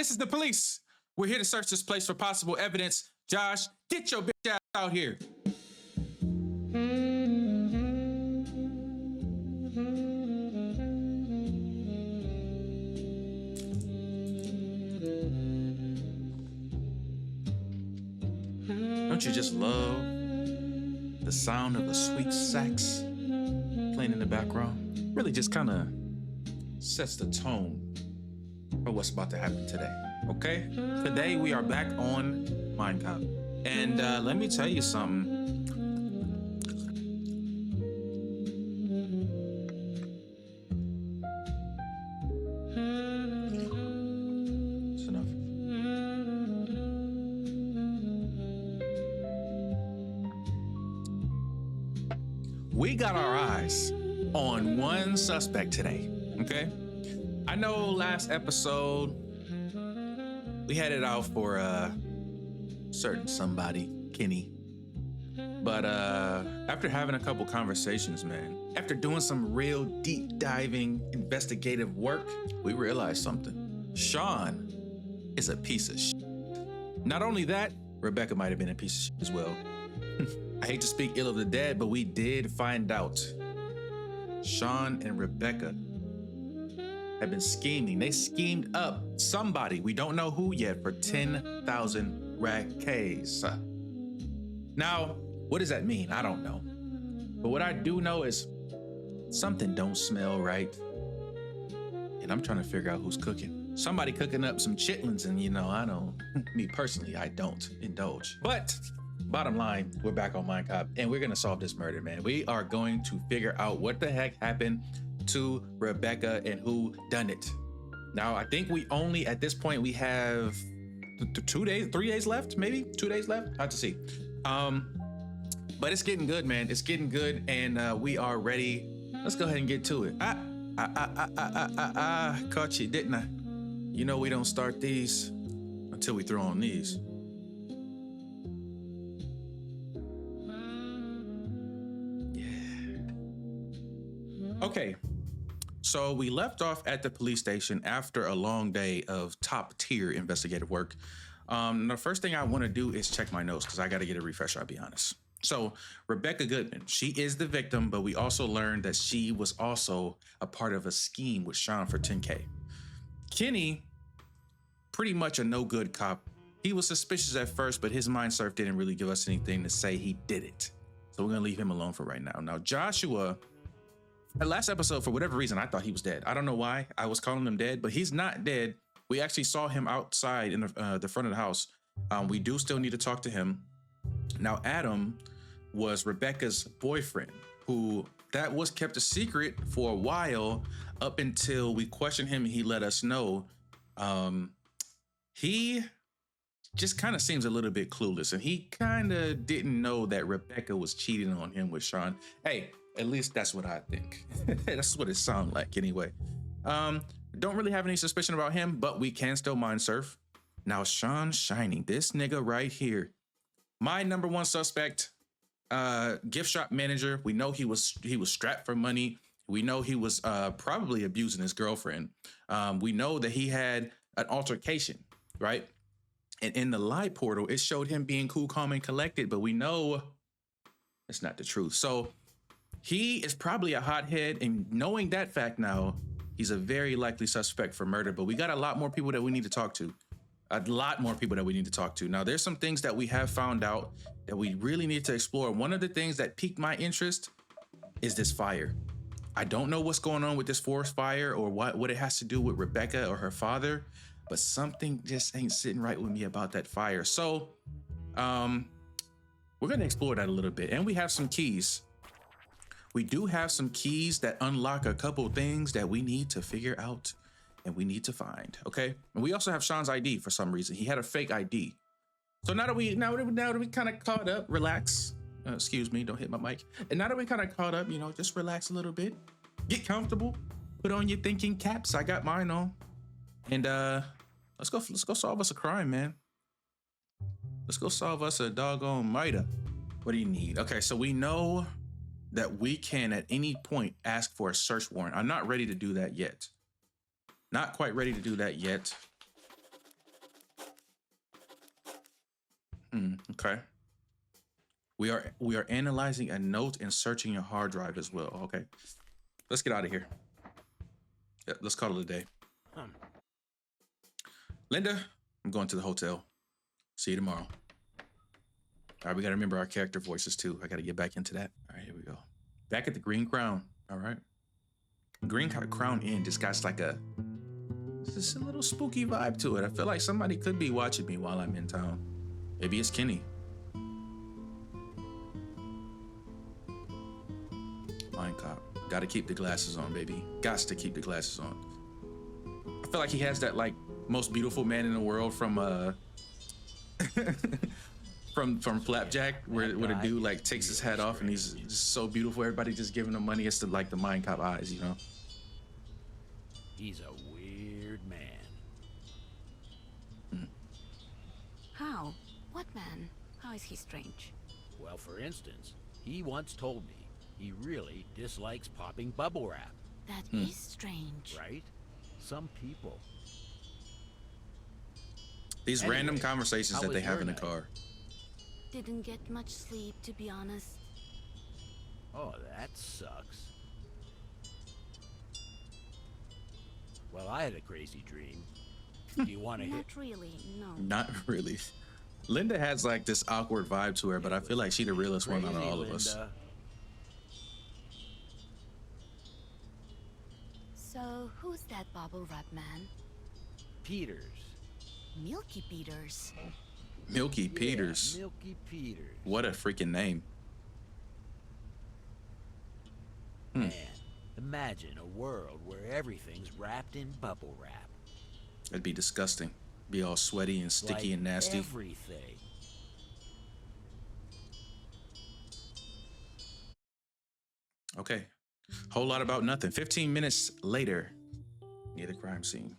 This is the police. We're here to search this place for possible evidence. Josh, get your bitch ass out here. Don't you just love the sound of a sweet sax playing in the background? Really just kind of sets the tone for what's about to happen today, okay? Today we are back on Mindcop. And let me tell you something. It's enough. We got our eyes on one suspect today, okay? I know last episode we had it out for a certain somebody, Kenny. But after having a couple conversations, man, after doing some real deep diving investigative work, we realized something. Sean is a piece of shit. Not only that, Rebecca might have been a piece of shit as well. I hate to speak ill of the dead, but we did find out Sean and Rebecca have been scheming. They schemed up somebody, we don't know who yet, for 10,000 Ks. Now, what does that mean? I don't know. But what I do know is something don't smell right. And I'm trying to figure out who's cooking. Somebody cooking up some chitlins, and me personally, I don't indulge. But bottom line, we're back on Mindcop and we're gonna solve this murder, man. We are going to figure out what the heck happened to Rebecca and who done it. Now, I think we only, at this point, we have 3 days left, maybe 2 days left. Hard to see. But it's getting good, man. It's getting good, and we are ready. Let's go ahead and get to it. Caught you, didn't I? You know we don't start these until we throw on these. Okay, so we left off at the police station after a long day of top tier investigative work. The first thing I want to do is check my notes because I got to get a refresher, I'll be honest. So Rebecca Goodman, she is the victim, but we also learned that she was also a part of a scheme with Sean for 10K. Kenny, pretty much a no good cop. He was suspicious at first, but his mind surf didn't really give us anything to say he did it. So we're gonna leave him alone for right now. Now, Joshua, last episode, for whatever reason, I thought he was dead. I don't know why I was calling him dead, but he's not dead. We actually saw him outside in the front of the house. We do still need to talk to him. Now, Adam was Rebecca's boyfriend, who that was kept a secret for a while up until we questioned him and he let us know. He just kind of seems a little bit clueless, and he kind of didn't know that Rebecca was cheating on him with Sean. Hey, at least that's what I think. That's what it sounds like anyway. Don't really have any suspicion about him, but we can still mind surf. Now, Sean Shining, this nigga right here, my number one suspect, gift shop manager. We know he was strapped for money. We know he was probably abusing his girlfriend. We know that he had an altercation, right? And in the live portal, it showed him being cool, calm, and collected, but we know it's not the truth. So he is probably a hothead, and knowing that fact now, he's a very likely suspect for murder, but we got a lot more people that we need to talk to. Now, there's some things that we have found out that we really need to explore. One of the things that piqued my interest is this fire. I don't know what's going on with this forest fire or what it has to do with Rebecca or her father, but something just ain't sitting right with me about that fire. So we're gonna explore that a little bit. And we have some keys. We do have some keys that unlock a couple things that we need to figure out and we need to find, okay? And we also have Sean's ID for some reason. He had a fake ID. So now that we kind of caught up, relax. Excuse me, don't hit my mic. And now that we kind of caught up, just relax a little bit, get comfortable, put on your thinking caps. I got mine on, and let's go solve us a crime, man. Let's go solve us a doggone murder. What do you need? Okay, so we know that we can at any point ask for a search warrant. I'm not ready to do that yet. Not quite ready to do that yet. Okay. We are analyzing a note and searching your hard drive as well. Okay. Let's get out of here. Yeah, let's call it a day. Linda, I'm going to the hotel. See you tomorrow. All right, we got to remember our character voices too. I got to get back into that. All right, here we go. Back at the Green Crown. All right. Green Crown Inn just got like just a little spooky vibe to it. I feel like somebody could be watching me while I'm in town. Maybe it's Kenny. Mindcop. Got to keep the glasses on, baby. Gots to keep the glasses on. I feel like he has that like most beautiful man in the world from from Flapjack, where the dude like takes his hat off and he's just so beautiful. Everybody just giving him money. It's the like the Mindcop eyes, you know. He's a weird man. How? What man? How is he strange? Well, for instance, he once told me he really dislikes popping bubble wrap. That is strange. Right? Some people. These random conversations that they have in the car. Didn't get much sleep, to be honest. Oh, that sucks. Well, I had a crazy dream. Do you want to hear? Not really, no. Not really. Linda has like this awkward vibe to her, but I feel like she's the realest one out of all of us. So, who's that bubble wrap man? Peters. Milky Peters. Milky Peters. Yeah, Milky Peters. What a freaking name. Man, imagine a world where everything's wrapped in bubble wrap. That'd be disgusting. Be all sweaty and sticky Like and nasty. Everything. Okay. Whole lot about nothing. 15 minutes later, near the crime scene.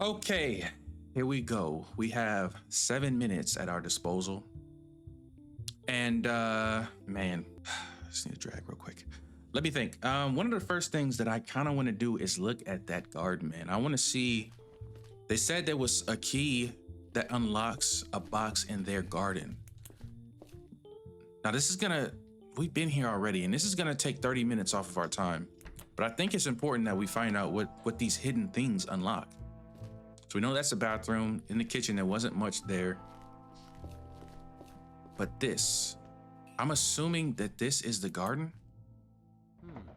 Okay, here we go. We have 7 minutes at our disposal. And man, I just need to drag real quick. Let me think. One of the first things that I kind of want to do is look at that garden, man. I want to see. They said there was a key that unlocks a box in their garden. Now this is we've been here already, and this is gonna take 30 minutes off of our time. But I think it's important that we find out what these hidden things unlock. So we know that's a bathroom. In the kitchen, there wasn't much there. But this, I'm assuming that this is the garden.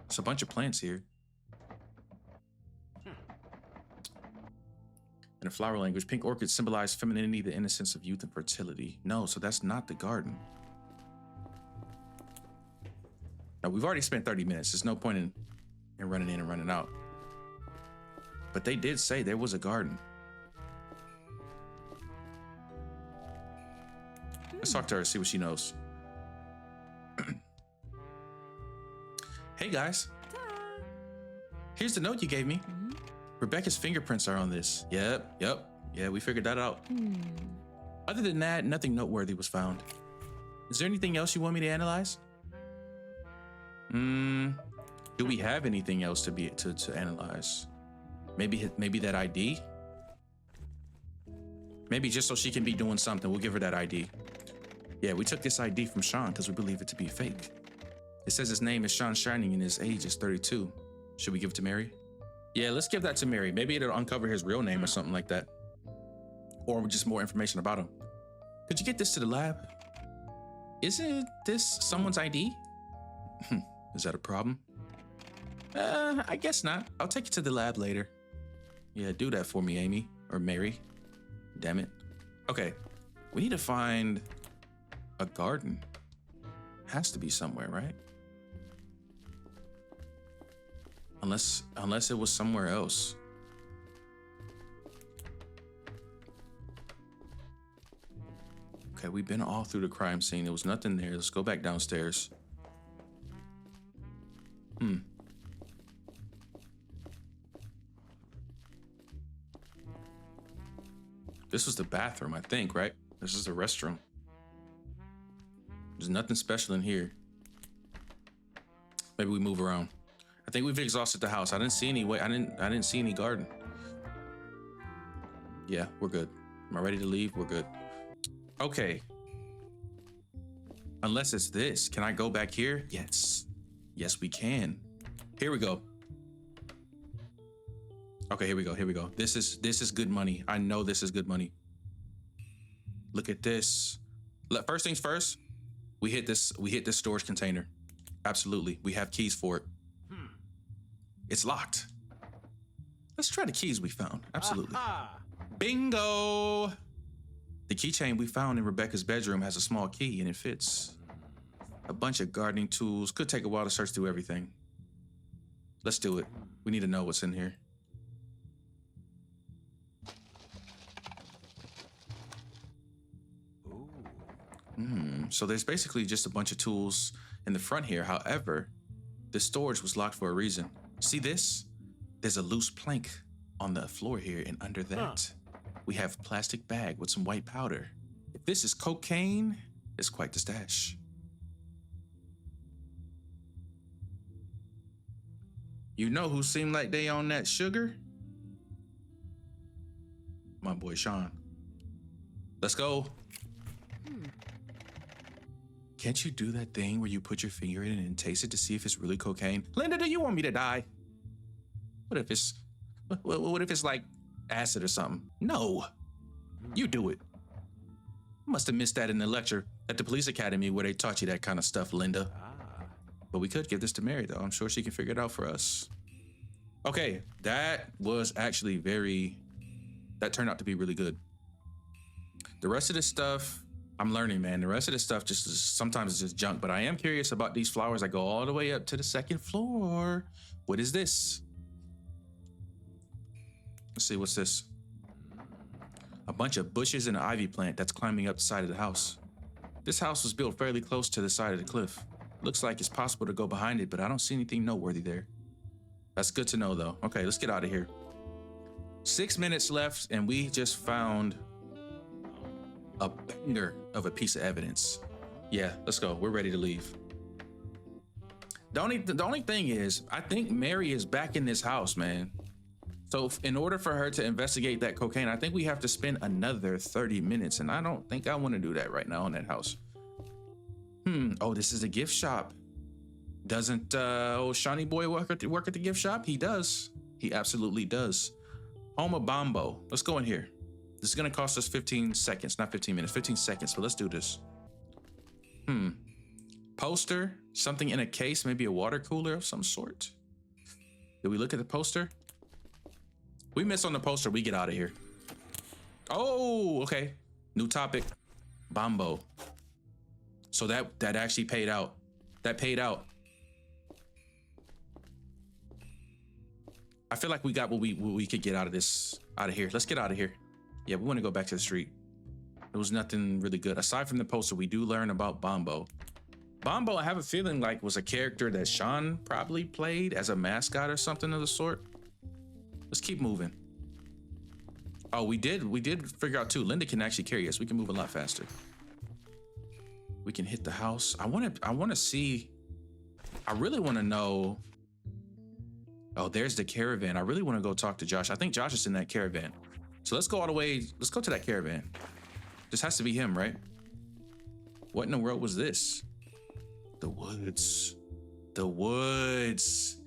It's a bunch of plants here. In the flower language, pink orchids symbolize femininity, the innocence of youth and fertility. No, so that's not the garden. Now, we've already spent 30 minutes. There's no point in running in and running out. But they did say there was a garden. Let's talk to her, see what she knows. Hey, guys. Here's the note you gave me. Rebecca's fingerprints are on this. Yep. Yeah, we figured that out. Other than that, nothing noteworthy was found. Is there anything else you want me to analyze? Do we have anything else to analyze? Maybe that ID? Maybe just so she can be doing something, we'll give her that ID. Yeah, we took this ID from Sean because we believe it to be fake. It says his name is Sean Shining and his age is 32. Should we give it to Mary? Yeah, let's give that to Mary. Maybe it'll uncover his real name or something like that. Or just more information about him. Could you get this to the lab? Isn't this someone's ID? Is that a problem? I guess not. I'll take it to the lab later. Yeah, do that for me, Amy. Or Mary. Damn it. Okay, we need to find a garden. Has to be somewhere, right? Unless it was somewhere else. Okay, we've been all through the crime scene. There was nothing there. Let's go back downstairs. This was the bathroom, I think, right? This is the restroom. There's nothing special in here. Maybe we move around. I think we've exhausted the house. I didn't see any way. I didn't see any garden. Yeah, we're good. Am I ready to leave? We're good. Okay. Unless it's this. Can I go back here? Yes. Yes, we can. Here we go. Okay, here we go. Here we go. This is good money. I know this is good money. Look at this. First things first, we hit this storage container. Absolutely. We have keys for it. It's locked. Let's try the keys we found. Absolutely. Aha! Bingo! The keychain we found in Rebecca's bedroom has a small key and it fits. A bunch of gardening tools. Could take a while to search through everything. Let's do it. We need to know what's in here. So there's basically just a bunch of tools in the front here. However, the storage was locked for a reason. See this? There's a loose plank on the floor here, and under that, we have a plastic bag with some white powder. If this is cocaine, it's quite the stash. You know who seemed like they on that sugar? My boy Sean. Let's go. Can't you do that thing where you put your finger in it and taste it to see if it's really cocaine? Linda, do you want me to die? What if it's like acid or something? No, you do it. Must have missed that in the lecture at the police academy where they taught you that kind of stuff, Linda. But we could give this to Mary though. I'm sure she can figure it out for us. Okay, that was actually that turned out to be really good. The rest of this stuff, I'm learning, man. The rest of this stuff sometimes it's just junk, but I am curious about these flowers that go all the way up to the second floor. What is this? Let's see, what's this? A bunch of bushes and an ivy plant that's climbing up the side of the house. This house was built fairly close to the side of the cliff. Looks like it's possible to go behind it, but I don't see anything noteworthy there. That's good to know though. Okay, let's get out of here. 6 minutes left and we just found a banger of a piece of evidence. Yeah, let's go. We're ready to leave. The only thing is, I think Mary is back in this house, man. So in order for her to investigate that cocaine, I think we have to spend another 30 minutes. And I don't think I want to do that right now in that house. Oh, this is a gift shop. Doesn't old Shawnee boy work at the gift shop? He does. He absolutely does. Home of Bombo. Let's go in here. This is gonna cost us 15 seconds, not 15 minutes, 15 seconds, but let's do this. Poster, something in a case, maybe a water cooler of some sort. Did we look at the poster? We miss on the poster, we get out of here. Oh, okay. New topic, Bombo. So that actually paid out. That paid out. I feel like we got what we could get out of here. Let's get out of here. Yeah, we want to go back to the street. There was nothing really good. Aside from the poster, we do learn about Bombo. Bombo, I have a feeling like was a character that Sean probably played as a mascot or something of the sort. Let's keep moving. Oh, we did figure out too, Linda can actually carry us. We can move a lot faster. We can hit the house. I want to see, I really want to know. Oh, there's the caravan. I really want to go talk to Josh. I think Josh is in that caravan. So let's go all the way. Let's go to that caravan. This has to be him, right? What in the world was this? The woods. The woods.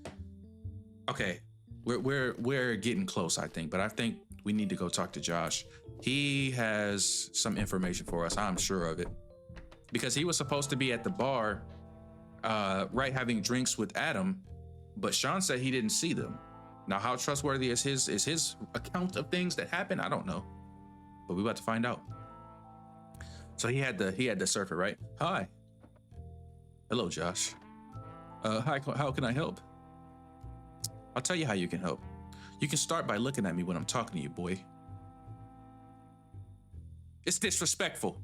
Okay, we're getting close, I think. But I think we need to go talk to Josh. He has some information for us. I'm sure of it, because he was supposed to be at the bar, right, having drinks with Adam, but Sean said he didn't see them. Now, how trustworthy is his account of things that happened? I don't know, but we're about to find out. So he had the surfer, right? Hi. Hello, Josh. Hi, how can I help? I'll tell you how you can help. You can start by looking at me when I'm talking to you, boy. It's disrespectful.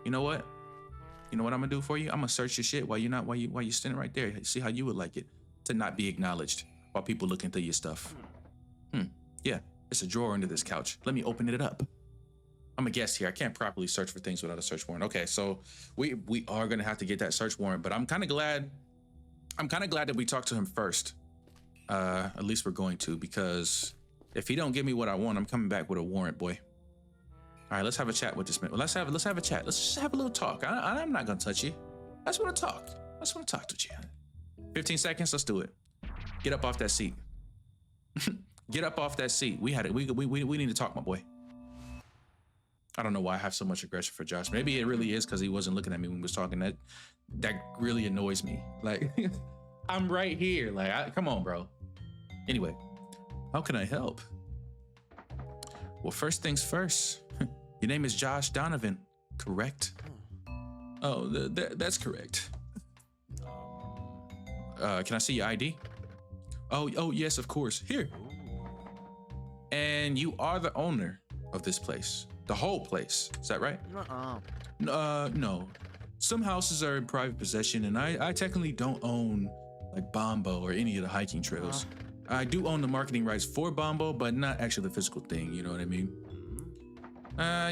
You know what? You know what I'm gonna do for you? I'm gonna search your shit while you're standing right there. See how you would like it to not be acknowledged while people looking through your stuff. Yeah, it's a drawer under this couch. Let me open it up. I'm a guest here. I can't properly search for things without a search warrant. Okay, so we are gonna have to get that search warrant, but I'm kind of glad that we talked to him first. At least we're going to, because if he don't give me what I want, I'm coming back with a warrant, boy. All right, let's have a chat with this man. Let's have a chat. Let's just have a little talk. I'm not gonna touch you. I just want to talk. I just want to talk to you. 15 seconds. Let's do it. Get up off that seat. Get up off that seat. We had it. We need to talk, my boy. I don't know why I have so much aggression for Josh. Maybe it really is because he wasn't looking at me when we was talking. That really annoys me. Like, I'm right here. Like, come on, bro. Anyway, how can I help? Well, first things first. Your name is Josh Donovan, correct? Oh, that's correct. Can I see your ID? Oh, yes, of course. Here. And you are the owner of this place. The whole place. Is that right? No. Some houses are in private possession, and I technically don't own like Bombo or any of the hiking trails. I do own the marketing rights for Bombo, but not actually the physical thing, you know what I mean?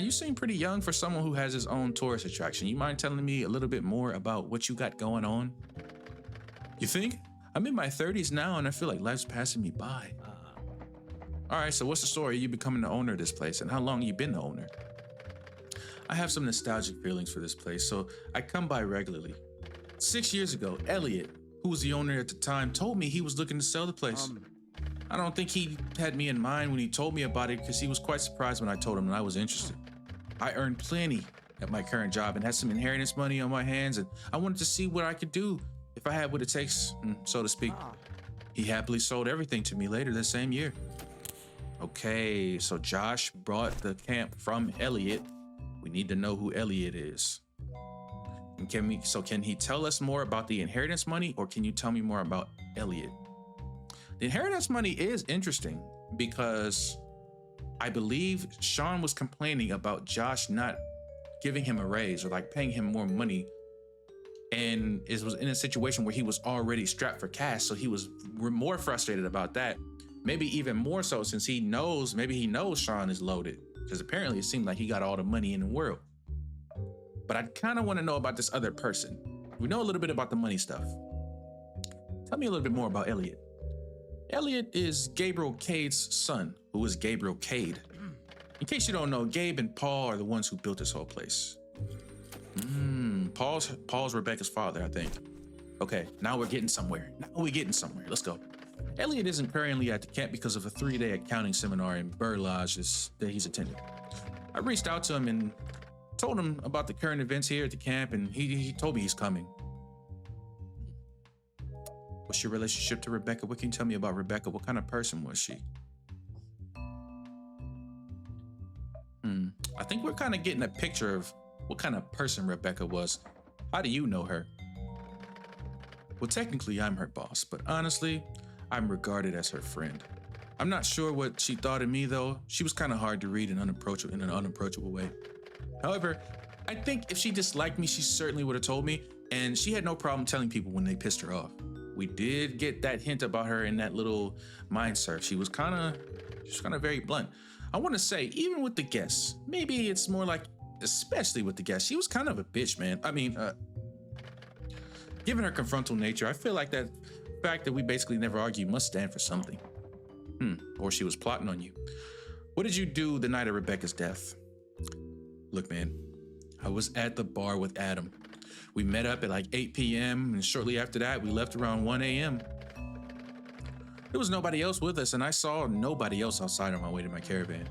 You seem pretty young for someone who has his own tourist attraction. You mind telling me a little bit more about what you got going on? You think? I'm in my 30s now, and I feel like life's passing me by. All right, so what's the story of you becoming the owner of this place, and how long you been the owner? I have some nostalgic feelings for this place, so I come by regularly. 6 years ago, Elliot, who was the owner at the time, told me he was looking to sell the place. I don't think he had me in mind when he told me about it because he was quite surprised when I told him that I was interested. I earned plenty at my current job and had some inheritance money on my hands, and I wanted to see what I could do if I had what it takes, so to speak. He happily sold everything to me later that same year. Okay, so Josh brought the camp from Elliot. We need to know who Elliot is. And can he tell us more about the inheritance money, or can you tell me more about Elliot? The inheritance money is interesting because I believe Sean was complaining about Josh not giving him a raise or like paying him more money. And it was in a situation where he was already strapped for cash. So he was more frustrated about that. Maybe even more so since maybe he knows Sean is loaded, because apparently it seemed like he got all the money in the world. But I kind of want to know about this other person. We know a little bit about the money stuff. Tell me a little bit more about Elliot. Elliot is Gabriel Cade's son, who is Gabriel Cade. In case you don't know, Gabe and Paul are the ones who built this whole place. Paul's Rebecca's father, I think. Okay, now we're getting somewhere. Let's go. Elliot isn't currently at the camp because of a 3-day accounting seminar in Burr Lodge that he's attending. I reached out to him and told him about the current events here at the camp, and he told me he's coming. What's your relationship to Rebecca? What can you tell me about Rebecca? What kind of person was she? I think we're kind of getting a picture of what kind of person Rebecca was. How do you know her? Well, technically, I'm her boss, but honestly, I'm regarded as her friend. I'm not sure what she thought of me, though. She was kind of hard to read and in an unapproachable way. However, I think if she disliked me, she certainly would have told me, and she had no problem telling people when they pissed her off. We did get that hint about her in that little mind surf. She was kind of very blunt. I want to say, even with the guests, maybe it's more like, especially with the guests, she was kind of a bitch, man. I mean, given her confrontal nature, I feel like that fact that we basically never argue must stand for something. Or she was plotting on you. What did you do the night of Rebecca's death? Look, man, I was at the bar with Adam. We met up at like 8 p.m. and shortly after that, we left around 1 a.m. There was nobody else with us, and I saw nobody else outside on my way to my caravan.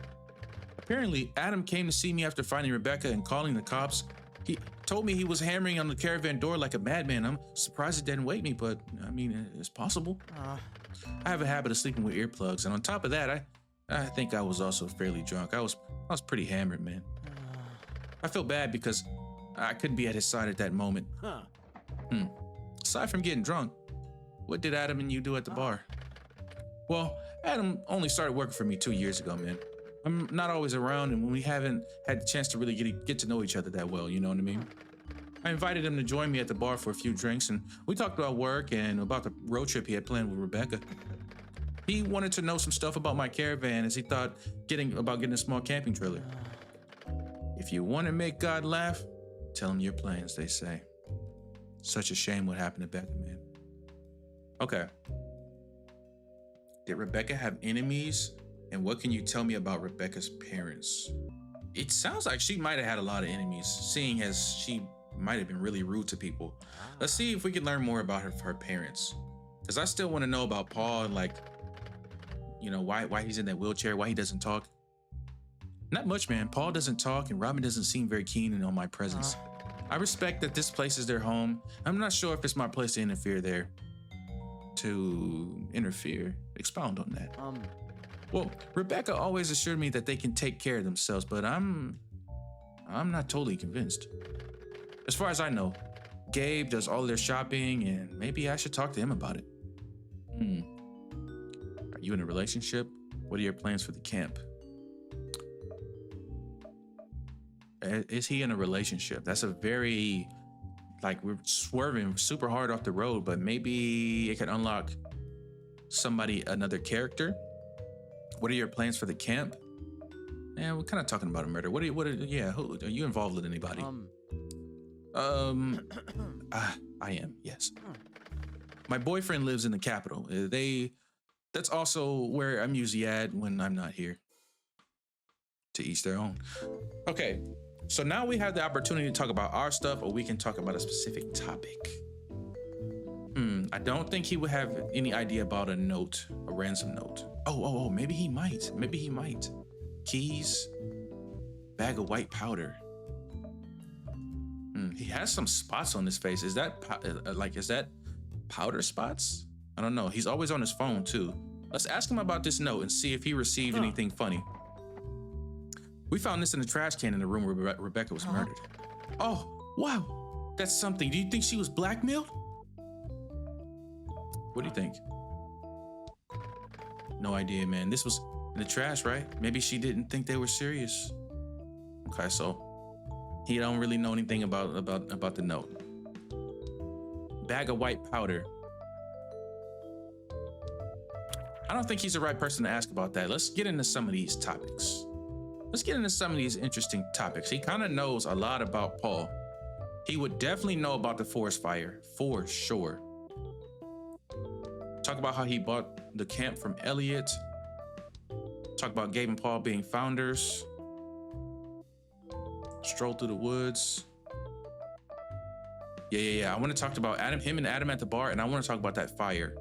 Apparently, Adam came to see me after finding Rebecca and calling the cops. He told me he was hammering on the caravan door like a madman. I'm surprised it didn't wake me, but I mean, it's possible. I have a habit of sleeping with earplugs, and on top of that, I think I was also fairly drunk. I was pretty hammered, man. I felt bad because I couldn't be at his side at that moment. Aside from getting drunk, what did Adam and you do at the bar? Well, Adam only started working for me 2 years ago, man. I'm not always around, and we haven't had the chance to really get to know each other that well, you know what I mean? I invited him to join me at the bar for a few drinks, and we talked about work and about the road trip he had planned with Rebecca. He wanted to know some stuff about my caravan, as he thought getting a small camping trailer. If you want to make God laugh, tell him your plans, they say. Such a shame what happened to Becca, man. Okay. Did Rebecca have enemies? And what can you tell me about Rebecca's parents? It sounds like she might have had a lot of enemies, seeing as she might have been really rude to people. Let's see if we can learn more about her parents. Because I still want to know about Paul and, like, you know, why he's in that wheelchair, why he doesn't talk. Not much, man. Paul doesn't talk and Robin doesn't seem very keen on my presence. I respect that this place is their home. I'm not sure if it's my place to interfere there. To interfere? Expound on that. Well, Rebecca always assured me that they can take care of themselves, but I'm not totally convinced. As far as I know, Gabe does all their shopping, and maybe I should talk to him about it. Are you in a relationship? What are your plans for the camp? Is he in a relationship? That's a very, like, we're swerving super hard off the road, but maybe it could unlock another character. What are your plans for the camp? Yeah, we're kind of talking about a murder. Who are you involved with anybody? I am, yes. My boyfriend lives in the capital. That's also where I'm usually at when I'm not here. To each their own. Okay, so now we have the opportunity to talk about our stuff, or we can talk about a specific topic. I don't think he would have any idea about a ransom note. Oh, maybe he might. Keys, bag of white powder. He has some spots on his face. Is that powder spots? I don't know. He's always on his phone too. Let's ask him about this note and see if he received anything funny. We found this in the trash can in the room where Rebecca was murdered. Oh, wow. That's something. Do you think she was blackmailed? What do you think? No idea, man. This was in the trash, right? Maybe she didn't think they were serious. Okay, so he don't really know anything about the note. Bag of white powder. I don't think he's the right person to ask about that. Let's get into some of these topics. Let's get into some of these interesting topics. He kind of knows a lot about Paul. He would definitely know about the forest fire, for sure. Talk about how he bought the camp from Elliot. Talk about Gabe and Paul being founders. Stroll through the woods. Yeah. I want to talk about him and Adam at the bar, and I want to talk about that fire.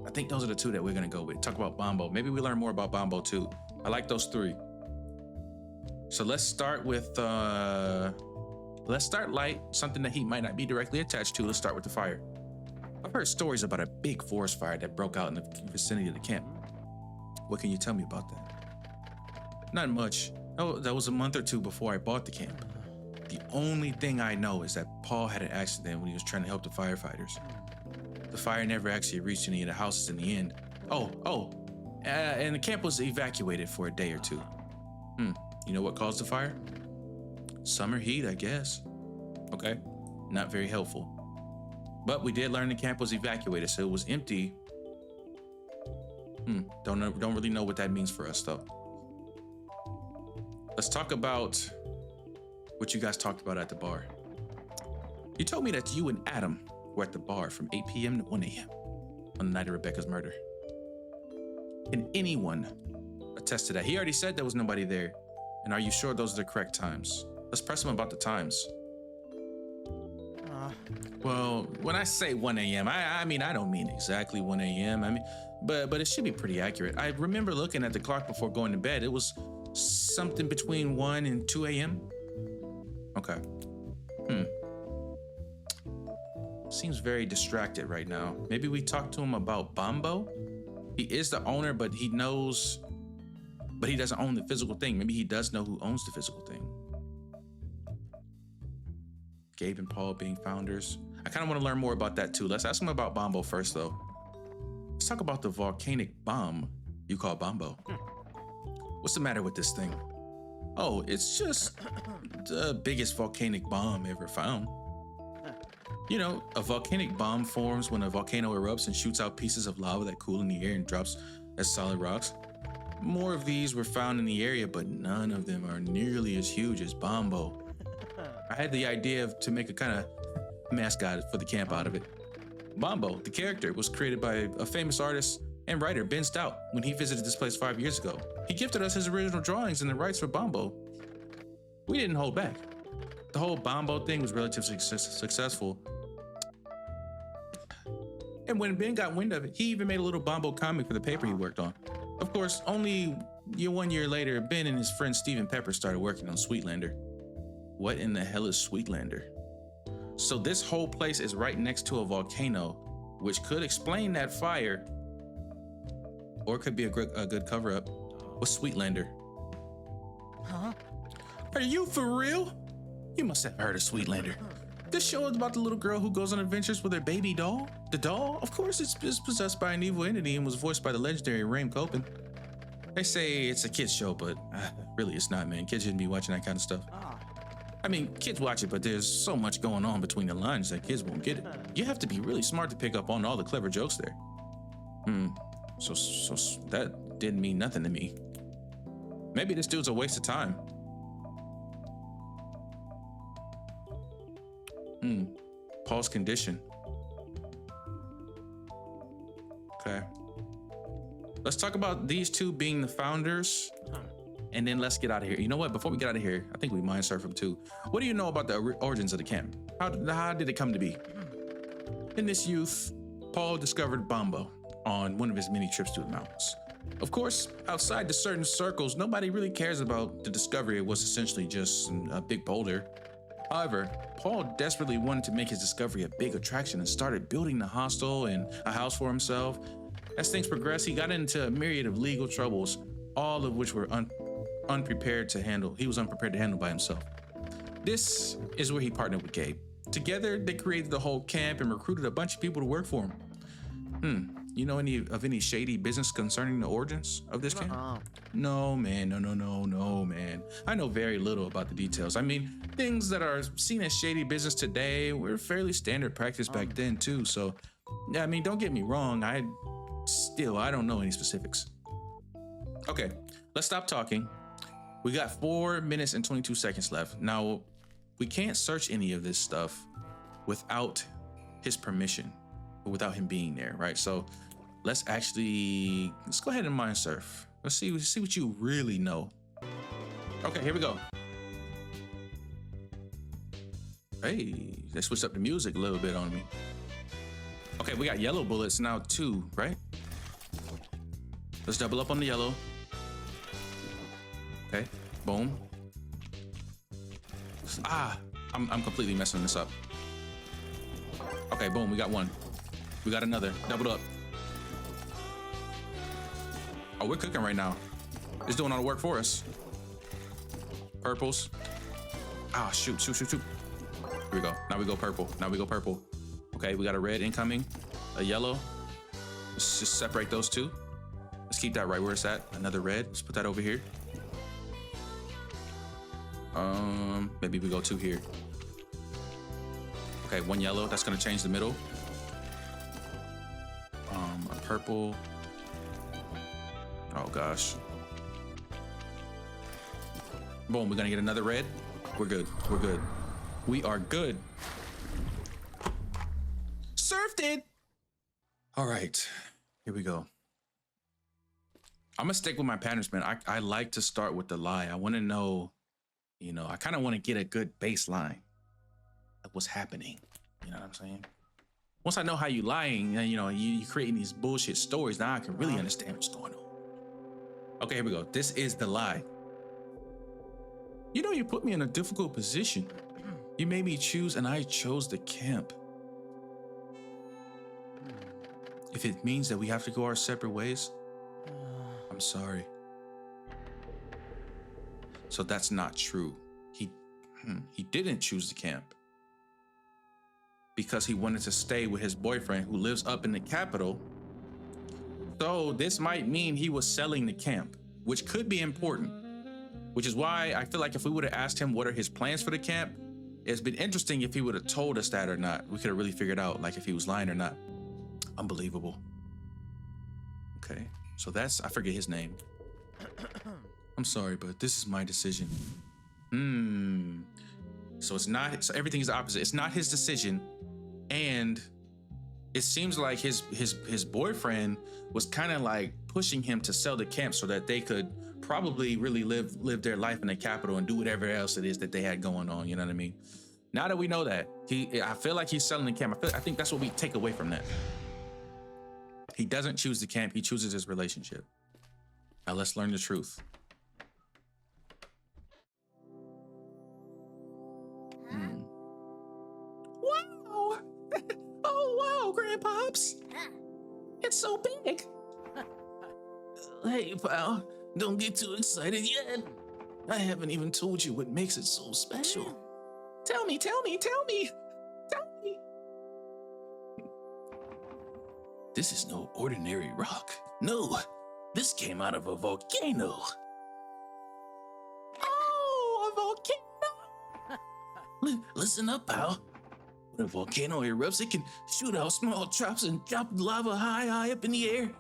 I think those are the two that we're going to go with. Talk about Bombo. Maybe we learn more about Bombo too. I like those three. So let's start with, let's start light, something that he might not be directly attached to. Let's start with the fire. I've heard stories about a big forest fire that broke out in the vicinity of the camp. What can you tell me about that? Not much. Oh, that was a month or two before I bought the camp. The only thing I know is that Paul had an accident when he was trying to help the firefighters. The fire never actually reached any of the houses in the end. And the camp was evacuated for a day or two. You know what caused the fire? Summer heat, I guess. Okay, not very helpful. But we did learn the camp was evacuated, so it was empty. Don't really know what that means for us though. Let's talk about what you guys talked about at the bar. You told me that you and Adam were at the bar from 8 p.m. to 1 a.m. on the night of Rebecca's murder. Can anyone attest to that? He already said there was nobody there. And are you sure those are the correct times? Let's press him about the times. Well, when I say 1 a.m., I mean, I don't mean exactly 1 a.m. I mean, but it should be pretty accurate. I remember looking at the clock before going to bed. It was something between 1 and 2 a.m. Okay. Seems very distracted right now. Maybe we talk to him about Bombo? He is the owner, but he knows, but he doesn't own the physical thing. Maybe he does know who owns the physical thing. Gabe and Paul being founders. I kind of want to learn more about that too. Let's ask him about Bombo first though. Let's talk about the volcanic bomb you call Bombo. What's the matter with this thing? Oh, it's just the biggest volcanic bomb ever found. You know, a volcanic bomb forms when a volcano erupts and shoots out pieces of lava that cool in the air and drops as solid rocks. More of these were found in the area, but none of them are nearly as huge as Bombo. I had the idea to make a kind of mascot for the camp out of it. Bombo, the character, was created by a famous artist and writer, Ben Stout, when he visited this place 5 years ago. He gifted us his original drawings and the rights for Bombo. We didn't hold back. The whole Bombo thing was relatively successful. And when Ben got wind of it, he even made a little Bombo comic for the paper he worked on. Of course, only 1 year later, Ben and his friend Stephen Pepper started working on Sweetlander. What in the hell is Sweetlander? So this whole place is right next to a volcano, which could explain that fire, or it could be a good cover-up. What's Sweetlander? Huh? Are you for real? You must have heard of Sweetlander. This show is about the little girl who goes on adventures with her baby doll. The doll, of course, is possessed by an evil entity and was voiced by the legendary Rain Copen. They say it's a kid's show, but really it's not, man. Kids shouldn't be watching that kind of stuff. I mean, kids watch it, but there's so much going on between the lines that kids won't get it. You have to be really smart to pick up on all the clever jokes there. So that didn't mean nothing to me. Maybe this dude's a waste of time. Paul's condition. Okay. Let's talk about these two being the founders, and then let's get out of here. You know what? Before we get out of here, I think we mind surf them too. What do you know about the origins of the camp? How did it come to be? In this youth, Paul discovered Bombo on one of his many trips to the mountains. Of course, outside the certain circles, nobody really cares about the discovery. It was essentially just a big boulder. However, Paul desperately wanted to make his discovery a big attraction and started building the hostel and a house for himself. As things progressed, he got into a myriad of legal troubles, all of which were unprepared to handle. He was unprepared to handle by himself. This is where he partnered with Gabe. Together, they created the whole camp and recruited a bunch of people to work for him. You know any shady business concerning the origins of this camp? No, man. No, man. I know very little about the details. I mean, things that are seen as shady business today were fairly standard practice back then too. So, yeah, I mean, don't get me wrong. I don't know any specifics. Okay, let's stop talking. We got 4 minutes and 22 seconds left. Now, we can't search any of this stuff without his permission, or without him being there, right? So let's go ahead and mind surf. Let's see what you really know. Okay, here we go. Hey, they switched up the music a little bit on me. Okay, we got yellow bullets now too, right? Let's double up on the yellow. Okay, boom. I'm completely messing this up. Okay, boom, we got one. We got another, doubled up. Oh, we're cooking right now. It's doing all the work for us. Purples. Shoot. Here we go. Now we go purple. Okay, we got a red incoming, a yellow. Let's just separate those two. Let's keep that right where it's at. Another red. Let's put that over here. Maybe we go 2 here. Okay, 1 yellow. That's gonna change the middle. A purple. Oh gosh. Boom, we're gonna get another red. We're good. We are good. Surfed it. All right, here we go. I'm gonna stick with my patterns, man. I like to start with the lie. I wanna know, I kind of want to get a good baseline of what's happening. You know what I'm saying? Once I know how you lying, you creating these bullshit stories, now I can really understand what's going on. Okay, here we go. This is the lie. You put me in a difficult position. You made me choose and I chose the camp. If it means that we have to go our separate ways, I'm sorry. So that's not true. He didn't choose the camp because he wanted to stay with his boyfriend who lives up in the capital. So this might mean he was selling the camp, which could be important, which is why I feel like if we would have asked him what are his plans for the camp, it's been interesting if he would have told us that or not. We could have really figured out like if he was lying or not. Unbelievable. Okay, so I forget his name. I'm sorry, but this is my decision. So so everything is opposite. It's not his decision. And it seems like his boyfriend was kind of like pushing him to sell the camp so that they could probably really live their life in the capital and do whatever else it is that they had going on. You know what I mean? Now that we know that, I feel like he's selling the camp. I think that's what we take away from that. He doesn't choose the camp, he chooses his relationship. Now let's learn the truth. Wow! Oh wow, Grandpops! It's so big. Hey pal, don't get too excited yet. I haven't even told you what makes it so special. Tell me. This is no ordinary rock. No, this came out of a volcano. Oh, a volcano! Listen up, pal. When a volcano erupts, it can shoot out small drops and drop lava high up in the air.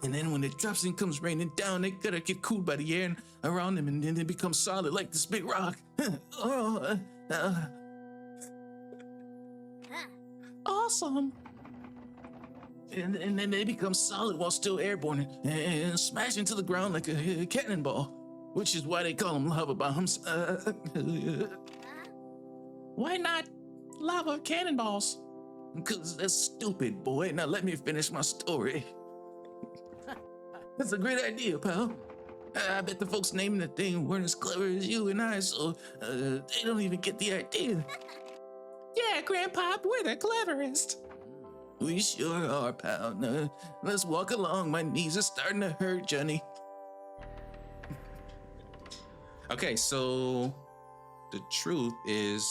And then when it drops and comes raining down, they gotta get cooled by the air around them, and then they become solid like this big rock. Awesome. And then they become solid while still airborne and smash into the ground like a cannonball, which is why they call them lava bombs. Why not lava cannonballs? Because that's stupid, boy. Now let me finish my story. That's a great idea, pal. I bet the folks naming the thing weren't as clever as you and I, so they don't even get the idea. Yeah, Grandpa, we're the cleverest. We sure are, pal. Now, let's walk along. My knees are starting to hurt, Johnny. Okay, so the truth is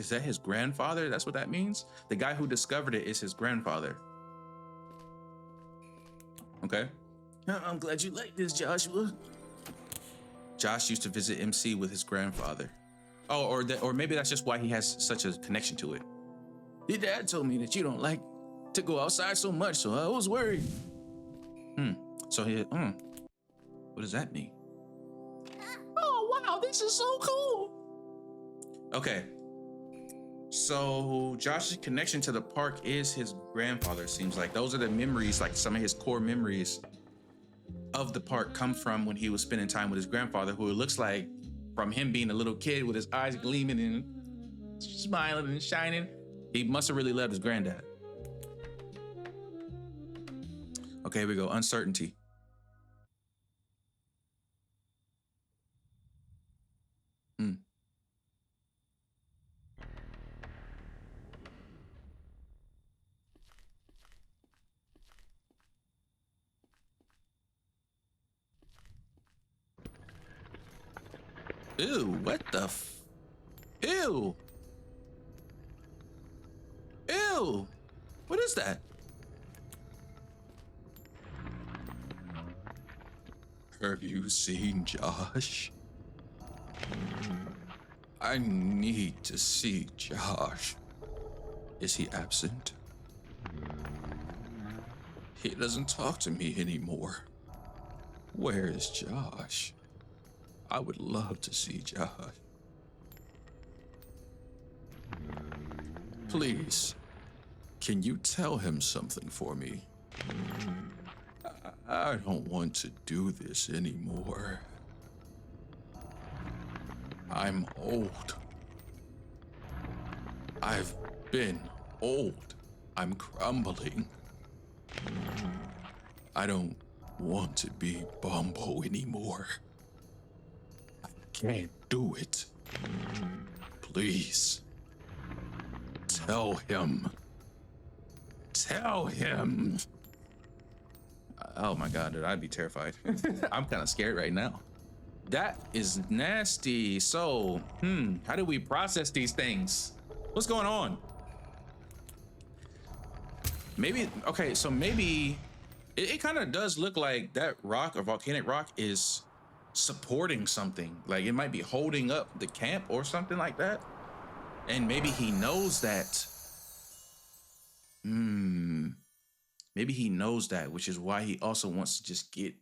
that his grandfather? That's what that means? The guy who discovered it is his grandfather. Okay. I'm glad you like this, Joshua. Josh used to visit MC with his grandfather. Oh, or maybe that's just why he has such a connection to it. Your dad told me that you don't like to go outside so much, so I was worried. So what does that mean? Oh, wow, this is so cool. Okay. So Josh's connection to the park is his grandfather, seems like. Those are the memories, like some of his core memories of the park come from when he was spending time with his grandfather, who it looks like from him being a little kid with his eyes gleaming and smiling and shining, he must have really loved his granddad. Okay, here we go. Uncertainty. Ew, what the Ew. Ew. What is that? Have you seen Josh? I need to see Josh. Is he absent? He doesn't talk to me anymore. Where is Josh? I would love to see Josh. Please, can you tell him something for me? I don't want to do this anymore. I'm old. I've been old. I'm crumbling. I don't want to be Bumbo anymore. I can't do it. Please. Tell him. Tell him. Oh my God, dude, I'd be terrified. I'm kind of scared right now. That is nasty. So, how do we process these things? What's going on? Maybe, okay, so maybe it kind of does look like that rock or volcanic rock is supporting something. Like it might be holding up the camp or something like that. And maybe he knows that. Maybe he knows that, which is why he also wants to just get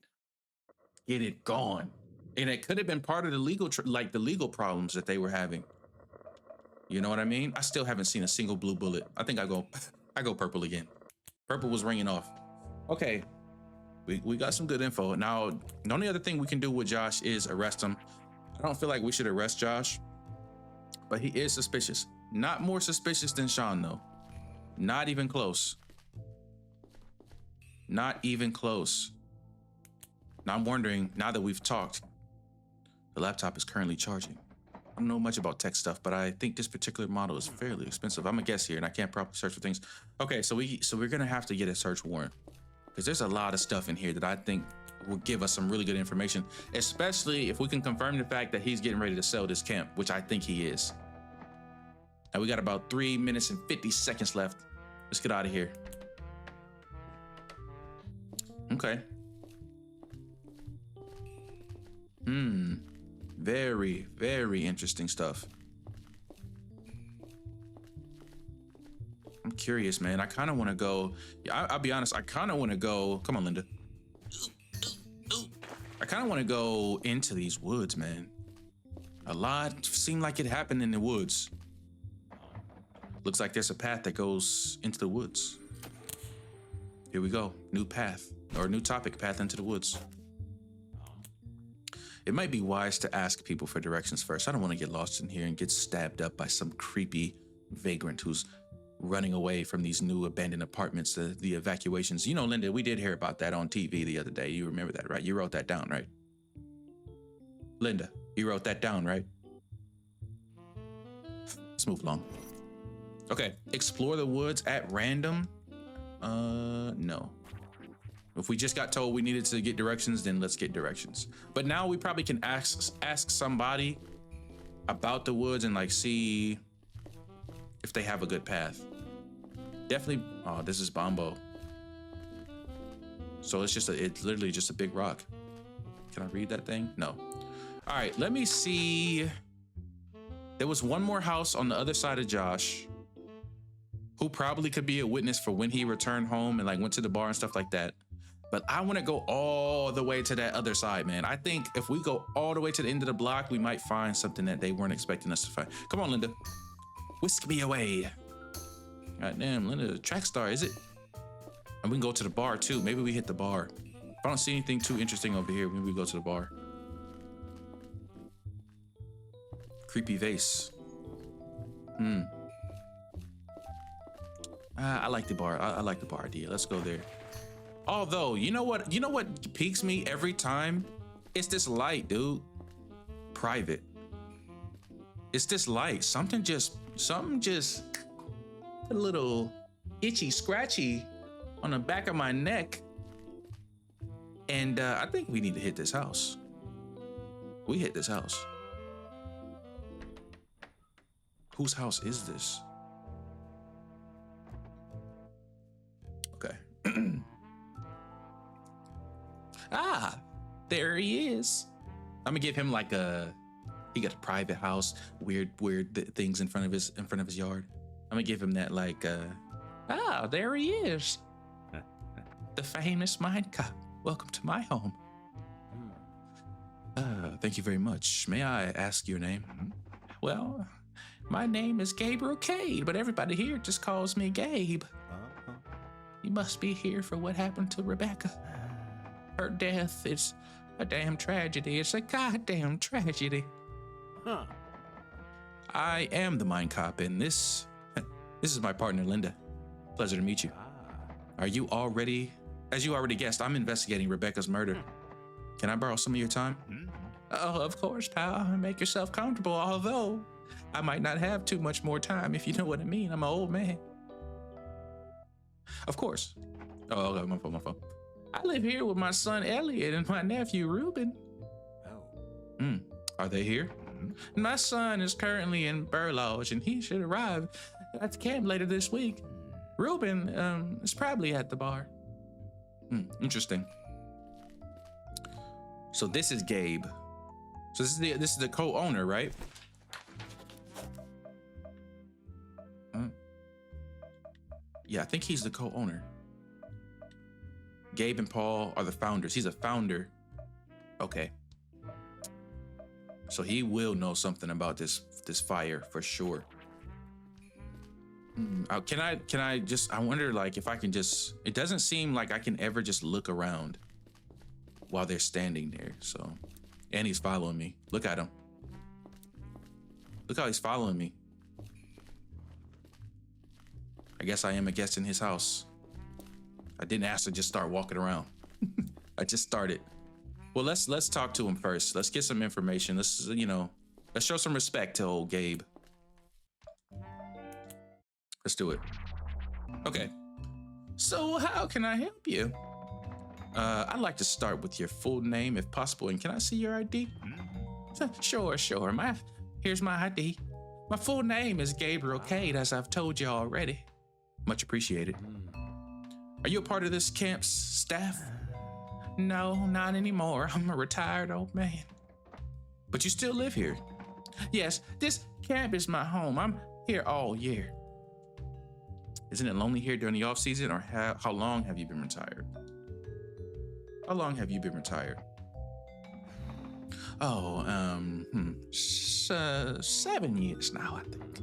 it gone. And it could have been part of the legal, the legal problems that they were having. You know what I mean? I still haven't seen a single blue bullet. I think I go purple again. Purple was ringing off. Okay. We got some good info. Now, the only other thing we can do with Josh is arrest him. I don't feel like we should arrest Josh, but he is suspicious. Not more suspicious than Sean, though. Not even close. Not even close. Now I'm wondering, now that we've talked, the laptop is currently charging. I don't know much about tech stuff, but I think this particular model is fairly expensive. I'm a guess here, and I can't properly search for things. Okay, so we're gonna have to get a search warrant, because there's a lot of stuff in here that I think will give us some really good information, especially if we can confirm the fact that he's getting ready to sell this camp, which I think he is. Now we got about 3 minutes and 50 seconds left. Let's get out of here. Okay. Very, very interesting stuff. I'm curious, man. I kind of want to go. Yeah, I'll be honest. I kind of want to go. Come on, Linda. I kind of want to go into these woods, man. A lot seemed like it happened in the woods. Looks like there's a path that goes into the woods. Here we go. New path, or new topic, path into the woods. It might be wise to ask people for directions first. I don't want to get lost in here and get stabbed up by some creepy vagrant who's running away from these new abandoned apartments, the evacuations. You know, Linda, we did hear about that on TV the other day. You remember that, right? You wrote that down, right? Linda, you wrote that down, right? Let's move along. Okay, explore the woods at random. No. If we just got told we needed to get directions, then let's get directions. But now we probably can ask somebody about the woods and like see if they have a good path. Definitely. Oh, this is Bombo. So it's literally just a big rock. Can I read that thing? No. All right, let me see. There was one more house on the other side of Josh who probably could be a witness for when he returned home and like went to the bar and stuff like that. But I want to go all the way to that other side, man. I think if we go all the way to the end of the block, we might find something that they weren't expecting us to find. Come on, Linda. Whisk me away. God damn, Linda, the track star, is it? And we can go to the bar too. Maybe we hit the bar. If I don't see anything too interesting over here, maybe we go to the bar. Creepy vase. I like the bar. I like the bar idea. Let's go there. Although, you know what piques me every time? It's this light, dude. Private. It's this light. Something just a little itchy, scratchy on the back of my neck. And I think we need to hit this house. We hit this house. Whose house is this? Okay. Ah, there he is. I'm gonna give him like he got a private house, weird things in front of his yard. I'm gonna give him that like, there he is. The famous Mindcop. Welcome to my home. Thank you very much. May I ask your name? Well, my name is Gabriel Cade, but everybody here just calls me Gabe. You must be here for what happened to Rebecca. Her death is a damn tragedy. It's a goddamn tragedy. Huh. I am the Mindcop, and this is my partner, Linda. Pleasure to meet you. Are you already, as you already guessed, I'm investigating Rebecca's murder. Can I borrow some of your time? Oh, of course, pal. Make yourself comfortable, although I might not have too much more time, if you know what I mean. I'm an old man. Of course. Oh, okay, my phone. I live here with my son Elliot and my nephew Ruben. Oh. Are they here? My son is currently in Burlage and he should arrive at the camp later this week. Ruben is probably at the bar. Interesting. So this is Gabe. So this is the co-owner, right? Yeah, I think he's the co-owner. Gabe and Paul are the founders. He's a founder. Okay. So he will know something about this fire for sure. Can I just, I wonder like if I can just, it doesn't seem like I can ever just look around. while they're standing there. So, and he's following me. Look at him. Look how he's following me. I guess I am a guest in his house. I didn't ask to just start walking around. I just started. Well, let's talk to him first. Let's get some information. Let's show some respect to old Gabe. Let's do it. Okay. So how can I help you? I'd like to start with your full name if possible, and can I see your ID? Sure. Here's my ID. My full name is Gabriel Cade, as I've told you already. Much appreciated. Are you a part of this camp's staff? No, not anymore. I'm a retired old man. But you still live here? Yes, this camp is my home. I'm here all year. Isn't it lonely here during the off season, or how long have you been retired? How long have you been retired? Oh, 7 years now, I think.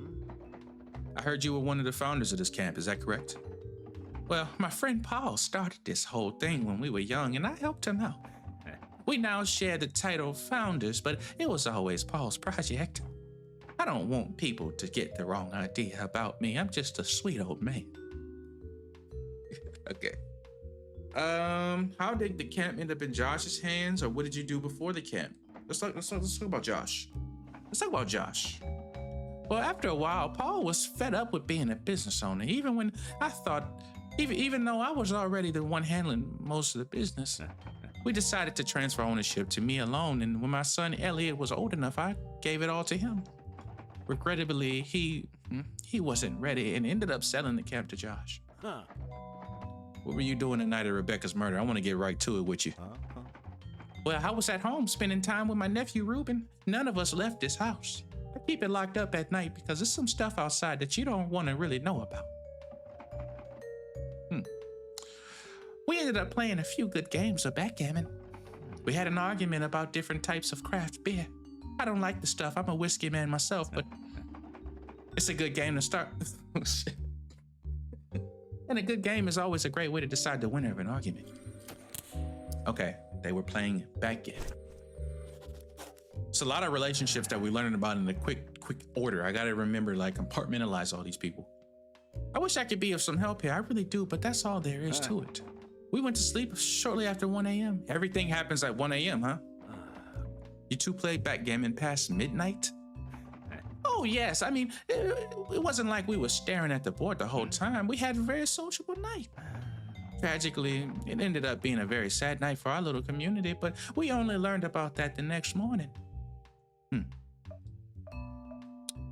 I heard you were one of the founders of this camp, is that correct? Well, my friend Paul started this whole thing when we were young, and I helped him out. We now share the title founders, but it was always Paul's project. I don't want people to get the wrong idea about me. I'm just a sweet old man. Okay. How did the camp end up in Josh's hands, or what did you do before the camp? Let's talk about Josh. Let's talk about Josh. Well, after a while, Paul was fed up with being a business owner, even when I thought, even though I was already the one handling most of the business. We decided to transfer ownership to me alone, and when my son Elliot was old enough, I gave it all to him. Regrettably, he wasn't ready and ended up selling the camp to Josh. Huh. What were you doing the night of Rebecca's murder? I want to get right to it with you. Well, I was at home spending time with my nephew Reuben. None of us left this house. I keep it locked up at night because there's some stuff outside that you don't want to really know about. We ended up playing a few good games of backgammon. We had an argument about different types of craft beer. I don't like the stuff. I'm a whiskey man myself, but it's a good game to start. And a good game is always a great way to decide the winner of an argument. Okay, they were playing backgammon. It's a lot of relationships that we learned about in a quick order. I gotta remember, compartmentalize all these people. I wish I could be of some help here. I really do, but that's all there is to it. We went to sleep shortly after 1 a.m. Everything happens at 1 a.m., huh? You two played backgammon past midnight? Oh, yes. I mean, it wasn't like we were staring at the board the whole time. We had a very sociable night. Tragically, it ended up being a very sad night for our little community, but we only learned about that the next morning.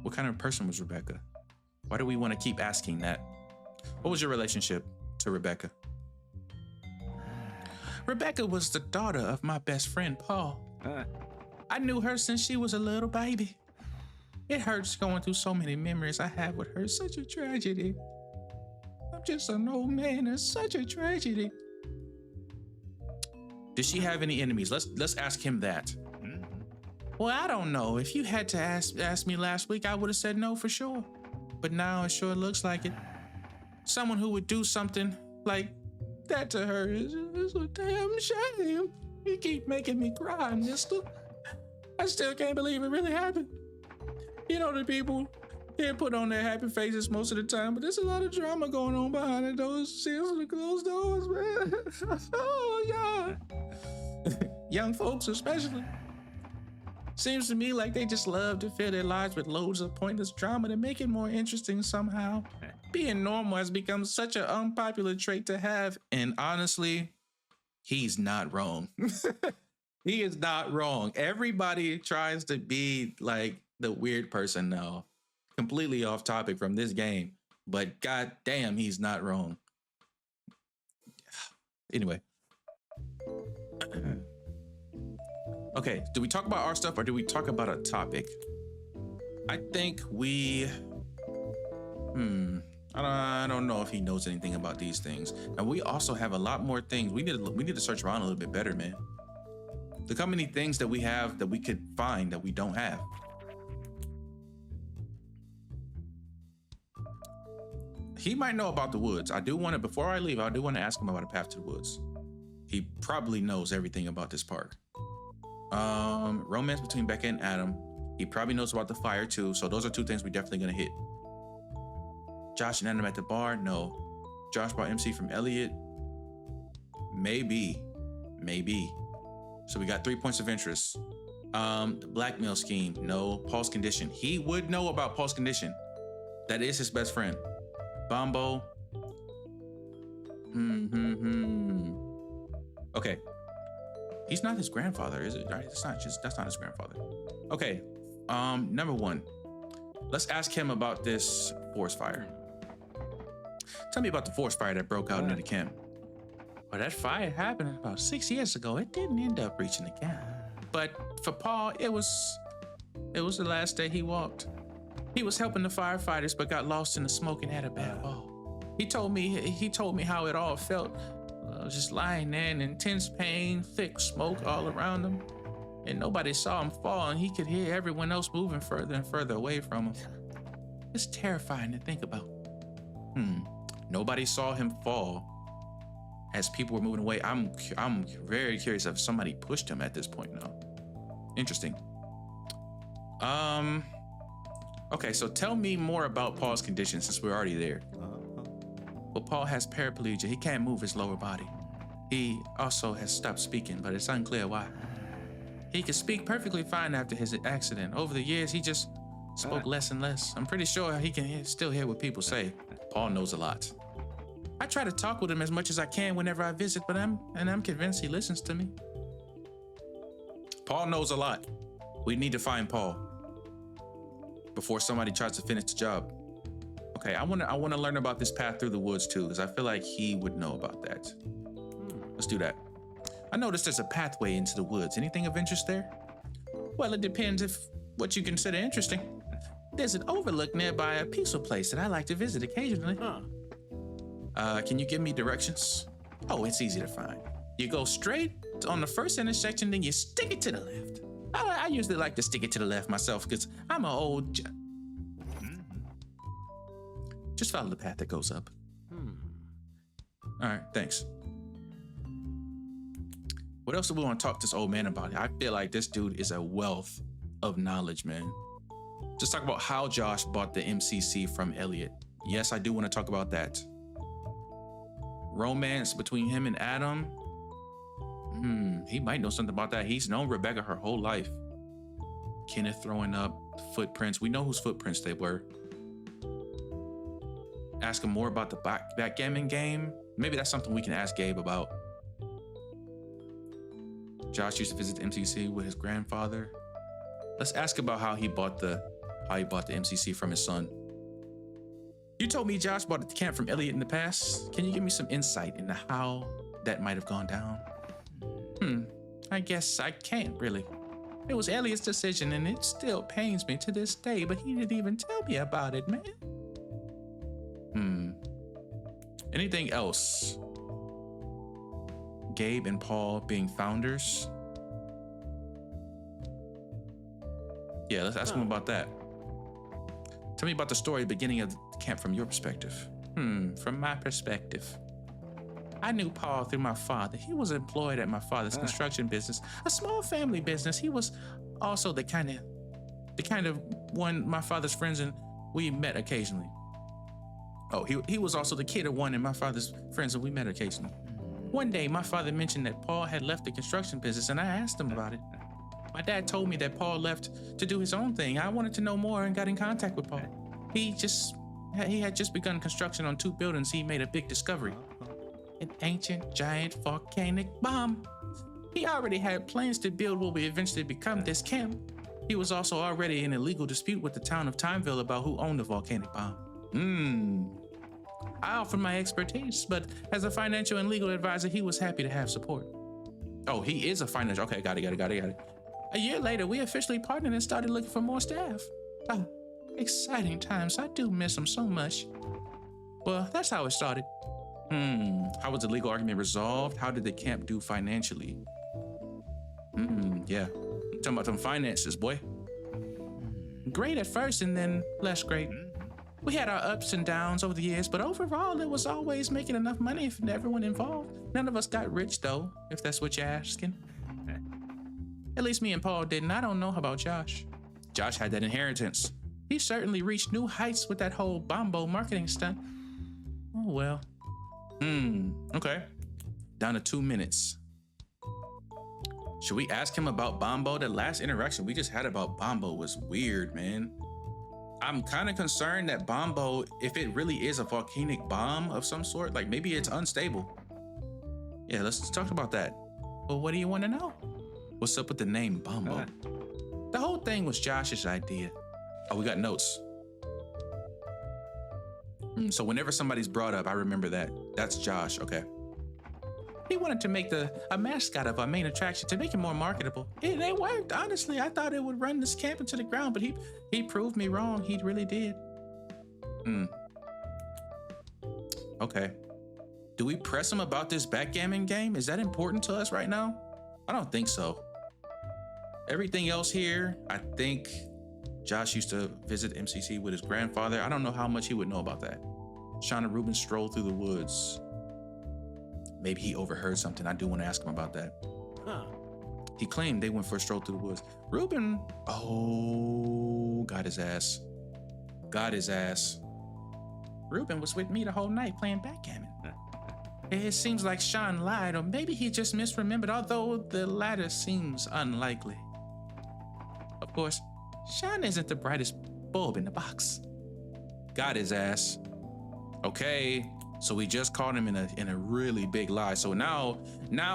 What kind of person was Rebecca? Why do we want to keep asking that? What was your relationship to Rebecca? Rebecca was the daughter of my best friend, Paul. I knew her since she was a little baby. It hurts going through so many memories I have with her. It's such a tragedy. I'm just an old man. It's such a tragedy. Did she have any enemies? Let's ask him that. Well, I don't know. If you had to ask me last week, I would have said no for sure. But now it sure looks like it. Someone who would do something like that to her is a damn shame. You keep making me cry, mister. I still can't believe it really happened. You know, the people, they put on their happy faces most of the time, but there's a lot of drama going on behind those seals and closed doors, man. Oh, yeah. Young folks especially. Seems to me like they just love to fill their lives with loads of pointless drama to make it more interesting somehow. Being normal has become such an unpopular trait to have, and honestly, he's not wrong. He is not wrong. Everybody tries to be like the weird person now. Completely off topic from this game, but god damn, he's not wrong. Anyway. Okay, do we talk about our stuff or do we talk about a topic? I think we... I don't know if he knows anything about these things. And we also have a lot more things. We need to search around a little bit better, man. Look how many things that we have that we could find that we don't have. He might know about the woods. Before I leave, I do want to ask him about a path to the woods. He probably knows everything about this park. Romance between Becca and Adam. He probably knows about the fire too. So those are two things we're definitely gonna hit. Josh and Adam at the bar? No. Josh bought MC from Elliot? Maybe. So we got 3 points of interest. The blackmail scheme? No. Paul's condition? He would know about Paul's condition. That is his best friend. Bombo? Okay. He's not his grandfather, is it? That's not his grandfather. Okay. Number one. Let's ask him about this forest fire. Tell me about the forest fire that broke out near the camp. Well, that fire happened about 6 years ago. It didn't end up reaching the camp. But for Paul, it was the last day he walked. He was helping the firefighters, but got lost in the smoke and had a bad fall. He told me how it all felt. Just lying there in intense pain, thick smoke all around him. And nobody saw him fall, and he could hear everyone else moving further and further away from him. It's terrifying to think about. Nobody saw him fall as people were moving away. I'm very curious if somebody pushed him at this point now. Interesting. Okay, so tell me more about Paul's condition since we're already there. Well, Paul has paraplegia. He can't move his lower body. He also has stopped speaking, but it's unclear why. He could speak perfectly fine after his accident. Over the years, he just spoke less and less. I'm pretty sure he can still hear what people say. Paul knows a lot. I try to talk with him as much as I can whenever I visit, but I'm convinced he listens to me. Paul knows a lot. We need to find Paul before somebody tries to finish the job. Okay, I want to learn about this path through the woods too, because I feel like he would know about that. Let's do that. I noticed there's a pathway into the woods. Anything of interest there? Well, it depends if what you consider interesting. There's an overlook nearby, a peaceful place that I like to visit occasionally. Can you give me directions? Oh, it's easy to find. You go straight on the first intersection, then you stick it to the left. I usually like to stick it to the left myself because I'm an old... Just follow the path that goes up. All right, thanks. What else do we want to talk to this old man about? I feel like this dude is a wealth of knowledge, man. Just talk about how Josh bought the MCC from Elliot. Yes, I do want to talk about that. Romance between him and Adam. He might know something about that. He's known Rebecca her whole life. Kenneth throwing up footprints. We know whose footprints they were. Ask him more about the backgammon game. Maybe that's something we can ask Gabe about. Josh used to visit the MCC with his grandfather. Let's ask about how he bought the MCC from his son. You told me Josh bought the camp from Elliot in the past. Can you give me some insight into how that might have gone down? I guess I can't really. It was Elliot's decision and it still pains me to this day, but he didn't even tell me about it, man. Anything else? Gabe and Paul being founders? Yeah, let's ask him about that. Tell me about the story beginning of the camp from your perspective. From my perspective. I knew Paul through my father. He was employed at my father's construction business, a small family business. He was also the kind of one my father's friends and we met occasionally. Oh, he was also the kid of one of my father's friends and we met occasionally. One day, my father mentioned that Paul had left the construction business and I asked him about it. My dad told me that Paul left to do his own thing. I wanted to know more and got in contact with Paul. He had just begun construction on 2 buildings. He made a big discovery. An ancient, giant, volcanic bomb. He already had plans to build what would eventually become this camp. He was also already in a legal dispute with the town of Timeville about who owned the volcanic bomb. I offered my expertise, but as a financial and legal advisor, he was happy to have support. Oh, he is a financial. Okay, got it. A year later, we officially partnered and started looking for more staff. Exciting times. I do miss him so much. Well, that's how it started. How was the legal argument resolved? How did the camp do financially? Yeah. Talking about them finances, boy. Great at first and then less great. We had our ups and downs over the years, but overall, it was always making enough money for everyone involved. None of us got rich though, if that's what you're asking. At least me and Paul didn't. I don't know about Josh. Josh had that inheritance. He certainly reached new heights with that whole Bombo marketing stunt. Oh well. Okay. Down to 2 minutes. Should we ask him about Bombo? The last interaction we just had about Bombo was weird, man. I'm kind of concerned that Bombo, if it really is a volcanic bomb of some sort, like maybe it's unstable. Yeah, let's talk about that. Well, what do you want to know? What's up with the name Bombo? The whole thing was Josh's idea. Oh, we got notes. So whenever somebody's brought up, I remember that. That's Josh, okay. He wanted to make a mascot of our main attraction to make it more marketable. It worked, honestly. I thought it would run this camp into the ground, but he proved me wrong. He really did. Okay. Do we press him about this backgammon game? Is that important to us right now? I don't think so. Everything else here, I think Josh used to visit MCC with his grandfather. I don't know how much he would know about that. Sean and Ruben strolled through the woods. Maybe he overheard something. I do want to ask him about that. He claimed they went for a stroll through the woods. Ruben, got his ass. Got his ass. Ruben was with me the whole night playing backgammon. It seems like Sean lied, or maybe he just misremembered, although the latter seems unlikely. Of course, Sean isn't the brightest bulb in the box. Got his ass. Okay, so we just caught him in a really big lie. So now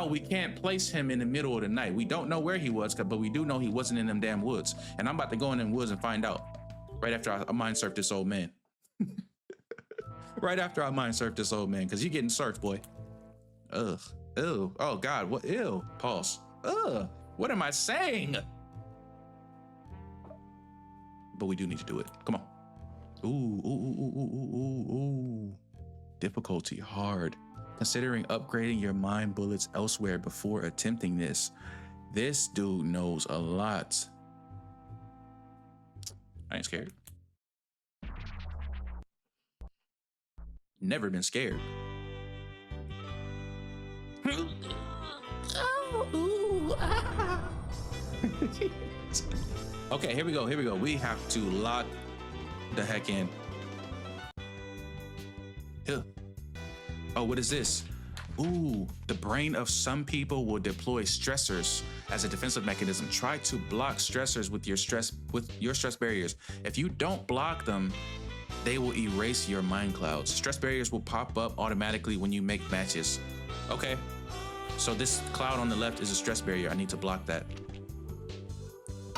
we can't place him in the middle of the night. We don't know where he was, but we do know he wasn't in them damn woods. And I'm about to go in them woods and find out. Right after I mind surf this old man. Right after I mind surf this old man, because you're getting surfed, boy. Ugh. Ew. Oh God. What? Ew. Pause. Ugh. What am I saying? But we do need to do it. Come on. Ooh. Difficulty hard. Considering upgrading your mind bullets elsewhere before attempting this. This dude knows a lot. I ain't scared. Never been scared. Okay, here we go. We have to lock the heck in. Oh, what is this? Ooh, the brain of some people will deploy stressors as a defensive mechanism. Try to block stressors with your stress barriers. If you don't block them, they will erase your mind clouds. Stress barriers will pop up automatically when you make matches. Okay, so this cloud on the left is a stress barrier. I need to block that.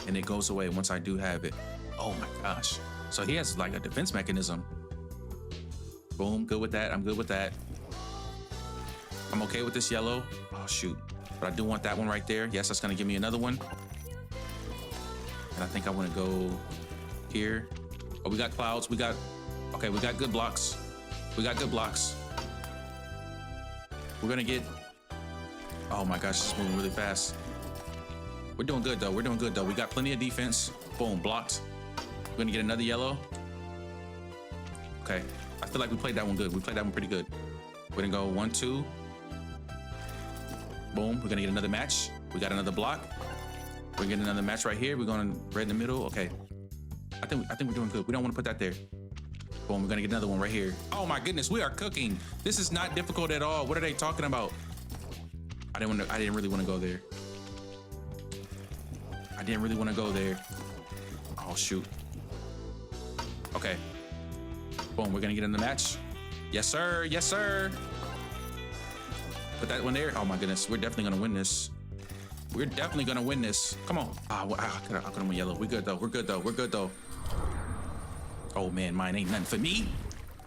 And it goes away once I do have it. Oh my gosh. So he has like a defense mechanism. Boom, good with that. I'm good with that. I'm okay with this yellow. Oh shoot. But I do want that one right there. Yes, that's gonna give me another one. And I think I wanna go here. Oh, we got clouds. We got good blocks. We're gonna get, oh my gosh, it's moving really fast. We're doing good though. We got plenty of defense. Boom, blocked. We're gonna get another yellow. Okay, I feel like we played that one good. We played that one pretty good. We're gonna go 1, 2. Boom, we're gonna get another match. We got another block. We're getting another match right here. We're going right in the middle. Okay, I think we're doing good. We don't want to put that there. Boom, we're gonna get another one right here. Oh my goodness, we are cooking. This is not difficult at all. What are they talking about? I didn't really want to go there. Oh shoot. Okay. Boom, we're gonna get in the match. Yes, sir. Put that one there. Oh my goodness, we're definitely gonna win this. Come on. I could have went yellow. We're good though. Oh man, mine ain't nothing for me.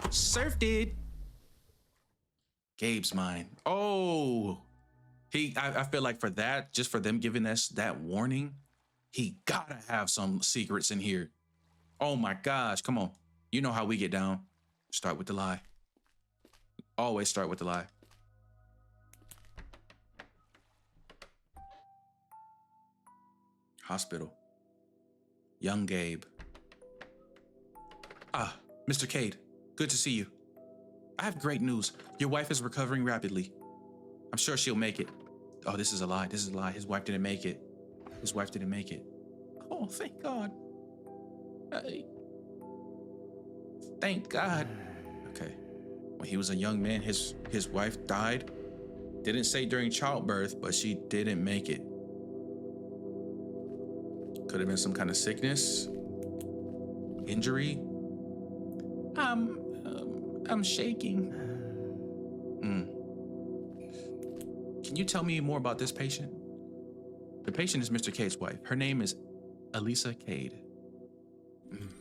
Surfed it. Gabe's mine. Oh, I feel like for that, just for them giving us that warning, he gotta have some secrets in here. Oh my gosh, come on. You know how we get down. Start with the lie. Always start with the lie. Hospital. Young Gabe. Mr. Cade, good to see you. I have great news. Your wife is recovering rapidly. I'm sure she'll make it. Oh, this is a lie. This is a lie. His wife didn't make it. His wife didn't make it. Oh, thank God. Thank God. Okay. When he was a young man, his wife died. Didn't say during childbirth, but she didn't make it. Could have been some kind of sickness, injury. I'm shaking. Can you tell me more about this patient? The patient is Mr. Cade's wife. Her name is Elisa Cade.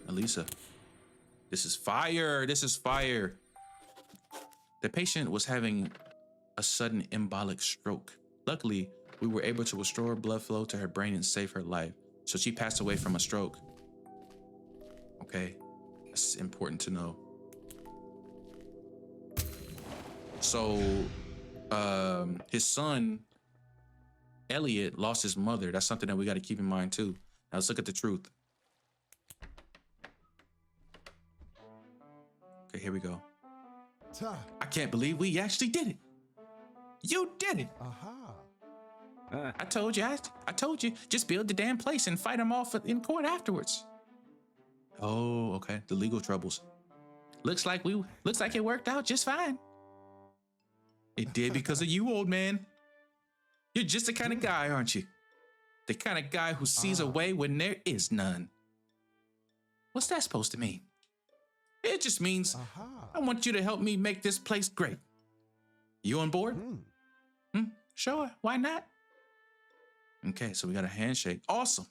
Elisa. This is fire. This is fire. The patient was having a sudden embolic stroke. Luckily, we were able to restore blood flow to her brain and save her life. So she passed away from a stroke. Okay, that's important to know. So, his son, Elliot, lost his mother. That's something that we got to keep in mind too. Now let's look at the truth. Okay, here we go. I can't believe we actually did it. You did it. I told you. I told you. Just build the damn place and fight them off in court afterwards. Oh, okay. The legal troubles. Looks like it worked out just fine. It did because of you, old man. You're just the kind of guy, aren't you? The kind of guy who sees a way when there is none. What's that supposed to mean? It just means I want you to help me make this place great. You on board? Sure, why not? Okay, so we got a handshake. Awesome.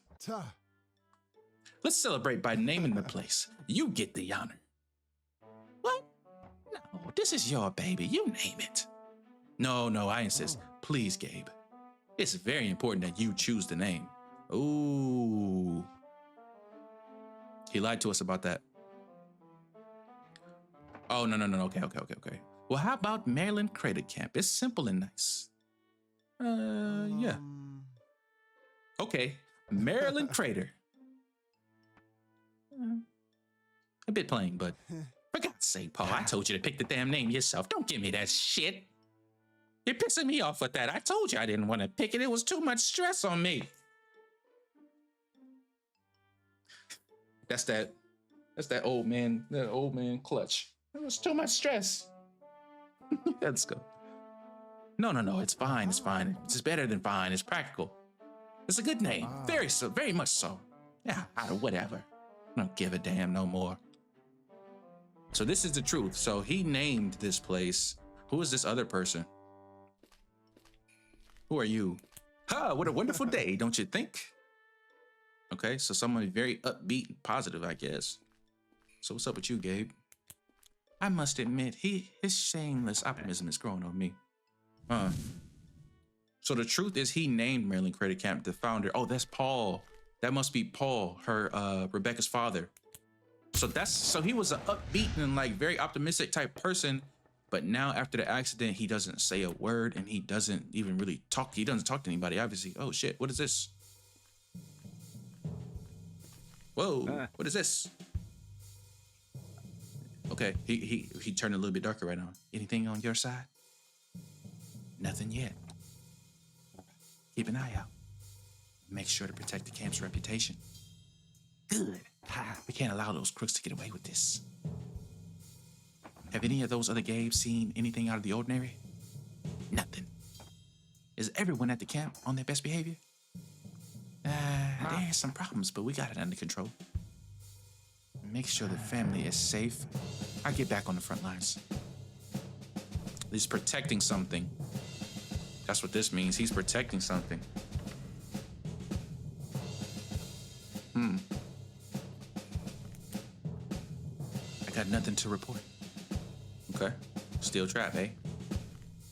Let's celebrate by naming the place. You get the honor. What? No, this is your baby. You name it. No, I insist. Please, Gabe. It's very important that you choose the name. Ooh. He lied to us about that. Oh, no. Okay. Well, how about Maryland Crater Camp? It's simple and nice. Yeah. Okay, Maryland Crater. A bit plain, but for God's sake, Paul, I told you to pick the damn name yourself. Don't give me that shit. You're pissing me off with that. I told you I didn't want to pick it. It was too much stress on me. That's that old man clutch. It was too much stress. Let's go. No, it's fine. It's better than fine. It's practical. It's a good name. Very much so. Yeah, whatever. I don't give a damn no more. So this is the truth. So he named this place. Who is this other person? Who are you? What a wonderful day, don't you think? Okay, so someone very upbeat and positive, I guess. So what's up with you, Gabe? I must admit, his shameless optimism is growing on me. So the truth is he named Maryland Crater Camp the founder. Oh, that's Paul. That must be Paul, her Rebecca's father. So he was an upbeat and like very optimistic type person, but now after the accident, he doesn't say a word and he doesn't even really talk. He doesn't talk to anybody, obviously. Oh shit, what is this? Whoa, what is this? Okay, he turned a little bit darker right now. Anything on your side? Nothing yet. Keep an eye out. Make sure to protect the camp's reputation. Good. We can't allow those crooks to get away with this. Have any of those other Gabes seen anything out of the ordinary? Nothing. Is everyone at the camp on their best behavior? There's some problems, but we got it under control. Make sure the family is safe. I'll get back on the front lines. He's protecting something. That's what this means. He's protecting something. I got nothing to report. Okay. Steel trap, eh?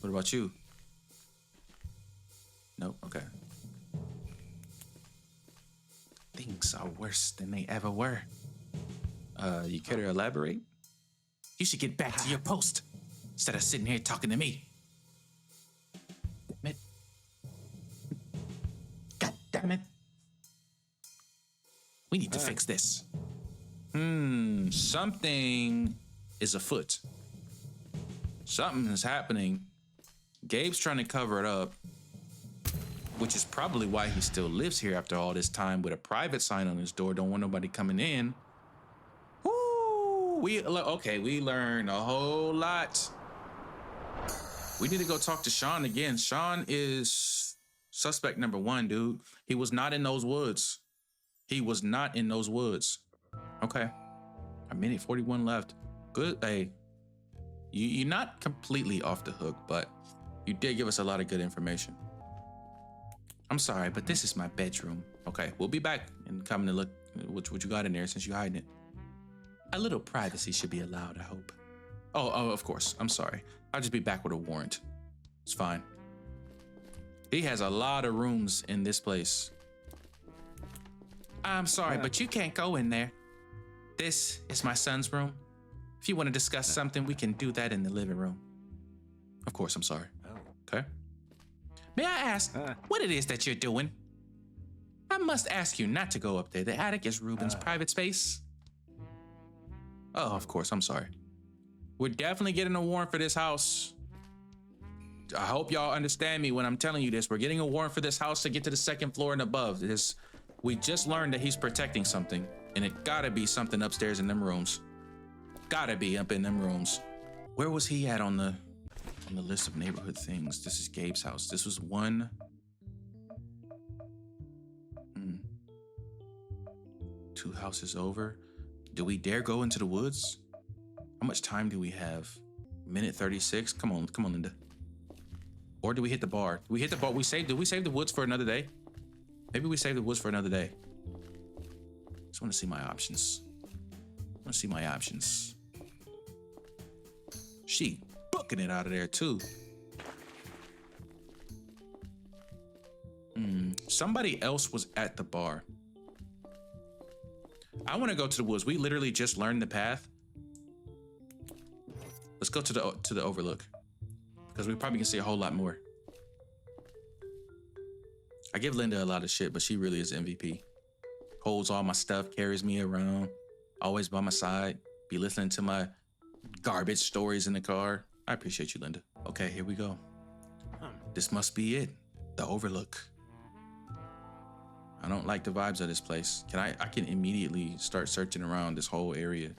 What about you? Nope. Okay. Things are worse than they ever were. You care to elaborate? You should get back to your post instead of sitting here talking to me. Damn it. God damn it. We need to fix this. Something is afoot. Something is happening Gabe's trying to cover it up, which is probably why he still lives here after all this time with a private sign on his door. Don't want nobody coming in. Woo! We learned a whole lot. We need to go talk to Sean again. Sean is suspect number 1, dude. He was not in those woods. He was not in those woods. Okay. A minute 41 left. Good. Hey, you're not completely off the hook, but you did give us a lot of good information. I'm sorry, but this is my bedroom. Okay, we'll be back and coming to look what you got in there since you're hiding it. A little privacy should be allowed, I hope. Oh, of course. I'm sorry. I'll just be back with a warrant. It's fine. He has a lot of rooms in this place. I'm sorry, but you can't go in there. This is my son's room. If you want to discuss something, we can do that in the living room. Of course, I'm sorry. Okay. May I ask what it is that you're doing? I must ask you not to go up there. The attic is Ruben's private space. Oh, of course, I'm sorry. We're definitely getting a warrant for this house. I hope y'all understand me when I'm telling you this. We're getting a warrant for this house to get to the 2nd floor and above. We just learned that he's protecting something, and it gotta be something upstairs in them rooms. Gotta be up in them rooms. Where was he at on the list of neighborhood things? This is Gabe's house. This was 1. 2 houses over. Do we dare go into the woods? How much time do we have? Minute 36. Come on, Linda. Or do we hit the bar? Do we hit the bar? Do we save the woods for another day? Maybe we save the woods for another day. Just want to see my options. She booking it out of there too. Somebody else was at the bar. I want to go to the woods. We literally just learned the path. Let's go to the overlook, because we probably can see a whole lot more. I give Linda a lot of shit, but she really is MVP. Holds all my stuff, carries me around, always by my side, be listening to my garbage stories in the car. I appreciate you, Linda. Okay, here we go. This must be it. The overlook. I don't like the vibes of this place. I can immediately start searching around this whole area.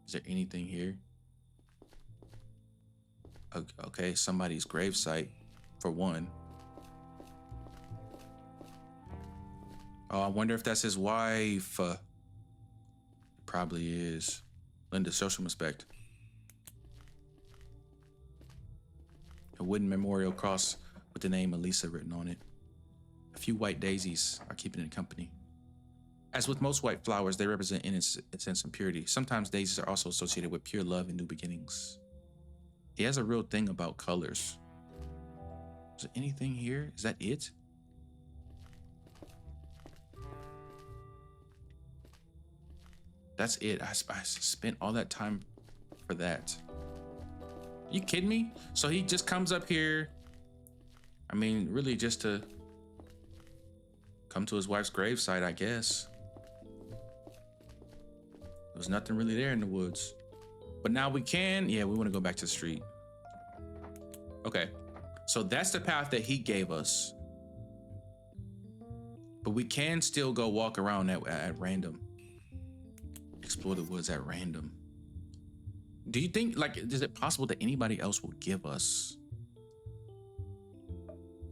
Is there anything here? Okay, somebody's gravesite, for one. Oh, I wonder if that's his wife. Probably is. Linda, show some respect. A wooden memorial cross with the name Elisa written on it. A few white daisies are keeping it company. As with most white flowers, they represent innocence and purity. Sometimes daisies are also associated with pure love and new beginnings. He has a real thing about colors. Is there anything here? Is that it? That's it. I spent all that time for that. You kidding me? So he just comes up here. I mean, really just to come to his wife's gravesite, I guess. There was nothing really there in the woods. But now we can. Yeah, we want to go back to the street. Okay. So that's the path that he gave us. But we can still go walk around at random. Explore the woods at random. Do you think, like, is it possible that anybody else will give us?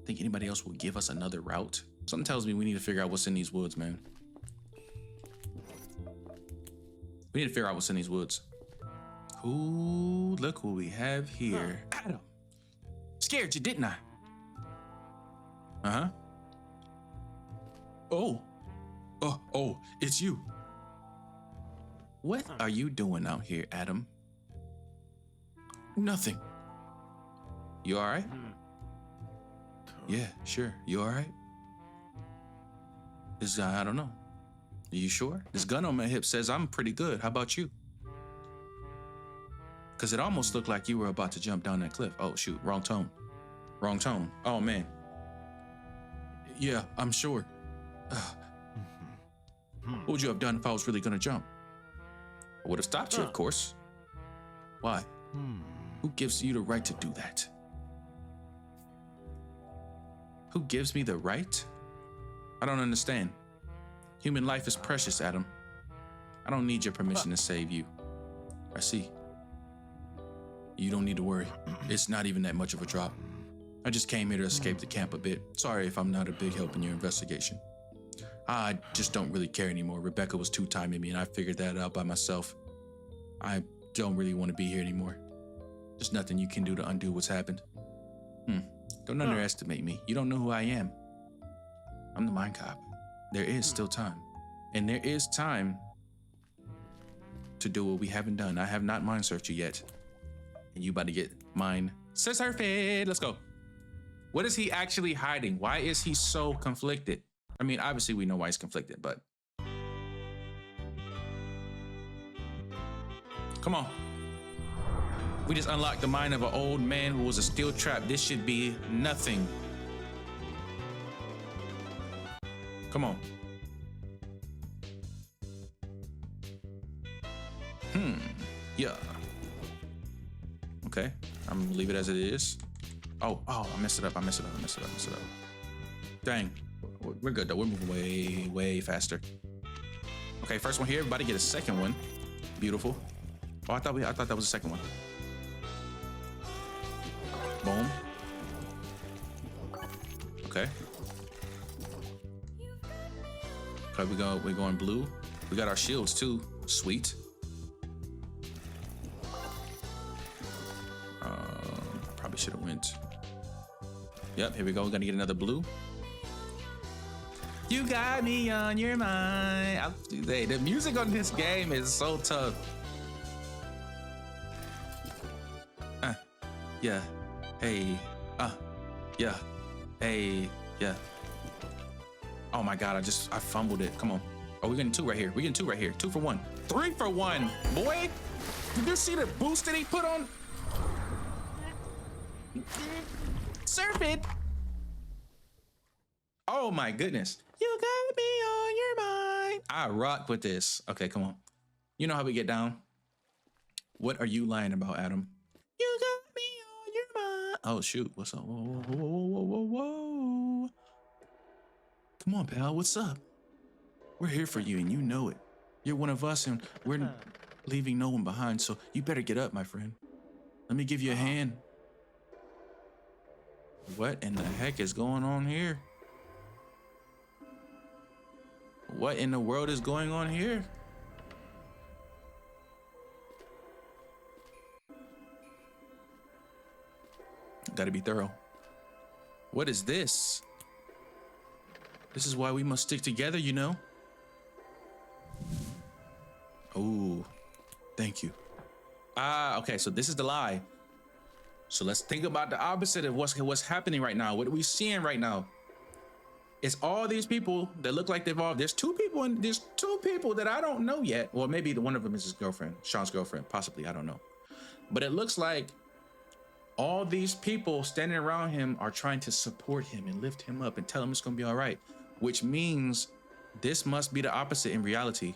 Think anybody else will give us another route? Something tells me we need to figure out what's in these woods, man. We need to figure out what's in these woods. Ooh, look who we have here. Adam. Scared you, didn't I? Uh-huh. Oh, it's you. What are you doing out here, Adam? Nothing. You all right? Yeah, sure. You all right? I don't know. Are you sure? This gun on my hip says I'm pretty good. How about you? Because it almost looked like you were about to jump down that cliff. Oh, shoot. Wrong tone. Oh, man. Yeah, I'm sure. What would you have done if I was really going to jump? I would have stopped you, of course. Why? Who gives you the right to do that? Who gives me the right? I don't understand. Human life is precious, Adam. I don't need your permission to save you. I see. You don't need to worry. It's not even that much of a drop. I just came here to escape the camp a bit. Sorry if I'm not a big help in your investigation. I just don't really care anymore. Rebecca was two-timing me and I figured that out by myself. I don't really want to be here anymore. There's nothing you can do to undo what's happened. Don't underestimate me. You don't know who I am. I'm the Mindcop. There is still time. And there is time to do what we haven't done. I have not mind searched you yet. And you about to get mine surfed. Let's go. What is he actually hiding? Why is he so conflicted? I mean, obviously we know why he's conflicted, but come on. We just unlocked the mind of an old man who was a steel trap. This should be nothing. Come on. Yeah. Okay, I'm gonna leave it as it is. Oh, I messed it up. Dang, we're good though. We're moving way faster. Okay, first one here. About to get a second one. Beautiful. Oh, I thought that was the second one. Boom. Okay. Okay, we're going blue. We got our shields too. Sweet. Probably should have went. Yep, here we go. We're gonna get another blue. You got me on your mind. Hey, the music on this game is so tough. Yeah. Hey. Yeah. Hey. Yeah. Oh my God, I fumbled it. Come on. Oh, we're getting two right here. 2 for 1. 3 for 1. Boy, did you see the boost that he put on? Surf it. Oh my goodness. You got me on your mind. I rock with this. Okay, come on. You know how we get down. What are you lying about, Adam? You got me on your mind. Oh shoot, what's up? Whoa. Come on, pal, what's up? We're here for you and you know it. You're one of us and we're leaving no one behind, so you better get up, my friend. Let me give you a hand. What in the heck is going on here? What in the world is going on here? Gotta be thorough. What is this? This is why we must stick together, you know? Oh, thank you. Okay, so this is the lie. So let's think about the opposite of what's happening right now. What are we seeing right now? It's all these people that look like they've all. There's two people that I don't know yet. Well, maybe one of them is his girlfriend, Sean's girlfriend, possibly. I don't know. But it looks like all these people standing around him are trying to support him and lift him up and tell him it's gonna be all right, which means this must be the opposite in reality.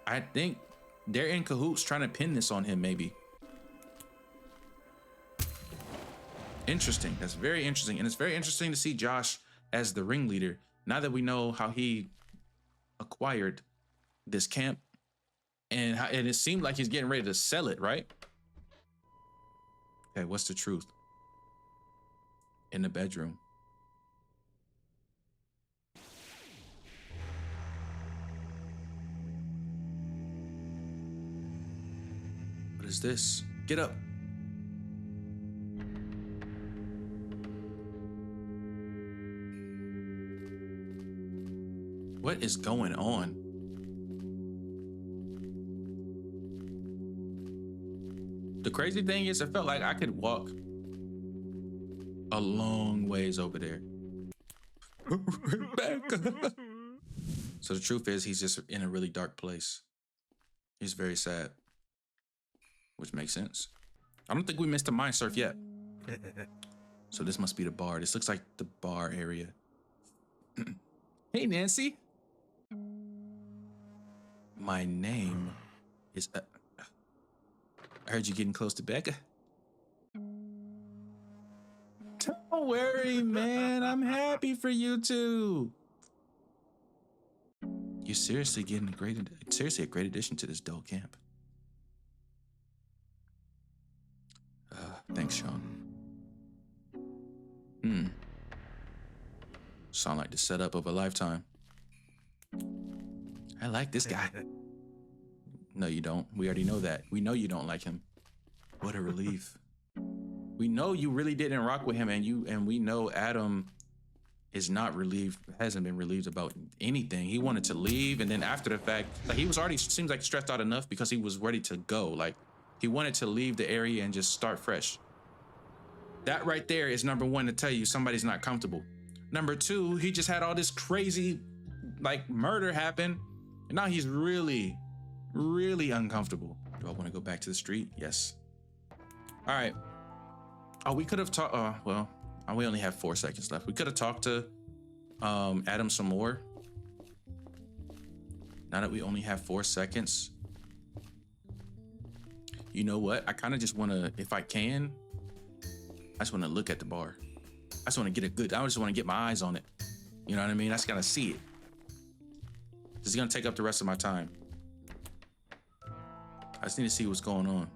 I think they're in cahoots trying to pin this on him, maybe. Interesting. That's very interesting. And it's very interesting to see Josh as the ringleader. Now that we know how he acquired this camp and it seemed like he's getting ready to sell it, right? Okay, what's the truth? In the bedroom. What is this? Get up. What is going on? The crazy thing is, it felt like I could walk a long ways over there. Rebecca. So the truth is, he's just in a really dark place. He's very sad, which makes sense. I don't think we missed a mind surf yet. So this must be the bar. This looks like the bar area. Hey, Nancy. My name is... I heard you getting close to Becca. Don't worry, man. I'm happy for you two. You're seriously a great addition to this dull camp. Thanks, Sean. Sound like the setup of a lifetime. I like this guy. No, you don't. We already know that. We know you don't like him. What a relief. We know you really didn't rock with him, and we know Adam is not relieved, hasn't been relieved about anything. He wanted to leave, and then after the fact, like he was already seems like stressed out enough because he was ready to go. Like he wanted to leave the area and just start fresh. That right there is number one to tell you somebody's not comfortable. Number two, he just had all this crazy like murder happen, and now he's really, really uncomfortable. Do I want to go back to the street? Yes. All right. Oh, we could have talked. Well, we only have 4 seconds left. We could have talked to Adam some more. Now that we only have 4 seconds, you know what? I kind of just want to, if I can, I just want to look at the bar. I just want to get I just want to get my eyes on it. You know what I mean? I just gotta see it. This is gonna take up the rest of my time. I just need to see what's going on.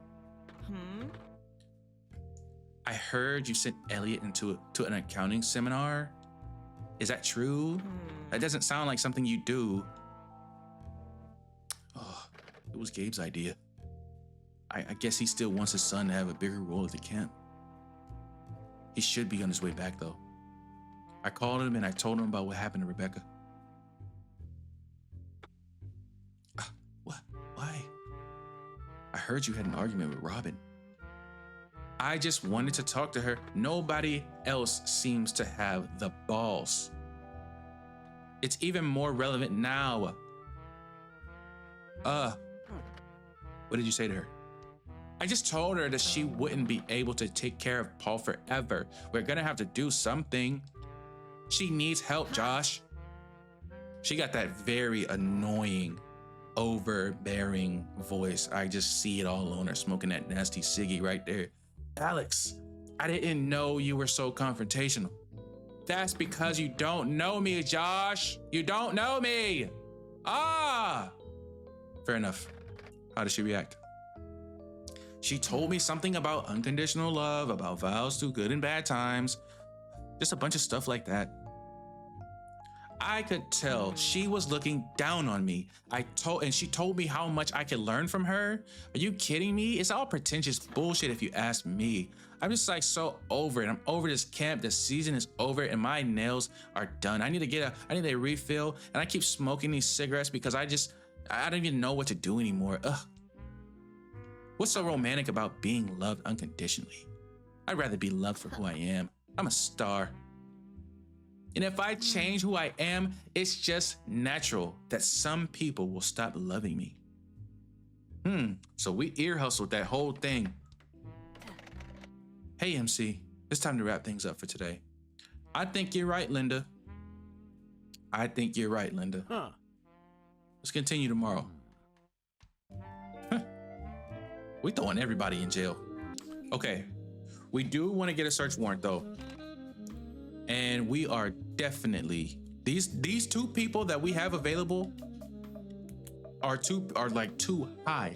I heard you sent Elliot to an accounting seminar. Is that true? That doesn't sound like something you do. Oh, it was Gabe's idea. I guess he still wants his son to have a bigger role at the camp. He should be on his way back though. I called him and I told him about what happened to Rebecca. What? Why? I heard you had an argument with Robin. I just wanted to talk to her. Nobody else seems to have the balls. It's even more relevant now. What did you say to her? I just told her that she wouldn't be able to take care of Paul forever. We're gonna have to do something. She needs help, Josh. She got that very annoying, overbearing voice. I just see it all on her, smoking that nasty ciggy right there. Alex, I didn't know you were so confrontational. That's because you don't know me, Josh. You don't know me. Fair enough. How did she react? She told me something about unconditional love, about vows through good and bad times. Just a bunch of stuff like that. I could tell she was looking down on me. And she told me how much I could learn from her. Are you kidding me? It's all pretentious bullshit if you ask me. I'm just like so over it. I'm over this camp. The season is over and my nails are done. I need a refill, and I keep smoking these cigarettes because I don't even know what to do anymore. Ugh. What's so romantic about being loved unconditionally? I'd rather be loved for who I am. I'm a star. And if I change who I am, it's just natural that some people will stop loving me. So we ear hustled that whole thing. Hey, MC, it's time to wrap things up for today. I think you're right, Linda. Let's continue tomorrow. We throwing everybody in jail. Okay, we do want to get a search warrant though. And we are definitely, these 2 people that we have available are like too high.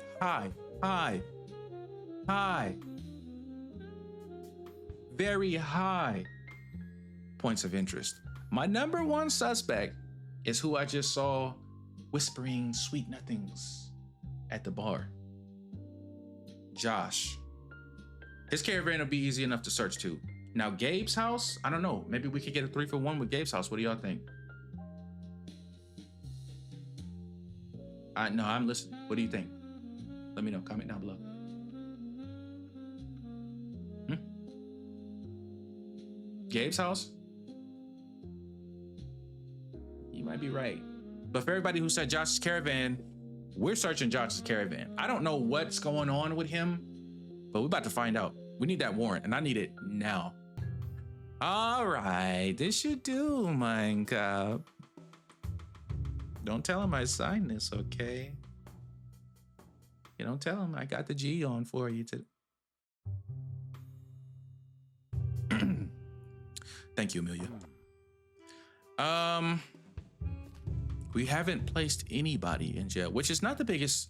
Very high points of interest. My number 1 suspect is who I just saw whispering sweet nothings at the bar. Josh. His caravan will be easy enough to search too. Now Gabe's house, I don't know. Maybe we could get a 3-for-1 with Gabe's house. What do y'all think? No, I'm listening. What do you think? Let me know. Comment down below. Gabe's house? You might be right. But for everybody who said Josh's caravan, we're searching Josh's caravan. I don't know what's going on with him, but we're about to find out. We need that warrant, and I need it now. All right, this should do, Mindcop. Don't tell him I signed this, okay? You don't tell him I got the G on for you today. Thank you, Amelia. We haven't placed anybody in jail, which is not the biggest.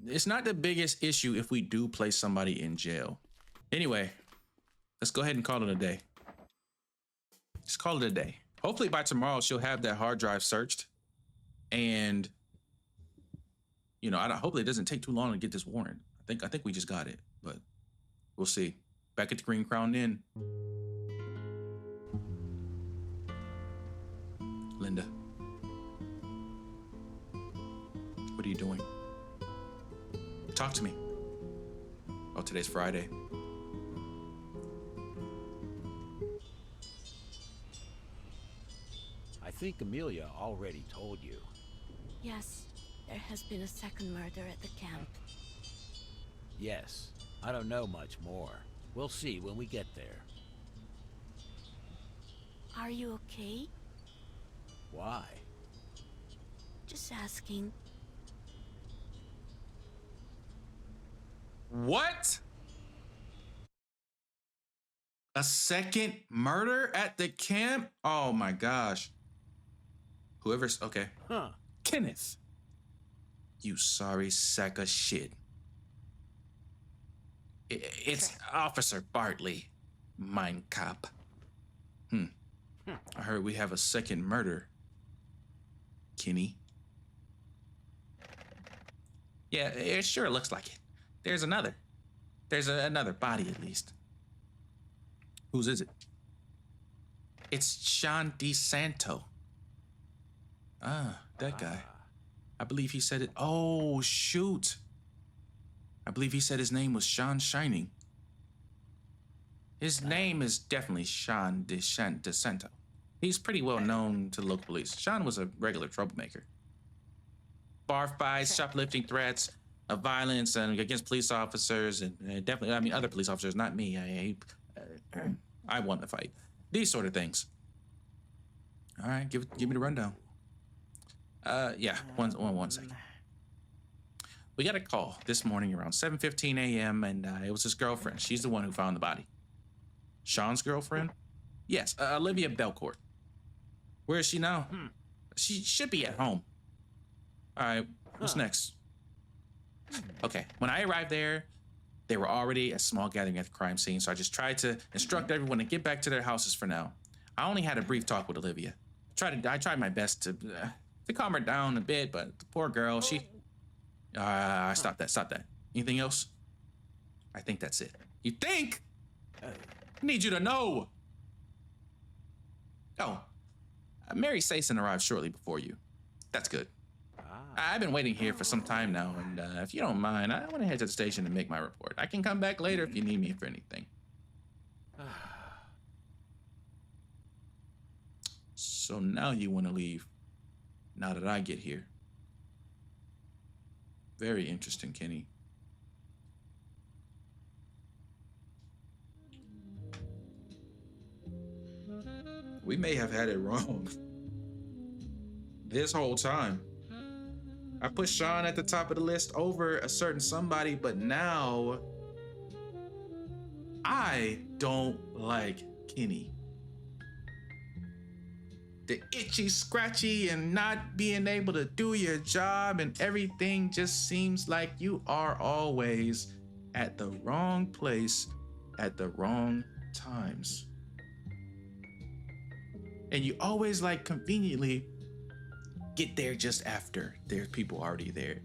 It's not the biggest issue if we do place somebody in jail. Anyway, let's go ahead and call it a day. Just call it a day. Hopefully by tomorrow she'll have that hard drive searched, and you know, hopefully it doesn't take too long to get this warrant. I think we just got it, but we'll see. Back at the Green Crown Inn. Linda, what are you doing? Talk to me. Oh, today's Friday. I think Amelia already told you. Yes, there has been a second murder at the camp. Yes, I don't know much more. We'll see when we get there. Are you okay? Why? Just asking. What? A second murder at the camp? Oh my gosh. Whoever's okay. Huh. Kenneth. You sorry sack of shit. It's Officer Bartley, Mindcop. I heard we have a second murder. Kenny. Yeah, it sure looks like it. There's another. There's another body at least. Whose is it? It's Sean DeSanto. Ah, that guy. I believe he said it. Oh, shoot. I believe he said his name was Sean Shining. His name is definitely Sean DeSanto. He's pretty well known to local police. Sean was a regular troublemaker. Bar fights, shoplifting threats of violence and against police officers, and definitely, I mean, other police officers, not me. I won the fight. These sort of things. All right, give me the rundown. Yeah, one second. We got a call this morning around 7:15 a.m. and it was his girlfriend. She's the one who found the body. Sean's girlfriend? Yes, Olivia Belcourt. Where is she now? She should be at home. All right, what's next? Okay, when I arrived there, they were already a small gathering at the crime scene, so I just tried to instruct everyone to get back to their houses for now. I only had a brief talk with Olivia. I tried my best to calm her down a bit, but the poor girl, she... Stop that. Anything else? I think that's it. You think? I need you to know. Oh, Mary Sason arrived shortly before you. That's good. I've been waiting here for some time now, and if you don't mind, I want to head to the station and make my report. I can come back later if you need me for anything. So now you want to leave, now that I get here. Very interesting, Kenny. We may have had it wrong this whole time. I put Sean at the top of the list over a certain somebody, but now I don't like Kenny. The itchy, scratchy, and not being able to do your job and everything just seems like you are always at the wrong place at the wrong times. And you always like conveniently get there just after there's people already there.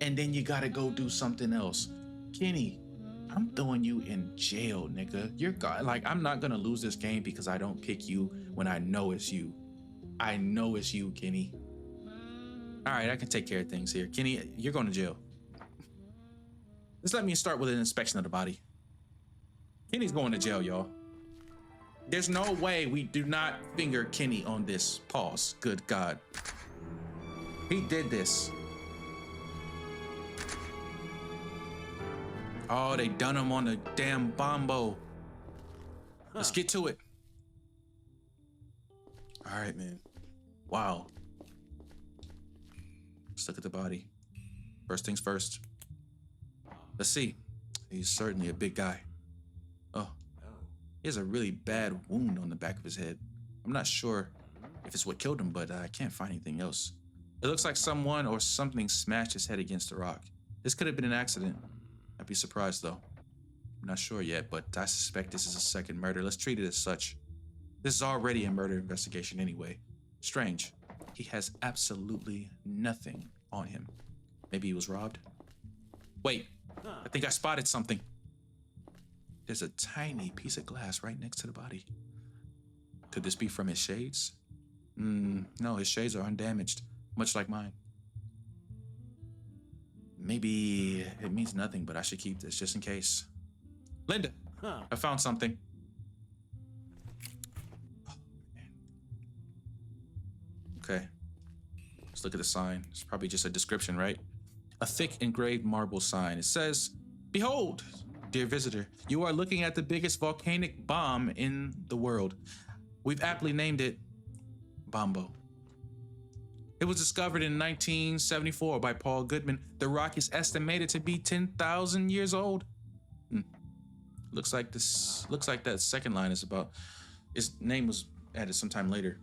And then you gotta go do something else. Kenny, I'm throwing you in jail, nigga. You're like, I'm not gonna lose this game because I don't pick you when I know it's you. I know it's you, Kenny. All right, I can take care of things here. Kenny, you're going to jail. Just let me start with an inspection of the body. Kenny's going to jail, y'all. There's no way we do not finger Kenny on this. Pause. Good God. He did this. Oh, they done him on the damn bombo. Let's get to it. All right, man. Wow. Let's look at the body. First things first. Let's see. He's certainly a big guy. Oh. He has a really bad wound on the back of his head. I'm not sure if it's what killed him, but I can't find anything else. It looks like someone or something smashed his head against a rock. This could have been an accident. I'd be surprised though. I'm not sure yet, but I suspect this is a second murder. Let's treat it as such. This is already a murder investigation anyway. Strange. He has absolutely nothing on him. Maybe he was robbed? Wait, I think I spotted something. There's a tiny piece of glass right next to the body. Could this be from his shades? No, his shades are undamaged, much like mine. Maybe it means nothing, but I should keep this just in case. Linda, I found something. Oh, man. Okay, let's look at the sign. It's probably just a description, right? A thick engraved marble sign. It says, "Behold, dear visitor, you are looking at the biggest volcanic bomb in the world. We've aptly named it Bombo. It was discovered in 1974 by Paul Goodman. The rock is estimated to be 10,000 years old." Looks like that second line is about, his name was added sometime later.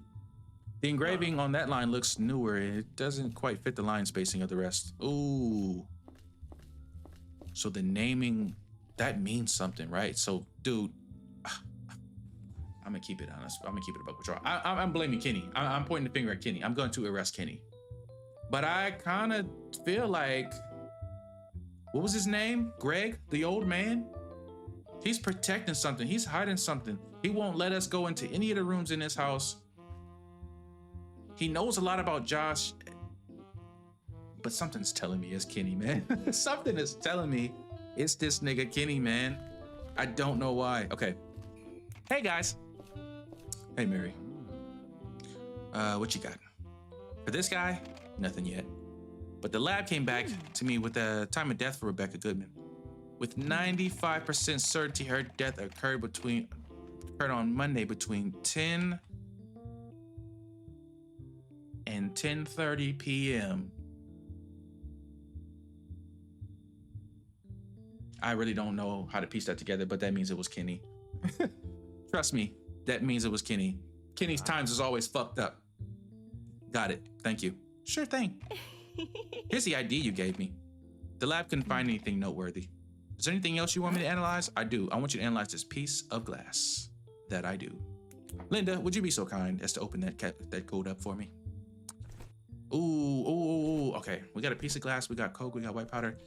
The engraving on that line looks newer. It doesn't quite fit the line spacing of the rest. Ooh. So the naming, that means something, right? So, dude, I'm gonna keep it honest. I'm gonna keep it above control. I'm blaming Kenny. I'm pointing the finger at Kenny. I'm going to arrest Kenny. But I kind of feel like, what was his name? Greg, the old man? He's protecting something. He's hiding something. He won't let us go into any of the rooms in this house. He knows a lot about Josh, but something's telling me it's Kenny, man. Something is telling me it's this nigga Kenny, man. I don't know why. Okay. Hey, guys. Hey, Mary. What you got? For this guy, nothing yet. But the lab came back to me with the time of death for Rebecca Goodman. With 95% certainty, her death occurred on Monday between 10 and 10:30 p.m. I really don't know how to piece that together, but that means it was Kenny. Trust me, that means it was Kenny. Kenny's times is always fucked up. Got it. Thank you. Sure thing. Here's the ID you gave me. The lab couldn't find anything noteworthy. Is there anything else you want me to analyze? I do. I want you to analyze this piece of glass. That I do. Linda, would you be so kind as to open that code up for me? Ooh. Okay, we got a piece of glass. We got coke. We got white powder.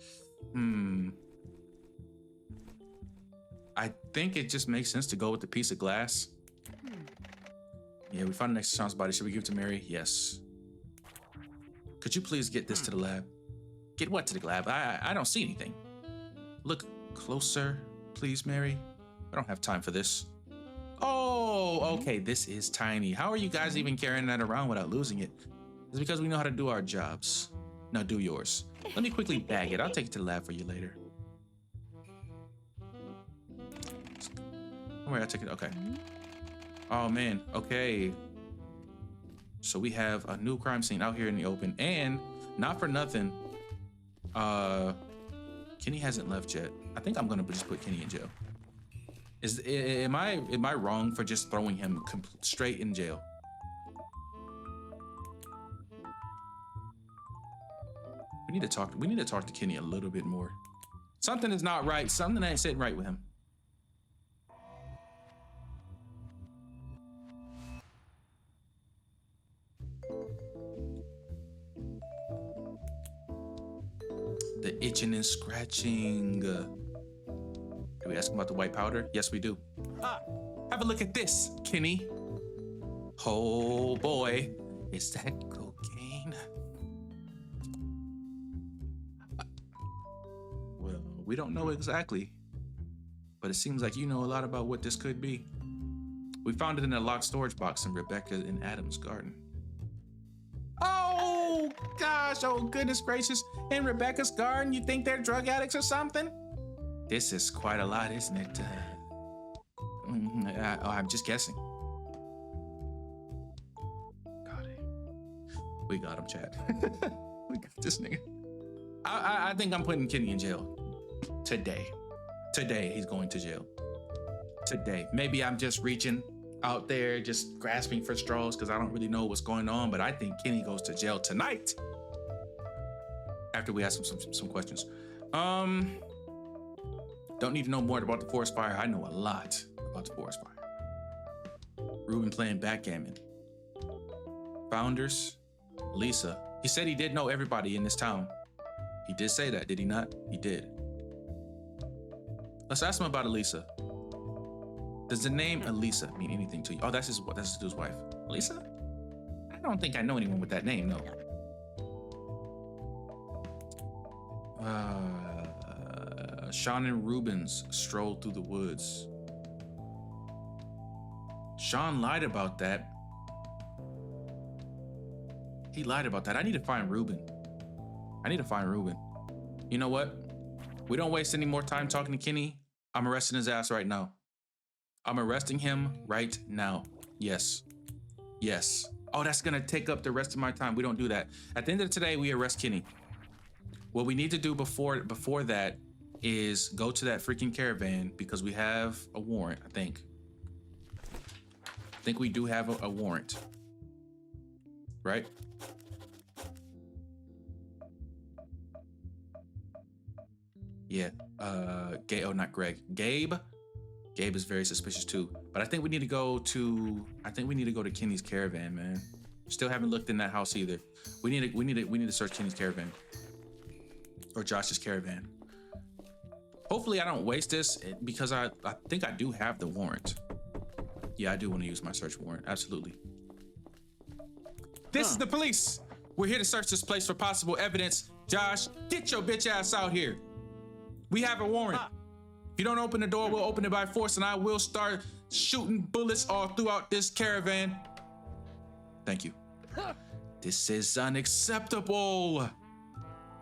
I think it just makes sense to go with the piece of glass. Yeah, we found an extra child's body. Should we give it to Mary? Yes. Could you please get this to the lab? Get what to the lab? I don't see anything. Look closer, please, Mary. I don't have time for this. Oh, okay, this is tiny. How are you guys even carrying that around without losing it? It's because we know how to do our jobs. Now do yours. Let me quickly bag it. I'll take it to the lab for you later. Don't worry, I'll take it. Okay. Oh, man. Okay. So we have a new crime scene out here in the open. And not for nothing, Kenny hasn't left yet. I think I'm gonna just put Kenny in jail. Am I wrong for just throwing him straight in jail? We need to talk to Kenny a little bit more. Something is not right. Something ain't sitting right with him. The itching and scratching. Do we ask him about the white powder? Yes, we do. Have a look at this, Kenny. Oh boy, is that cocaine? Well, we don't know exactly, but it seems like you know a lot about what this could be. We found it in a locked storage box in Rebecca and Adam's garden. Oh gosh, oh goodness gracious. In Rebecca's garden, you think they're drug addicts or something? This is quite a lot, isn't it? I'm just guessing. Got it. We got him, Chad. We got this nigga. I think I'm putting Kenny in jail. Today he's going to jail. today. Maybe I'm just reaching out there, just grasping for straws because I don't really know what's going on, but I think Kenny goes to jail tonight after we ask him some questions. Don't need to know more about the forest fire. I know a lot about the forest fire. Ruben playing backgammon. Founders, Lisa. He said he did know everybody in this town. He did say that, did he not? He did. Let's ask him about Elisa. Does the name Elisa mean anything to you? Oh, that's his dude's wife. Elisa? I don't think I know anyone with that name, no. Sean and Rubens strolled through the woods. Sean lied about that. He lied about that. I need to find Ruben. You know what? We don't waste any more time talking to Kenny. I'm arresting his ass right now. I'm arresting him right now. Yes. Oh, that's gonna take up the rest of my time. We don't do that. At the end of today, we arrest Kenny. What we need to do before that is go to that freaking caravan because we have a warrant, I think. We do have a warrant. Right? Yeah. Not Greg. Gabe. Gabe is very suspicious too. But I think we need to go to Kenny's caravan, man. Still haven't looked in that house either. We need to search Kenny's caravan. Or Josh's caravan. Hopefully I don't waste this because I think I do have the warrant. Yeah, I do want to use my search warrant. Absolutely. This is the police. We're here to search this place for possible evidence. Josh, get your bitch ass out here. We have a warrant. If you don't open the door, we'll open it by force and I will start shooting bullets all throughout this caravan. Thank you. This is unacceptable.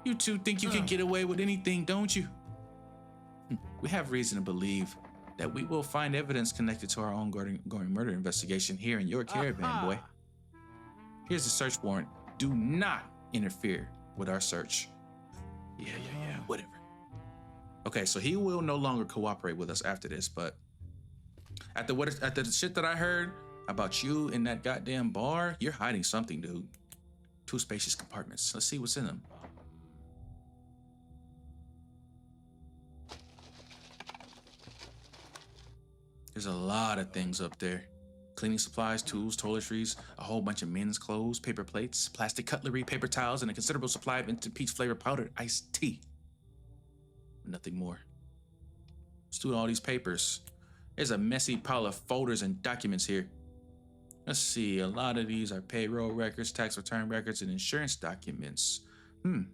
You two think you can get away with anything, don't you? We have reason to believe that we will find evidence connected to our ongoing murder investigation here in your caravan, boy. Here's the search warrant. Do not interfere with our search. Yeah, whatever. Okay, so he will no longer cooperate with us after this, but at the shit that I heard about you in that goddamn bar, you're hiding something, dude. 2 spacious compartments. Let's see what's in them. There's a lot of things up there. Cleaning supplies, tools, toiletries, a whole bunch of men's clothes, paper plates, plastic cutlery, paper towels, and a considerable supply of instant peach flavored powdered iced tea. Nothing more. Let's do all these papers. There's a messy pile of folders and documents here. Let's see, a lot of these are payroll records, tax return records, and insurance documents. There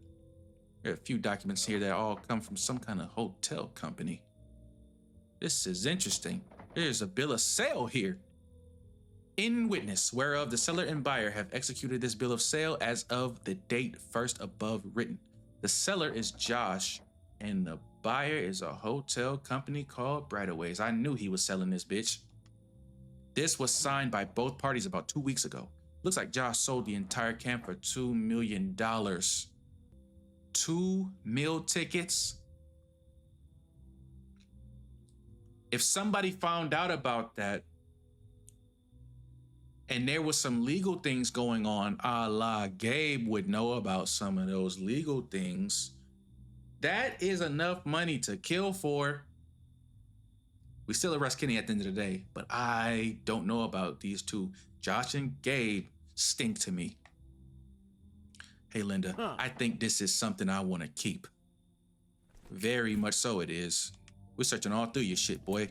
are a few documents here that all come from some kind of hotel company. This is interesting. There's a bill of sale here. In witness, whereof the seller and buyer have executed this bill of sale as of the date first above written. The seller is Josh, and the buyer is a hotel company called Brightways. I knew he was selling this bitch. This was signed by both parties about 2 weeks ago. Looks like Josh sold the entire camp for $2 million. 2 meal tickets? If somebody found out about that and there was some legal things going on, a la Gabe would know about some of those legal things, that is enough money to kill for. We still arrest Kenny at the end of the day, but I don't know about these two. Josh and Gabe stink to me. Hey, Linda, I think this is something I want to keep. Very much so it is. We're searching all through your shit, boy.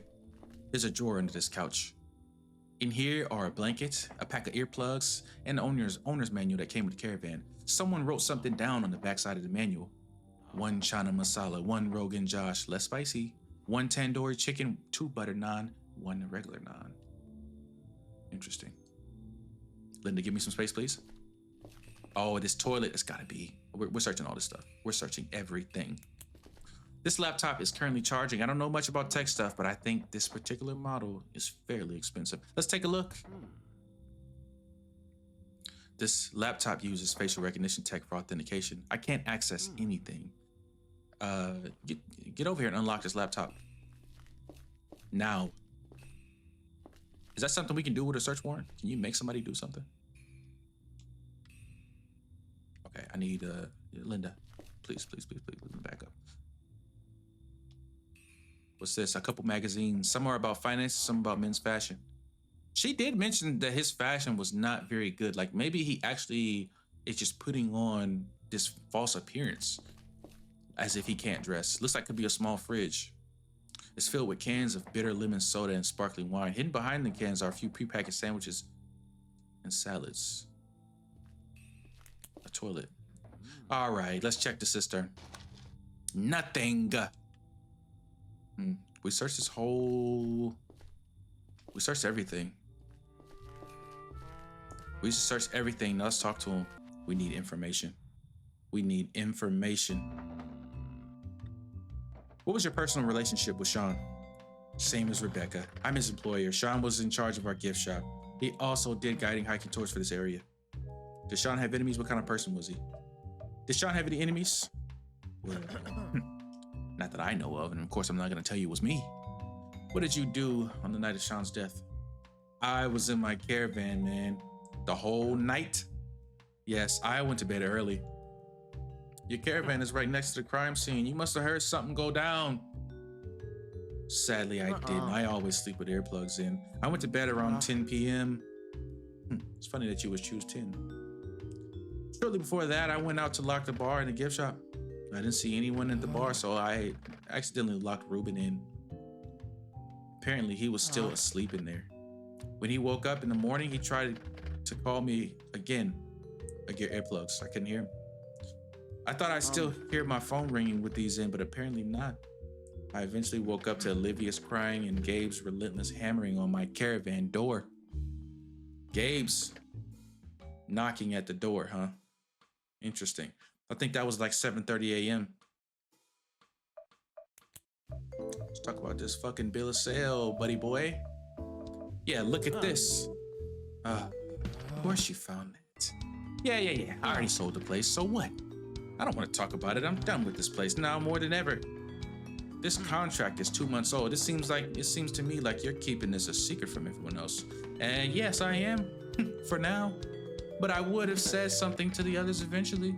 There's a drawer under this couch. In here are a blanket, a pack of earplugs, and the owner's manual that came with the caravan. Someone wrote something down on the backside of the manual. 1 chana masala, 1 Rogan Josh, less spicy, 1 tandoori chicken, 2 butter naan, 1 regular naan. Interesting. Linda, give me some space, please. Oh, this toilet, it's gotta be. We're searching all this stuff. We're searching everything. This laptop is currently charging. I don't know much about tech stuff, but I think this particular model is fairly expensive. Let's take a look. This laptop uses facial recognition tech for authentication. I can't access anything. Get over here and unlock this laptop. Now. Is that something we can do with a search warrant? Can you make somebody do something? Okay, I need Linda. Please, please, please, please, let me back up. What's this? A couple magazines. Some are about finance, some about men's fashion. She did mention that his fashion was not very good. Like maybe he actually is just putting on this false appearance as if he can't dress. Looks like it could be a small fridge. It's filled with cans of bitter lemon soda and sparkling wine. Hidden behind the cans are a few prepackaged sandwiches and salads. A toilet. All right, let's check the cistern. Nothing. We searched this whole... We searched everything. We searched everything. Now let's talk to him. We need information. We need information. What was your personal relationship with Sean? Same as Rebecca. I'm his employer. Sean was in charge of our gift shop. He also did guiding hiking tours for this area. Did Sean have enemies? What kind of person was he? Did Sean have any enemies? Well, not that I know of, and of course I'm not gonna tell you it was me. What did you do on the night of Sean's death? I was in my caravan, man. The whole night? Yes, I went to bed early. Your caravan is right next to the crime scene. You must have heard something go down. Sadly, I didn't. I always sleep with earplugs in. I went to bed around 10 p.m. It's funny that you would choose 10. Shortly before that, I went out to lock the bar in the gift shop. I didn't see anyone at the bar, so I accidentally locked Ruben in. Apparently, he was still asleep in there. When he woke up in the morning, he tried to call me again. I get earplugs. I couldn't hear him. I thought I'd still hear my phone ringing with these in, but apparently not. I eventually woke up to Olivia's crying and Gabe's relentless hammering on my caravan door. Gabe's knocking at the door, huh? Interesting. I think that was like 7:30 a.m. Let's talk about this fucking bill of sale, buddy boy. Yeah, look at this. Of course you found that. Yeah. I already sold the place, so what? I don't want to talk about it. I'm done with this place now more than ever. This contract is 2 months old. It seems to me like you're keeping this a secret from everyone else. And yes, I am, for now. But I would have said something to the others eventually.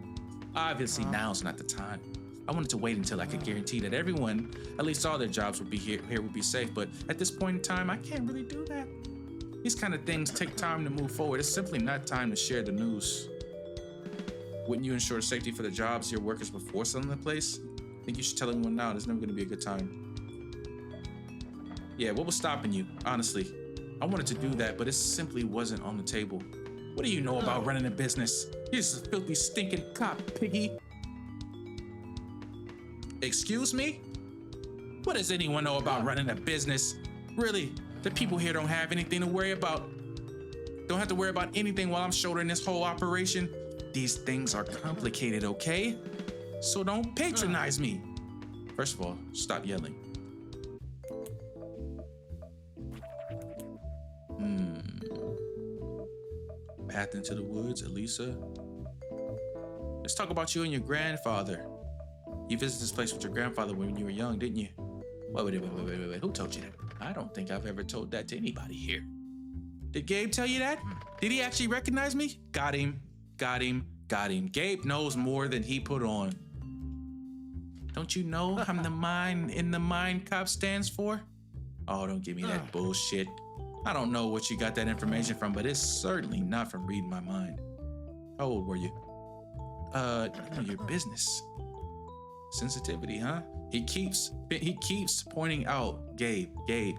Obviously, now's not the time. I wanted to wait until I could guarantee that everyone, at least all their jobs would be here would be safe. But at this point in time, I can't really do that. These kind of things take time to move forward. It's simply not time to share the news. Wouldn't you ensure safety for the jobs your workers before selling the place? I think you should tell everyone now. There's never going to be a good time. Yeah, what was stopping you? Honestly, I wanted to do that, but it simply wasn't on the table. What do you know about running a business? You're just a filthy, stinking cop, piggy. Excuse me? What does anyone know about running a business? Really, the people here don't have anything to worry about. Don't have to worry about anything while I'm shouldering this whole operation. These things are complicated, okay? So don't patronize me. First of all, stop yelling. Path into the woods, Elisa. Let's talk about you and your grandfather. You visited this place with your grandfather when you were young, didn't you? Wait. Who told you that? I don't think I've ever told that to anybody here. Did Gabe tell you that? Did he actually recognize me? Got him. Gabe knows more than he put on. Don't you know I'm the mind in the Mindcop stands for? Oh, don't give me that bullshit. I don't know what you got that information from, but it's certainly not from reading my mind. How old were you? Your business. Sensitivity, huh? He keeps pointing out Gabe. We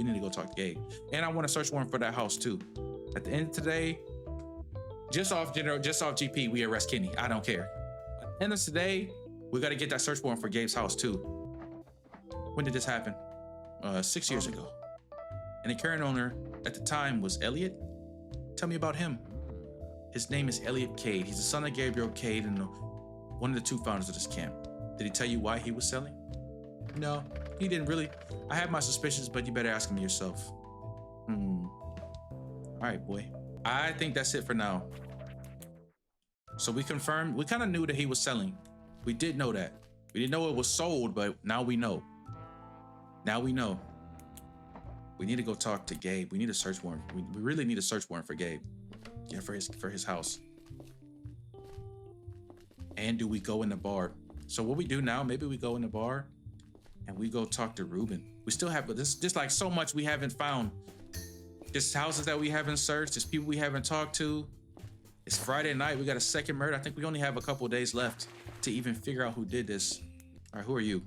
need to go talk to Gabe. And I want a search warrant for that house too. At the end of today, just off GP, we arrest Kenny. I don't care. At the end of today, we got to get that search warrant for Gabe's house too. When did this happen? 6 years ago. And the current owner at the time was Elliot. Tell me about him. His name is Elliot Cade. He's the son of Gabriel Cade and one of the two founders of this camp. Did he tell you why he was selling? No, he didn't really. I have my suspicions, but you better ask him yourself. All right, boy. I think that's it for now. So we confirmed, we kind of knew that he was selling. We did know that. We didn't know it was sold, but now we know. We need to go talk to Gabe. We need a search warrant. We really need a search warrant for Gabe. Yeah, for his house. And do we go in the bar? So what we do now, maybe we go in the bar and we go talk to Ruben. We still have, but this just like so much we haven't found. Just houses that we haven't searched, just people we haven't talked to. It's Friday night, we got a second murder. I think we only have a couple of days left to even figure out who did this. All right, who are you?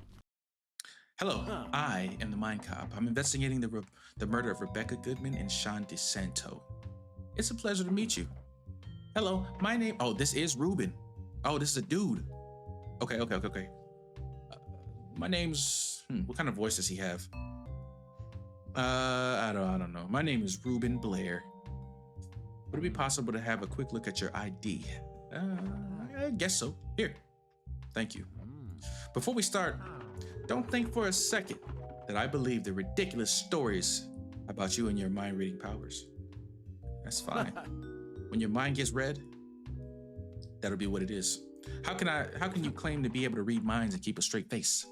Hello, I am the Mindcop. I'm investigating the murder of Rebecca Goodman and Sean DeSanto. It's a pleasure to meet you. Hello, my name, oh, this is Ruben. Oh, this is a dude. Okay. My name's, what kind of voice does he have? I don't know. My name is Ruben Blair. Would it be possible to have a quick look at your ID? I guess so. Here. Thank you. Before we start, don't think for a second that I believe the ridiculous stories about you and your mind-reading powers. That's fine. When your mind gets read, that'll be what it is. How can you claim to be able to read minds and keep a straight face?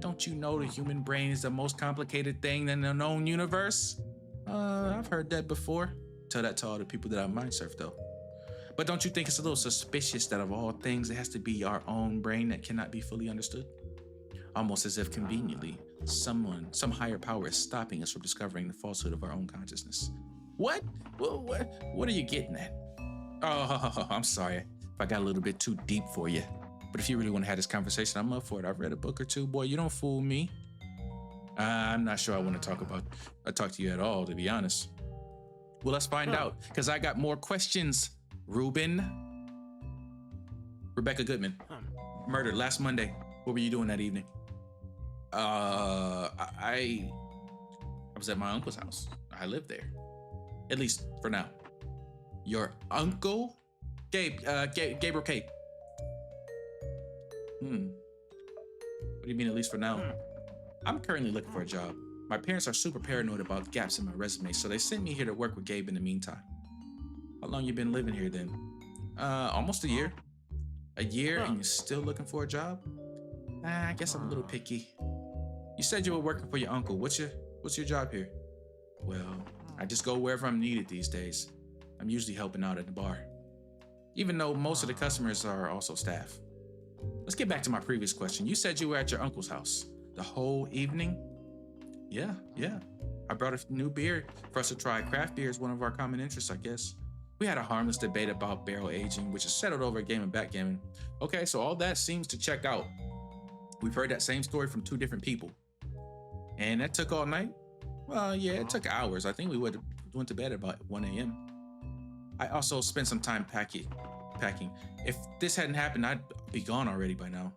Don't you know the human brain is the most complicated thing in the known universe? I've heard that before. Tell that to all the people that I mind surf though. But don't you think it's a little suspicious that of all things, it has to be our own brain that cannot be fully understood? Almost as if conveniently, some higher power is stopping us from discovering the falsehood of our own consciousness. What? What are you getting at? Oh, I'm sorry if I got a little bit too deep for you. But if you really want to have this conversation, I'm up for it. I've read a book or two. Boy, you don't fool me. I'm not sure I want to talk to you at all, to be honest. Well, let's find out, because I got more questions. Ruben. Rebecca Goodman. Murdered last Monday. What were you doing that evening? I was at my uncle's house. I lived there. At least for now. Your uncle? Gabriel Cape. What do you mean, at least for now? I'm currently looking for a job. My parents are super paranoid about gaps in my resume, so they sent me here to work with Gabe in the meantime. How long you been living here then? Almost a year. A year and you're still looking for a job? I guess I'm a little picky. You said you were working for your uncle. What's your job here? Well, I just go wherever I'm needed these days. I'm usually helping out at the bar. Even though most of the customers are also staff. Let's get back to my previous question. You said you were at your uncle's house the whole evening? Yeah. I brought a new beer for us to try. Craft beer is one of our common interests, I guess. We had a harmless debate about barrel aging, which is settled over a game of backgammon. Okay, so all that seems to check out. We've heard that same story from two different people. And that took all night? Well, yeah, it took hours. I think we went to bed about 1 a.m. I also spent some time packing. If this hadn't happened, I'd be gone already by now.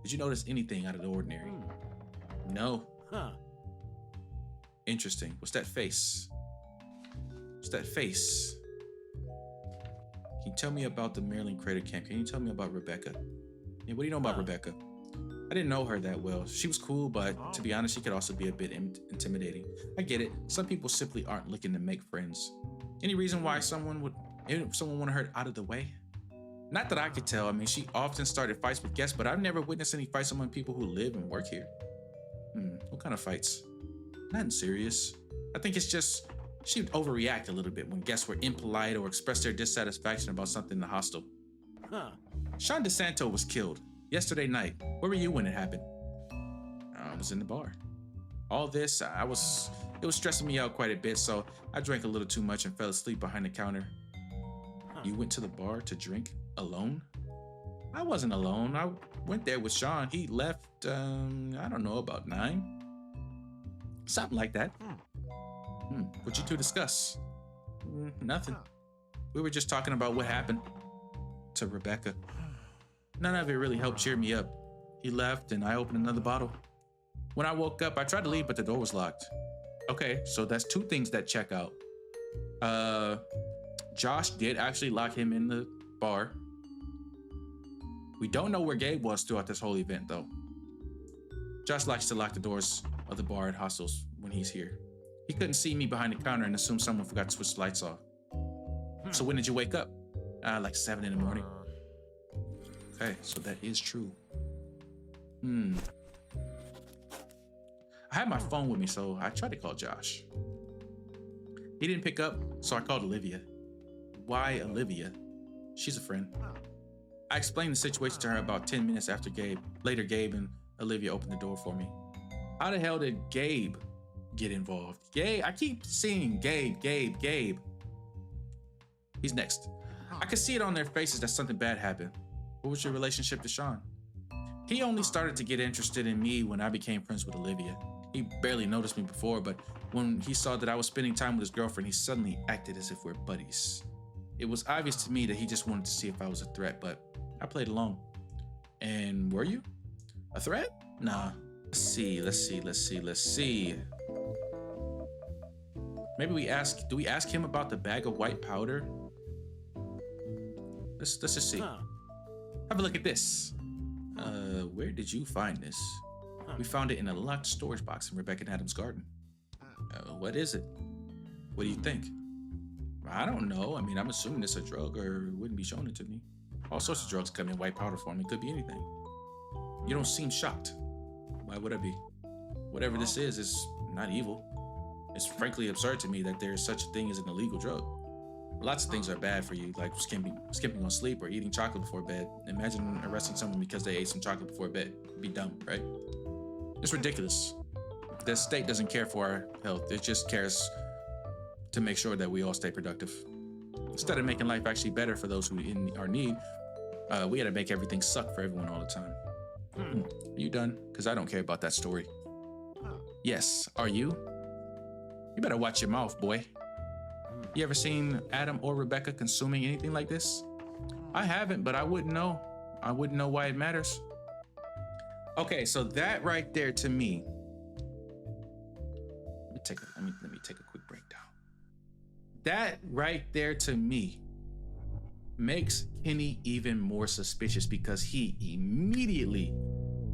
Did you notice anything out of the ordinary? No. Interesting. What's that face? Can you tell me about the Maryland Crater Camp? Can you tell me about Rebecca? Yeah, what do you know about Rebecca? I didn't know her that well. She was cool, but to be honest, she could also be a bit intimidating. I get it. Some people simply aren't looking to make friends. Any reason why someone wanted her out of the way? Not that I could tell. I mean, she often started fights with guests, but I've never witnessed any fights among people who live and work here. What kind of fights? Nothing serious. I think it's just she'd overreact a little bit when guests were impolite or expressed their dissatisfaction about something in the hostel. Sean DeSanto was killed yesterday night. Where were you when it happened? I was in the bar. All this, it was stressing me out quite a bit, so I drank a little too much and fell asleep behind the counter. You went to the bar to drink alone? I wasn't alone. I went there with Sean. He left, I don't know, about 9. Something like that. What'd you two discuss? Nothing. We were just talking about what happened to Rebecca. None of it really helped cheer me up. He left and I opened another bottle. When I woke up, I tried to leave, but the door was locked. Okay, so that's two things that check out. Josh did actually lock him in the bar. We don't know where Gabe was throughout this whole event, though. Josh likes to lock the doors of the bar at hostels when he's here. He couldn't see me behind the counter and assumed someone forgot to switch the lights off. So when did you wake up? Like 7 in the morning. Okay, so that is true. I had my phone with me, so I tried to call Josh. He didn't pick up, so I called Olivia. Why Olivia? She's a friend. I explained the situation to her about 10 minutes after Gabe. Later, Gabe and Olivia opened the door for me. How the hell did Gabe get involved? Gabe, I keep seeing Gabe. He's next. I could see it on their faces that something bad happened. What was your relationship to Sean? He only started to get interested in me when I became friends with Olivia. He barely noticed me before, but when he saw that I was spending time with his girlfriend, he suddenly acted as if we're buddies. It was obvious to me that he just wanted to see if I was a threat, but I played along. And were you? A threat? Nah. Let's see. Maybe do we ask him about the bag of white powder? Let's just see. Have a look at this. Where did you find this? We found it in a locked storage box in Rebecca and Adam's garden. What is it? What do you think? I don't know. I mean, I'm assuming it's a drug or it wouldn't be showing it to me. All sorts of drugs come in white powder form. It could be anything. You don't seem shocked. Why would I be? Whatever this is not evil. It's frankly absurd to me that there's such a thing as an illegal drug. Lots of things are bad for you, like skipping on sleep or eating chocolate before bed. Imagine arresting someone because they ate some chocolate before bed. It'd be dumb, right? It's ridiculous. The state doesn't care for our health. It just cares to make sure that we all stay productive. Instead of making life actually better for those who in our need, we gotta make everything suck for everyone all the time. Are you done? Because I don't care about that story. Yes, are you? You better watch your mouth, boy. You ever seen Adam or Rebecca consuming anything like this? I haven't, but I wouldn't know. I wouldn't know why it matters. Okay, so that right there to me. Let me take a quick breakdown. That right there to me makes Kenny even more suspicious because he immediately,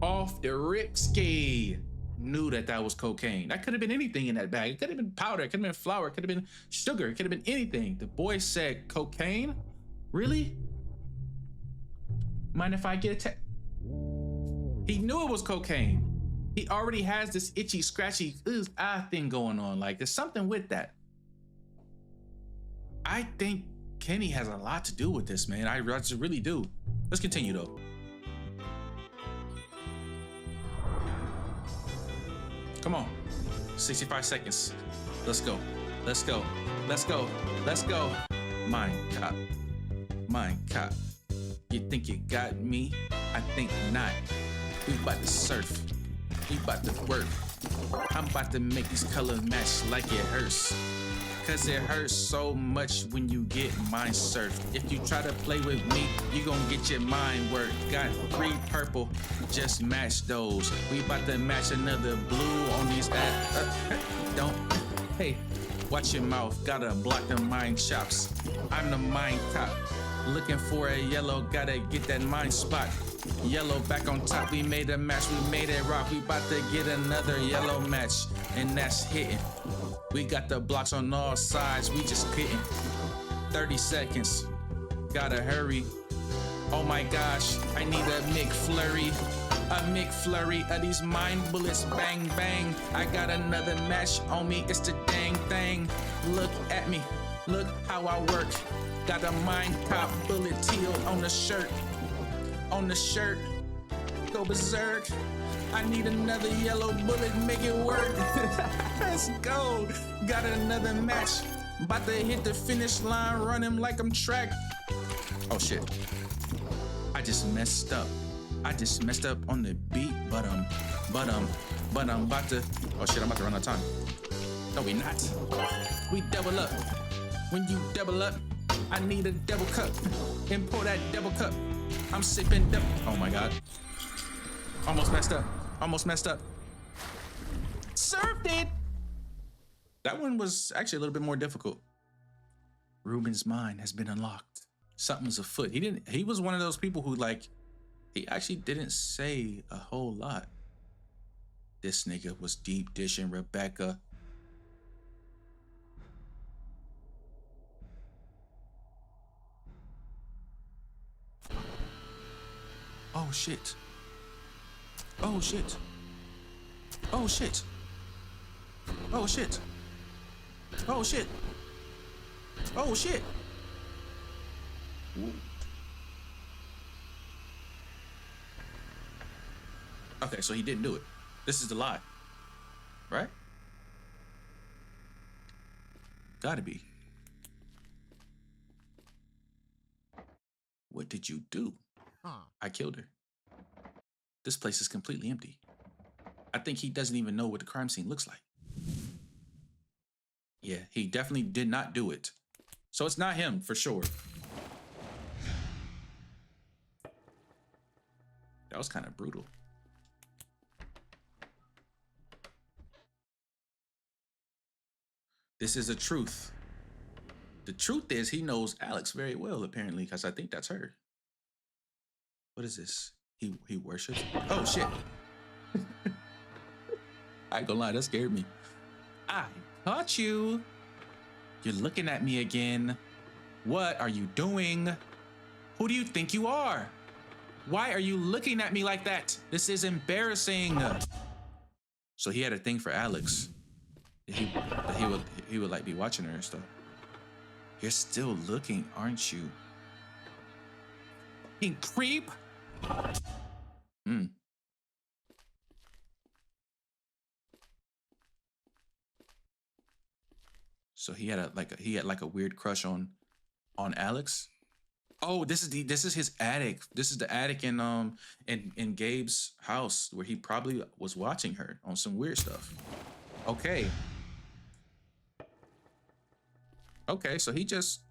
off the rip-ski, knew that was cocaine. That could have been anything in that bag. It could have been powder, it could have been flour, it could have been sugar, it could have been anything. The boy said cocaine? Really? Mind if I get a He knew it was cocaine. He already has this itchy, scratchy thing going on. Like, there's something with that. I think Kenny has a lot to do with this, man. I just really do. Let's continue though. Come on, 65 seconds. Let's go. Mindcop. You think you got me? I think not. We about to surf. We about to work. I'm about to make these colors match like it hurts. Cause it hurts so much when you get mind surfed. If you try to play with me, you gon' get your mind worked. Got 3 purple, just match those. We about to match another blue on these don't. Hey, watch your mouth, gotta block the mind chops. I'm the mind cop, looking for a yellow, gotta get that mind spot. Yellow back on top, we made a match, we made it rock. We about to get another yellow match, and that's hitting. We got the blocks on all sides, we just kidding. 30 seconds, gotta hurry. Oh my gosh, I need a McFlurry. A McFlurry of these mind bullets, bang bang. I got another match on me, it's the dang thing. Look at me, look how I work. Got a Mindcop bullet teal on the shirt. Go berserk. I need another yellow bullet, make it work. Let's go. Got another match. About to hit the finish line, running like I'm track. Oh shit. I just messed up on the beat, but I'm about to, oh shit, I'm about to run out of time. No, we not. We double up. When you double up, I need a double cup. And pour that double cup. I'm sipping double. Oh my God. Almost messed up. Served it. That one was actually a little bit more difficult. Ruben's mind has been unlocked. Something's afoot. He was one of those people who he actually didn't say a whole lot. This nigga was deep dishing Rebecca. Oh shit. Oh shit. Oh shit. Oh shit. Ooh. Okay, so he didn't do it. This is the lie. Right? Gotta be. What did you do? I killed her. This place is completely empty. I think he doesn't even know what the crime scene looks like. Yeah, he definitely did not do it. So it's not him for sure. That was kind of brutal. This is the truth. The truth is he knows Alex very well, apparently, because I think that's her. What is this? He worships? Oh, shit. I ain't gonna lie, that scared me. I caught you. You're looking at me again. What are you doing? Who do you think you are? Why are you looking at me like that? This is embarrassing. So he had a thing for Alex. He would like be watching her and stuff. You're still looking, aren't you? Fucking creep. So he had a weird crush on Alex. Oh, this is his attic. This is the attic in Gabe's house where he probably was watching her on some weird stuff. Okay. Okay, so he just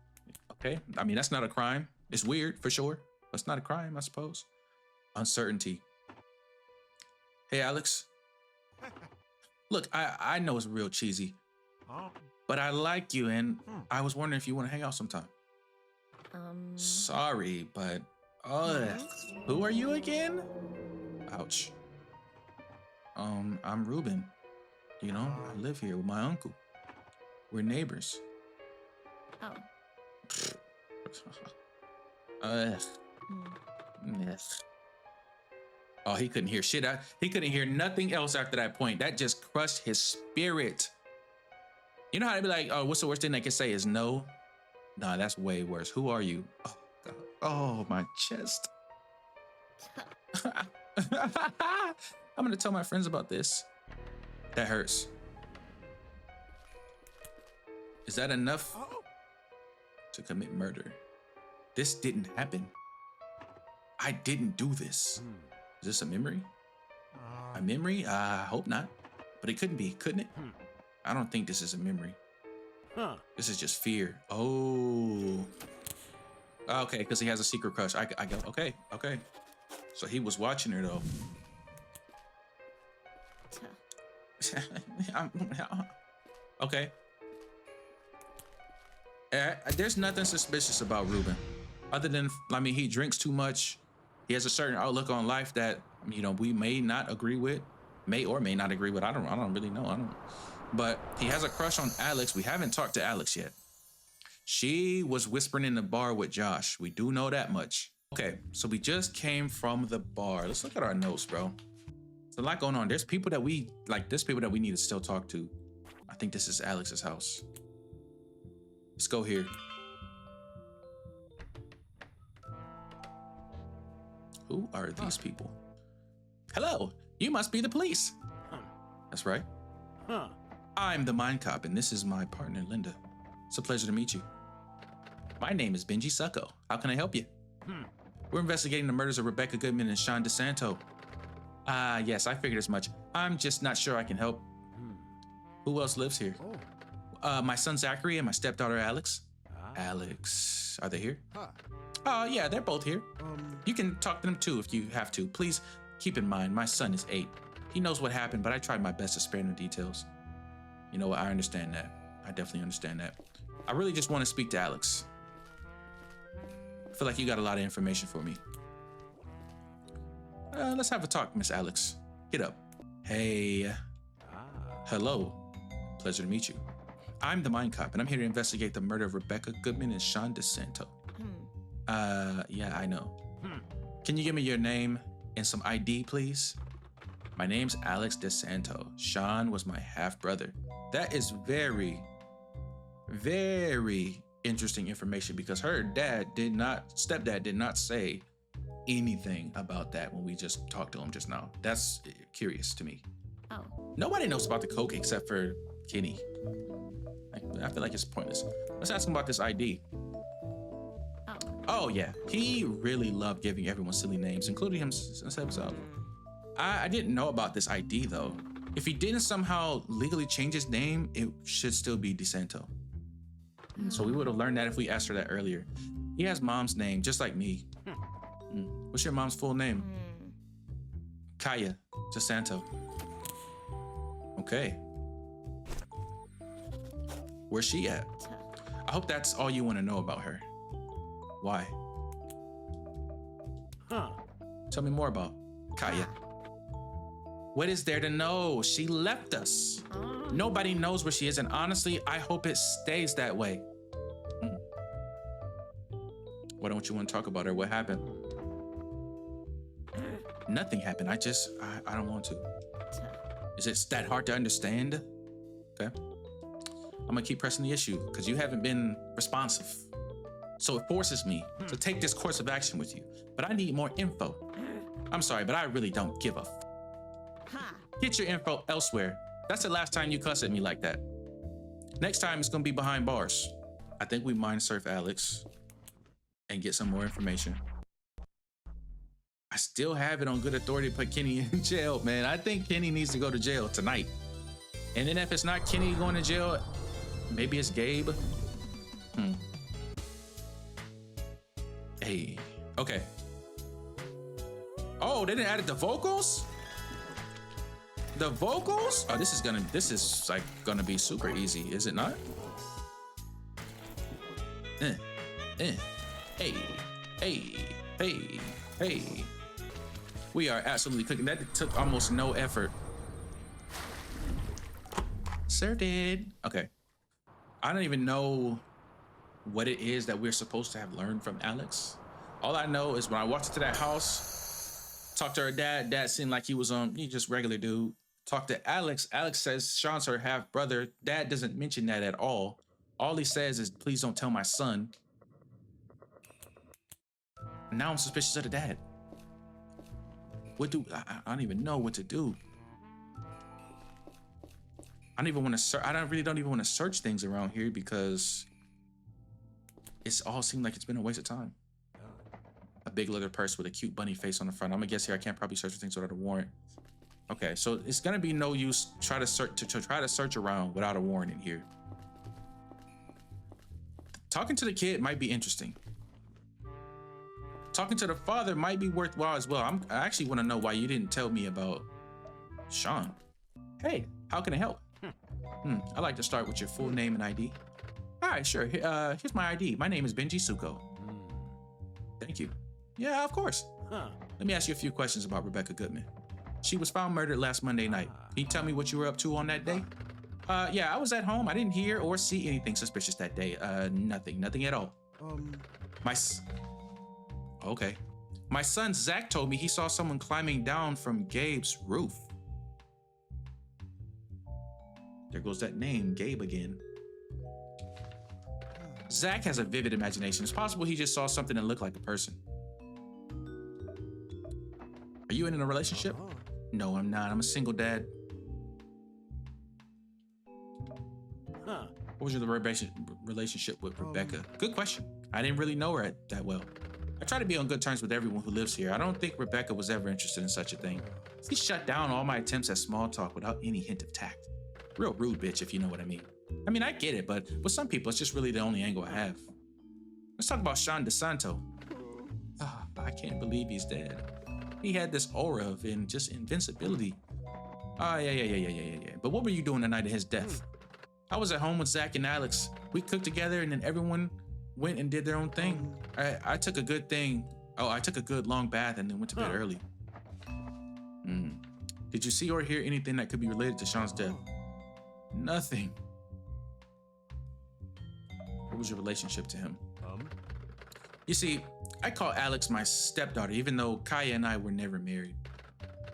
okay. I mean, that's not a crime. It's weird for sure. That's not a crime, I suppose. Uncertainty. Hey, Alex. Look, I know it's real cheesy, but I like you, and I was wondering if you want to hang out sometime. Sorry, but who are you again? Ouch. I'm Ruben. You know, I live here with my uncle. We're neighbors. Oh. Yes. Oh, he couldn't hear shit. He couldn't hear nothing else after that point. That just crushed his spirit. You know how to be like, oh, what's the worst thing they can say is no? Nah, that's way worse. Who are you? Oh, God. Oh, my chest. I'm gonna tell my friends about this. That hurts. Is that enough to commit murder? This didn't happen. I didn't do this. Is this a memory? A memory? I hope not. But it couldn't be, couldn't it? I don't think this is a memory. This is just fear. Oh. Okay, because he has a secret crush. I go, okay. So he was watching her though. Okay. There's nothing suspicious about Ruben. Other than, I mean, he drinks too much. He has a certain outlook on life that, you know, we may not agree with. May or may not agree with. I don't really know. But he has a crush on Alex. We haven't talked to Alex yet. She was whispering in the bar with Josh. We do know that much. Okay, so we just came from the bar. Let's look at our notes, bro. There's a lot going on. There's people that we need to still talk to. I think this is Alex's house. Let's go here. Who are these people? Hello, you must be the police. That's right. I'm the Mindcop, and this is my partner, Linda. It's a pleasure to meet you. My name is Benji Succo. How can I help you? We're investigating the murders of Rebecca Goodman and Sean DeSanto. Yes, I figured as much. I'm just not sure I can help. Who else lives here? My son Zachary and my stepdaughter Alex. Alex, are they here? Yeah, they're both here. You can talk to them too if you have to. Please keep in mind, my son is 8. He knows what happened, but I tried my best to spare no details. You know what? I understand that. I definitely understand that. I really just want to speak to Alex. I feel like you got a lot of information for me. Let's have a talk, Miss Alex. Get up. Hey. Hello. Pleasure to meet you. I'm the Mindcop, and I'm here to investigate the murder of Rebecca Goodman and Sean DeSanto. Yeah, I know. Can you give me your name and some ID, please? My name's Alex DeSanto. Sean was my half-brother. That is very, very interesting information because her stepdad did not say anything about that when we just talked to him just now. That's curious to me. Oh. Nobody knows about the coke except for Kenny. I feel like it's pointless. Let's ask him about this ID. Oh yeah, he really loved giving everyone silly names, including himself. I didn't know about this ID though. If he didn't somehow legally change his name, it should still be DeSanto. So we would have learned that if we asked her that earlier. He has mom's name, just like me. What's your mom's full name? Kaya DeSanto. Okay. Where's she at? I hope that's all you want to know about her. Why? Tell me more about Kaya. What is there to know? She left us. Nobody knows where she is, and honestly, I hope it stays that way. Why don't you want to talk about her? What happened? Nothing happened. I don't want to. Is it that hard to understand? Okay. I'm gonna keep pressing the issue because you haven't been responsive. So it forces me to take this course of action with you. But I need more info. I'm sorry, but I really don't give a Get your info elsewhere. That's the last time you cuss at me like that. Next time it's gonna be behind bars. I think we mind surf Alex and get some more information. I still have it on good authority to put Kenny in jail, man. I think Kenny needs to go to jail tonight. And then if it's not Kenny going to jail, maybe it's Gabe. Hey, okay. Oh, they didn't add the vocals? The vocals? Oh, this is like gonna be super easy, is it not? Hey, hey. We are absolutely cooking. That took almost no effort. Sir did. Okay. I don't even know what it is that we're supposed to have learned from Alex. All I know is when I walked into that house, talked to her dad seemed like he was just regular dude. Talked to Alex says Sean's her half brother. Dad doesn't mention that at all. All he says is, please don't tell my son. Now I'm suspicious of the dad. I don't even know what to do. I don't even want to search things around here because it's all seemed like it's been a waste of time. A big leather purse with a cute bunny face on the front. I'm gonna guess here I can't probably search for things without a warrant. Okay, so it's gonna be no use try to search around without a warrant in here. Talking to the kid might be interesting. Talking to the father might be worthwhile as well. I actually want to know why you didn't tell me about Sean. Hey, how can I help? I'd like to start with your full name and ID. All right, sure. Here's my ID. My name is Benji Suko. Thank you. Yeah, of course. Let me ask you a few questions about Rebecca Goodman. She was found murdered llast Monday night. Can you tell me what you were up to on that day? Yeah, I was at home. I didn't hear or see anything suspicious that day. Nothing at all. Okay. My son Zach told me he saw someone climbing down from Gabe's roof. There goes that name, Gabe again. Zach has a vivid imagination. It's possible he just saw something that looked like a person. Are you in a relationship? No, I'm not. I'm a single dad. What was your relationship with Rebecca? Good question. I didn't really know her that well. I try to be on good terms with everyone who lives here. I don't think Rebecca was ever interested in such a thing. She shut down all my attempts at small talk without any hint of tact. Real rude bitch, if you know what I mean. I mean, I get it, but with some people, it's just really the only angle I have. Let's talk about Sean DeSanto. I can't believe he's dead. He had this aura of just invincibility. Yeah. But what were you doing the night of his death? I was at home with Zach and Alex. We cooked together and then everyone went and did their own thing. I took a good long bath and then went to bed early. Did you see or hear anything that could be related to Sean's death? Nothing. What was your relationship to him? You see, I call Alex my stepdaughter, even though Kaya and I were never married.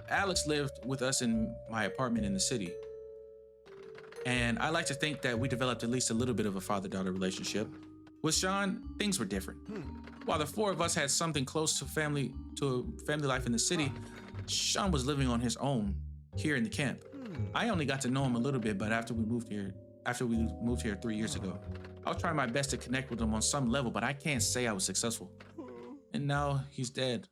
Alex lived with us in my apartment in the city. And I like to think that we developed at least a little bit of a father-daughter relationship. With Sean, things were different. While the four of us had something close to a family life in the city, Sean was living on his own here in the camp. I only got to know him a little bit, but after we moved here 3 years ago, I was trying my best to connect with him on some level, but I can't say I was successful. And now he's dead.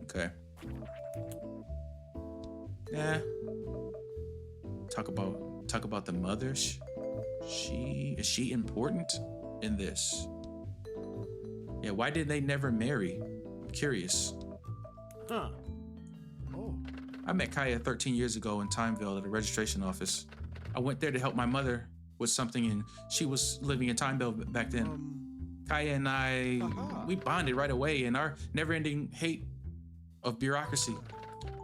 Okay. Yeah. Talk about the mother. Is she important in this? Yeah, why did they never marry? I'm curious. Huh. Oh. I met Kaya 13 years ago in Timeville at a registration office. I went there to help my mother with something, and she was living in Timeville back then. Kaya and I, we bonded right away in our never-ending hate of bureaucracy.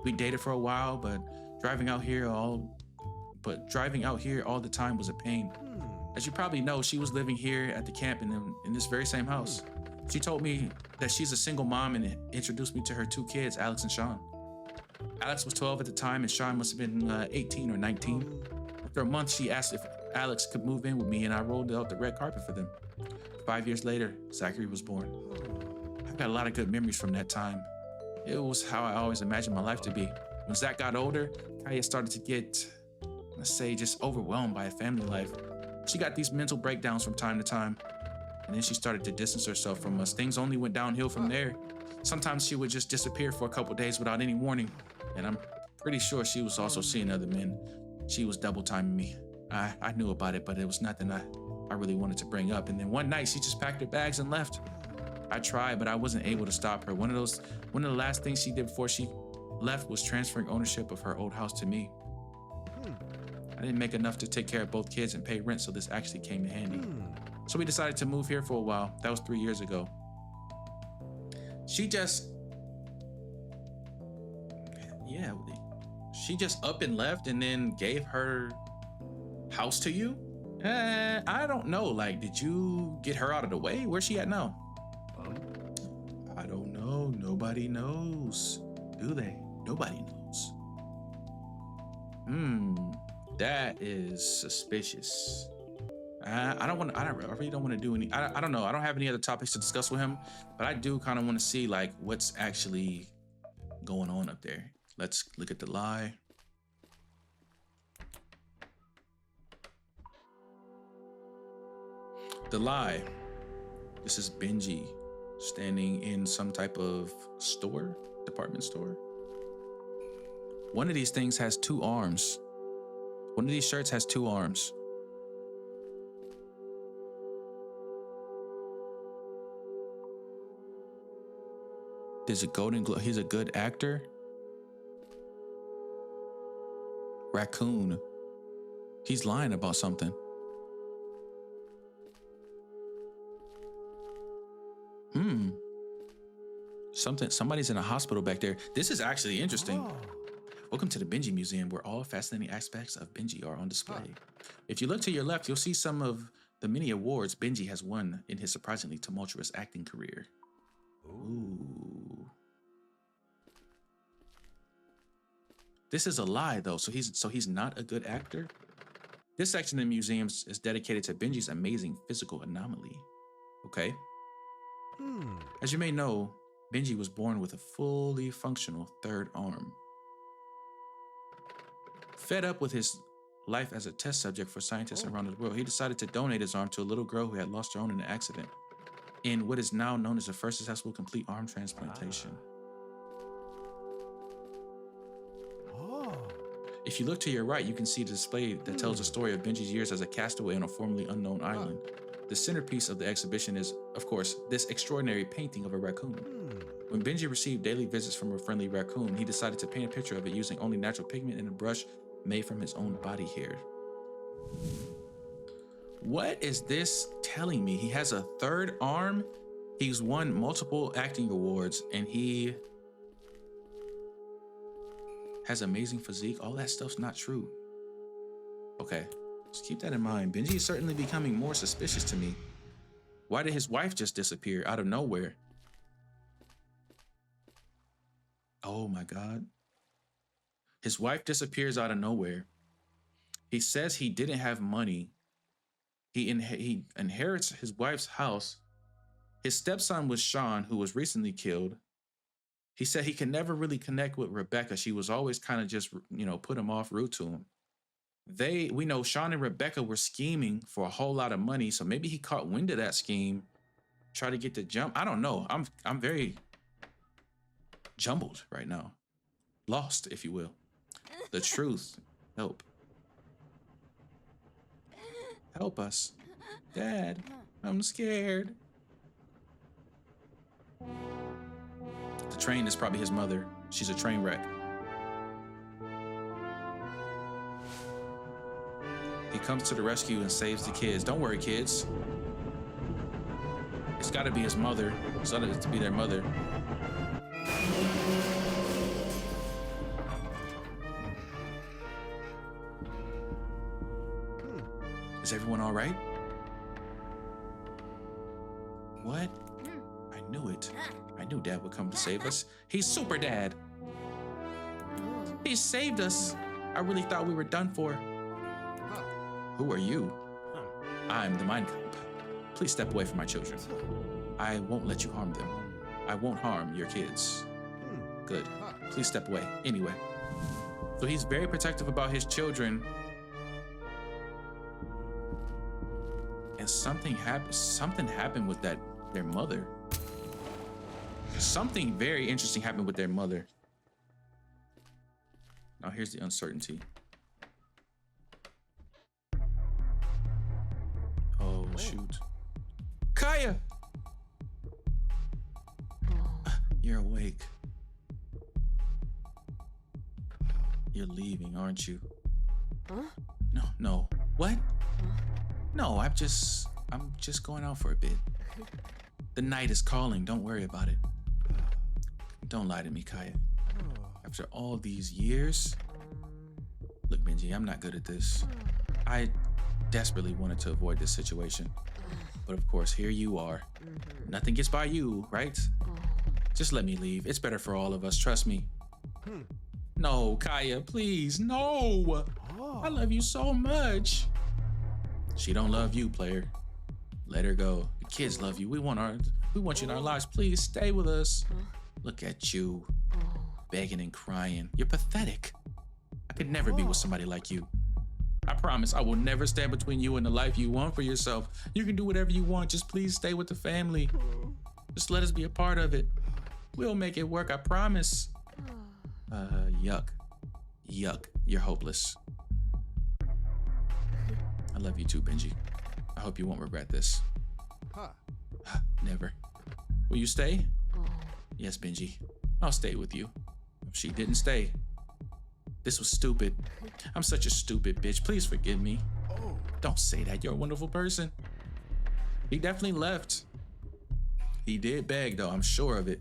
We dated for a while, but driving out here all the time was a pain. As you probably know, she was living here at the camp in this very same house. She told me that she's a single mom and introduced me to her two kids, Alex and Sean. Alex was 12 at the time and Sean must have been 18 or 19. After a month, she asked if Alex could move in with me and I rolled out the red carpet for them. 5 years later, Zachary was born. I've got a lot of good memories from that time. It was how I always imagined my life to be. When Zach got older, Kaya started to get, let's say, just overwhelmed by a family life. She got these mental breakdowns from time to time, and then she started to distance herself from us. Things only went downhill from there. Sometimes she would just disappear for a couple days without any warning, and I'm pretty sure she was also seeing other men. She was double timing me. I knew about it, but it was nothing I really wanted to bring up. And then one night she just packed her bags and left. I tried, but I wasn't able to stop her. One of the last things she did before she left was transferring ownership of her old house to me. I didn't make enough to take care of both kids and pay rent, so this actually came in handy. So we decided to move here for a while. That was 3 years ago. She just up and left and then gave her house to you? I don't know. Like, did you get her out of the way? Where's she at now? I don't know. Nobody knows. Do they? Nobody knows. That is suspicious. I really don't want to do any. I don't know. I don't have any other topics to discuss with him, but I do kind of want to see like what's actually going on up there. Let's look at the lie. The lie. This is Benji standing in some type of store, department store. One of these things has two arms. One of these shirts has two arms. There's a Golden Globe. He's a good actor. Raccoon. He's lying about something. Somebody's in a hospital back there. This is actually interesting. Welcome to the Benji Museum, where all fascinating aspects of Benji are on display. If you look to your left, you'll see some of the many awards Benji has won in his surprisingly tumultuous acting career. Ooh. This is a lie, though, so he's not a good actor? This section of the museum is dedicated to Benji's amazing physical anomaly. Okay. As you may know, Benji was born with a fully functional third arm. Fed up with his life as a test subject for scientists around the world, he decided to donate his arm to a little girl who had lost her own in an accident, in what is now known as the first successful complete arm transplantation. If you look to your right, you can see the display that tells the story of Benji's years as a castaway on a formerly unknown island. The centerpiece of the exhibition is, of course, this extraordinary painting of a raccoon. When Benji received daily visits from a friendly raccoon, he decided to paint a picture of it using only natural pigment and a brush made from his own body hair. What is this telling me? He has a third arm, he's won multiple acting awards, and he has amazing physique. All that stuff's not true. Okay, just keep that in mind. Benji is certainly becoming more suspicious to me. Why did his wife just disappear out of nowhere? Oh my God. His wife disappears out of nowhere. He says he didn't have money. He inherits his wife's house. His stepson was Sean, who was recently killed. He said he could never really connect with Rebecca. She was always kind of just, put him off, rude to him. We know Sean and Rebecca were scheming for a whole lot of money, so maybe he caught wind of that scheme, try to get the jump. I don't know. I'm very jumbled right now. Lost, if you will. The truth. Help. Help us. Dad, I'm scared. The train is probably his mother. She's a train wreck. He comes to the rescue and saves the kids. Don't worry, kids. It's got to be his mother. It's got to be their mother. Is everyone all right? What? I knew it. I knew Dad would come to save us. He's super dad. He saved us. I really thought we were done for. Who are you? I'm the Mindcop. Please step away from my children. I won't let you harm them. I won't harm your kids. Good. Please step away. Anyway. So he's very protective about his children. And something happened with their mother. Something very interesting happened with their mother. Now here's the uncertainty. Oh, shoot. Kaya! You're awake. You're leaving, aren't you? Huh? No. What? No, I'm just going out for a bit. The night is calling. Don't worry about it. Don't lie to me, Kaya. After all these years... Look, Benji, I'm not good at this. I desperately wanted to avoid this situation. But of course, here you are. Nothing gets by you, right? Just let me leave. It's better for all of us, trust me. No, Kaya, please, no! I love you so much. She don't love you, player. Let her go. The kids love you. We want you in our lives. Please stay with us. Look at you, begging and crying. You're pathetic. I could never be with somebody like you. I promise I will never stand between you and the life you want for yourself. You can do whatever you want. Just please stay with the family. Just let us be a part of it. We'll make it work, I promise. Yuck. Yuck. You're hopeless. I love you too, Benji. I hope you won't regret this. Never. Will you stay? Yes, Benji. I'll stay with you. She didn't stay. This was stupid. I'm such a stupid bitch. Please forgive me. Don't say that. You're a wonderful person. He definitely left. He did beg, though. I'm sure of it.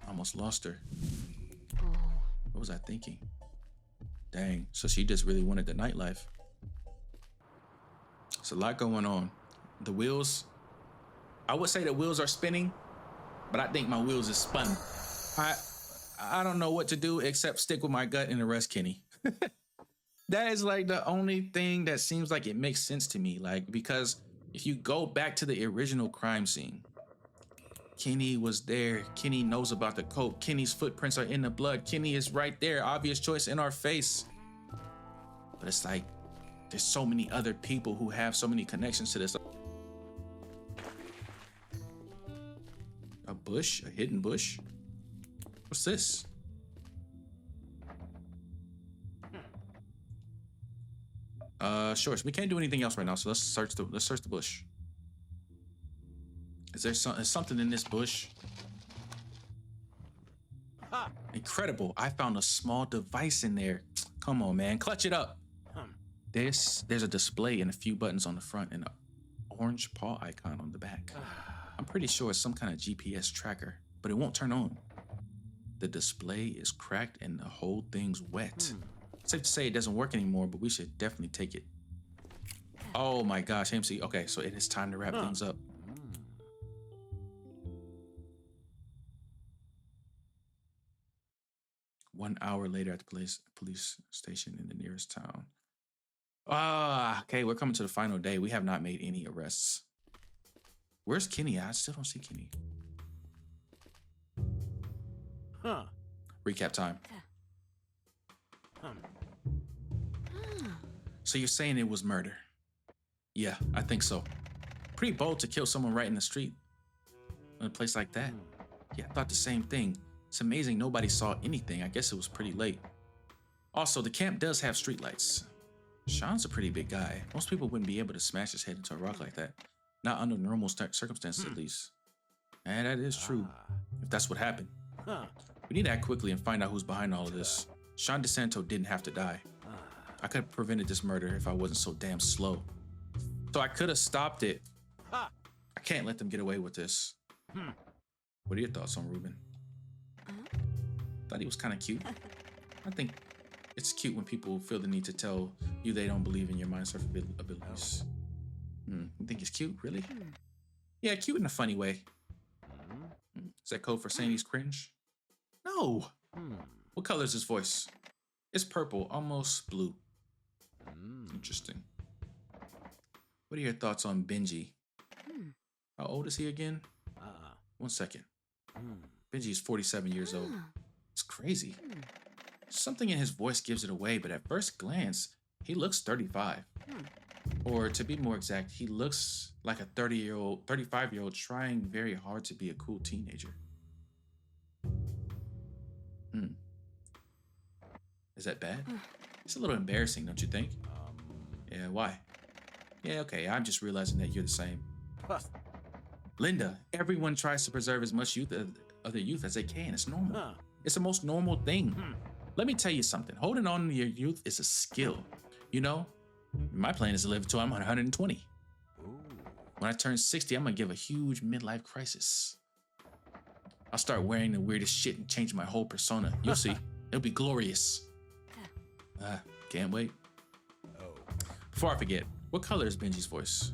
I almost lost her. What was I thinking? Dang. So she just really wanted the nightlife. There's a lot going on. The wheels, I would say the wheels are spinning, but I think my wheels is spun. I don't know what to do except stick with my gut and arrest Kenny. That is like the only thing that seems like it makes sense to me. Like, because if you go back to the original crime scene, Kenny was there. Kenny knows about the coke. Kenny's footprints are in the blood. Kenny is right there. Obvious choice in our face. But it's like, there's so many other people who have so many connections to this. A bush? A hidden bush? What's this? Sure. So we can't do anything else right now. So let's search the bush. Is there something in this bush? Incredible! I found a small device in there. Come on, man, clutch it up. There's a display and a few buttons on the front and an orange paw icon on the back. I'm pretty sure it's some kind of GPS tracker, but it won't turn on. The display is cracked and the whole thing's wet. Safe to say it doesn't work anymore, but we should definitely take it. Oh my gosh, AMC. Okay, so it is time to wrap things up. 1 hour later at the police station in the nearest town. Ah, okay, we're coming to the final day. We have not made any arrests. Where's Kenny? I still don't see Kenny. Huh. Recap time. Hmm. So you're saying it was murder? Yeah, I think so. Pretty bold to kill someone right in the street. In a place like that. Yeah, I thought the same thing. It's amazing nobody saw anything. I guess it was pretty late. Also, the camp does have streetlights. Sean's a pretty big guy. Most people wouldn't be able to smash his head into a rock like that. Not under normal circumstances, at least. And that is true, if that's what happened. Huh. We need to act quickly and find out who's behind all of this. Sean DeSanto didn't have to die. I could have prevented this murder if I wasn't so damn slow. So I could have stopped it. Ha. I can't let them get away with this. What are your thoughts on Ruben? Thought he was kind of cute. I think it's cute when people feel the need to tell you they don't believe in your mind surf abilities. You think he's cute, really? Yeah, cute in a funny way. Is that code for saying he's cringe? No. What color is his voice? It's purple, almost blue. Interesting. What are your thoughts on Benji? How old is he again? 1 second. Benji is 47 years old. It's crazy. Something in his voice gives it away, but at first glance, he looks 35. Or to be more exact, he looks like a 35-year-old trying very hard to be a cool teenager. Is that bad? It's a little embarrassing, don't you think? Yeah, why? Yeah, okay, I'm just realizing that you're the same. Linda, everyone tries to preserve as much youth of their youth as they can. It's normal. It's the most normal thing. Let me tell you something. Holding on to your youth is a skill. You know, my plan is to live until I'm 120. When I turn 60, I'm gonna give a huge midlife crisis. I'll start wearing the weirdest shit and change my whole persona. You'll see. It'll be glorious. Can't wait. Before I forget, what color is Benji's voice?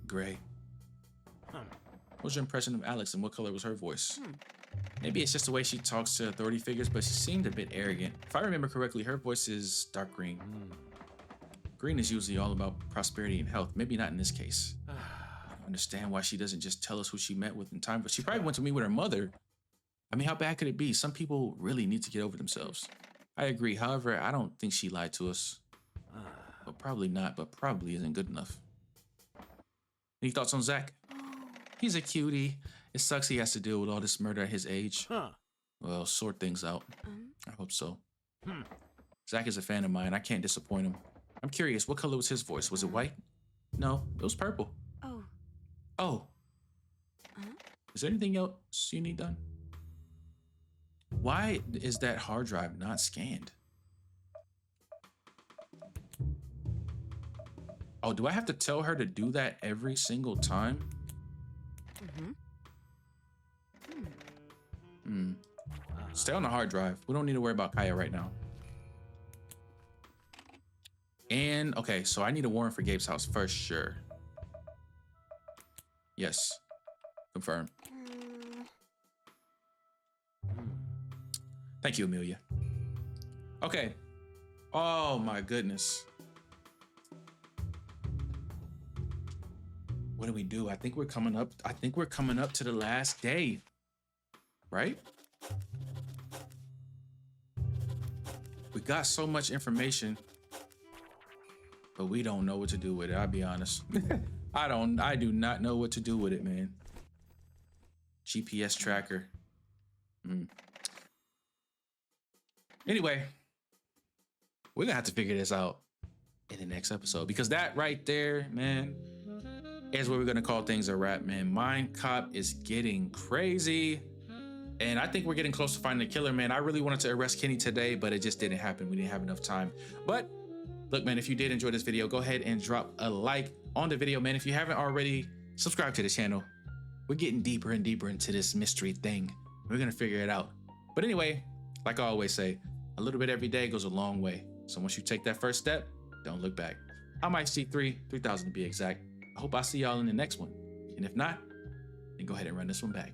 Gray. What was your impression of Alex and what color was her voice? Maybe it's just the way she talks to authority figures, but she seemed a bit arrogant. If I remember correctly, her voice is dark green. Green is usually all about prosperity and health. Maybe not in this case. I don't understand why she doesn't just tell us who she met with in time, but she probably went to meet with her mother. I mean, how bad could it be? Some people really need to get over themselves. I agree. However, I don't think she lied to us. Well, probably not, but probably isn't good enough. Any thoughts on Zach? He's a cutie. It sucks he has to deal with all this murder at his age. Well, sort things out. I hope so. Zach is a fan of mine. I can't disappoint him. I'm curious, what color was his voice? Was it white? No, it was purple. Oh. Is there anything else you need done? Why is that hard drive not scanned? Oh, do I have to tell her to do that every single time? Stay on the hard drive. We don't need to worry about Kaya right now. And, okay, so I need a warrant for Gabe's house for sure. Yes. Confirm. Thank you, Amelia. Okay. Oh my goodness. What do we do? I think we're coming up to the last day. Right? We got so much information, but we don't know what to do with it. I'll be honest. I do not know what to do with it, man. GPS tracker. Anyway, we're gonna have to figure this out in the next episode, because that right there, man, is where we're gonna call things a wrap, man. Mindcop is getting crazy, and I think we're getting close to finding the killer, man. I really wanted to arrest Kenny today, but it just didn't happen. We didn't have enough time. But look, man, if you did enjoy this video, go ahead and drop a like on the video, man. If you haven't already, subscribe to the channel. We're getting deeper and deeper into this mystery thing. We're gonna figure it out. But anyway, like I always say, a little bit every day goes a long way. So once you take that first step, don't look back. I'm IC3, 3000 to be exact. I hope I see y'all in the next one. And if not, then go ahead and run this one back.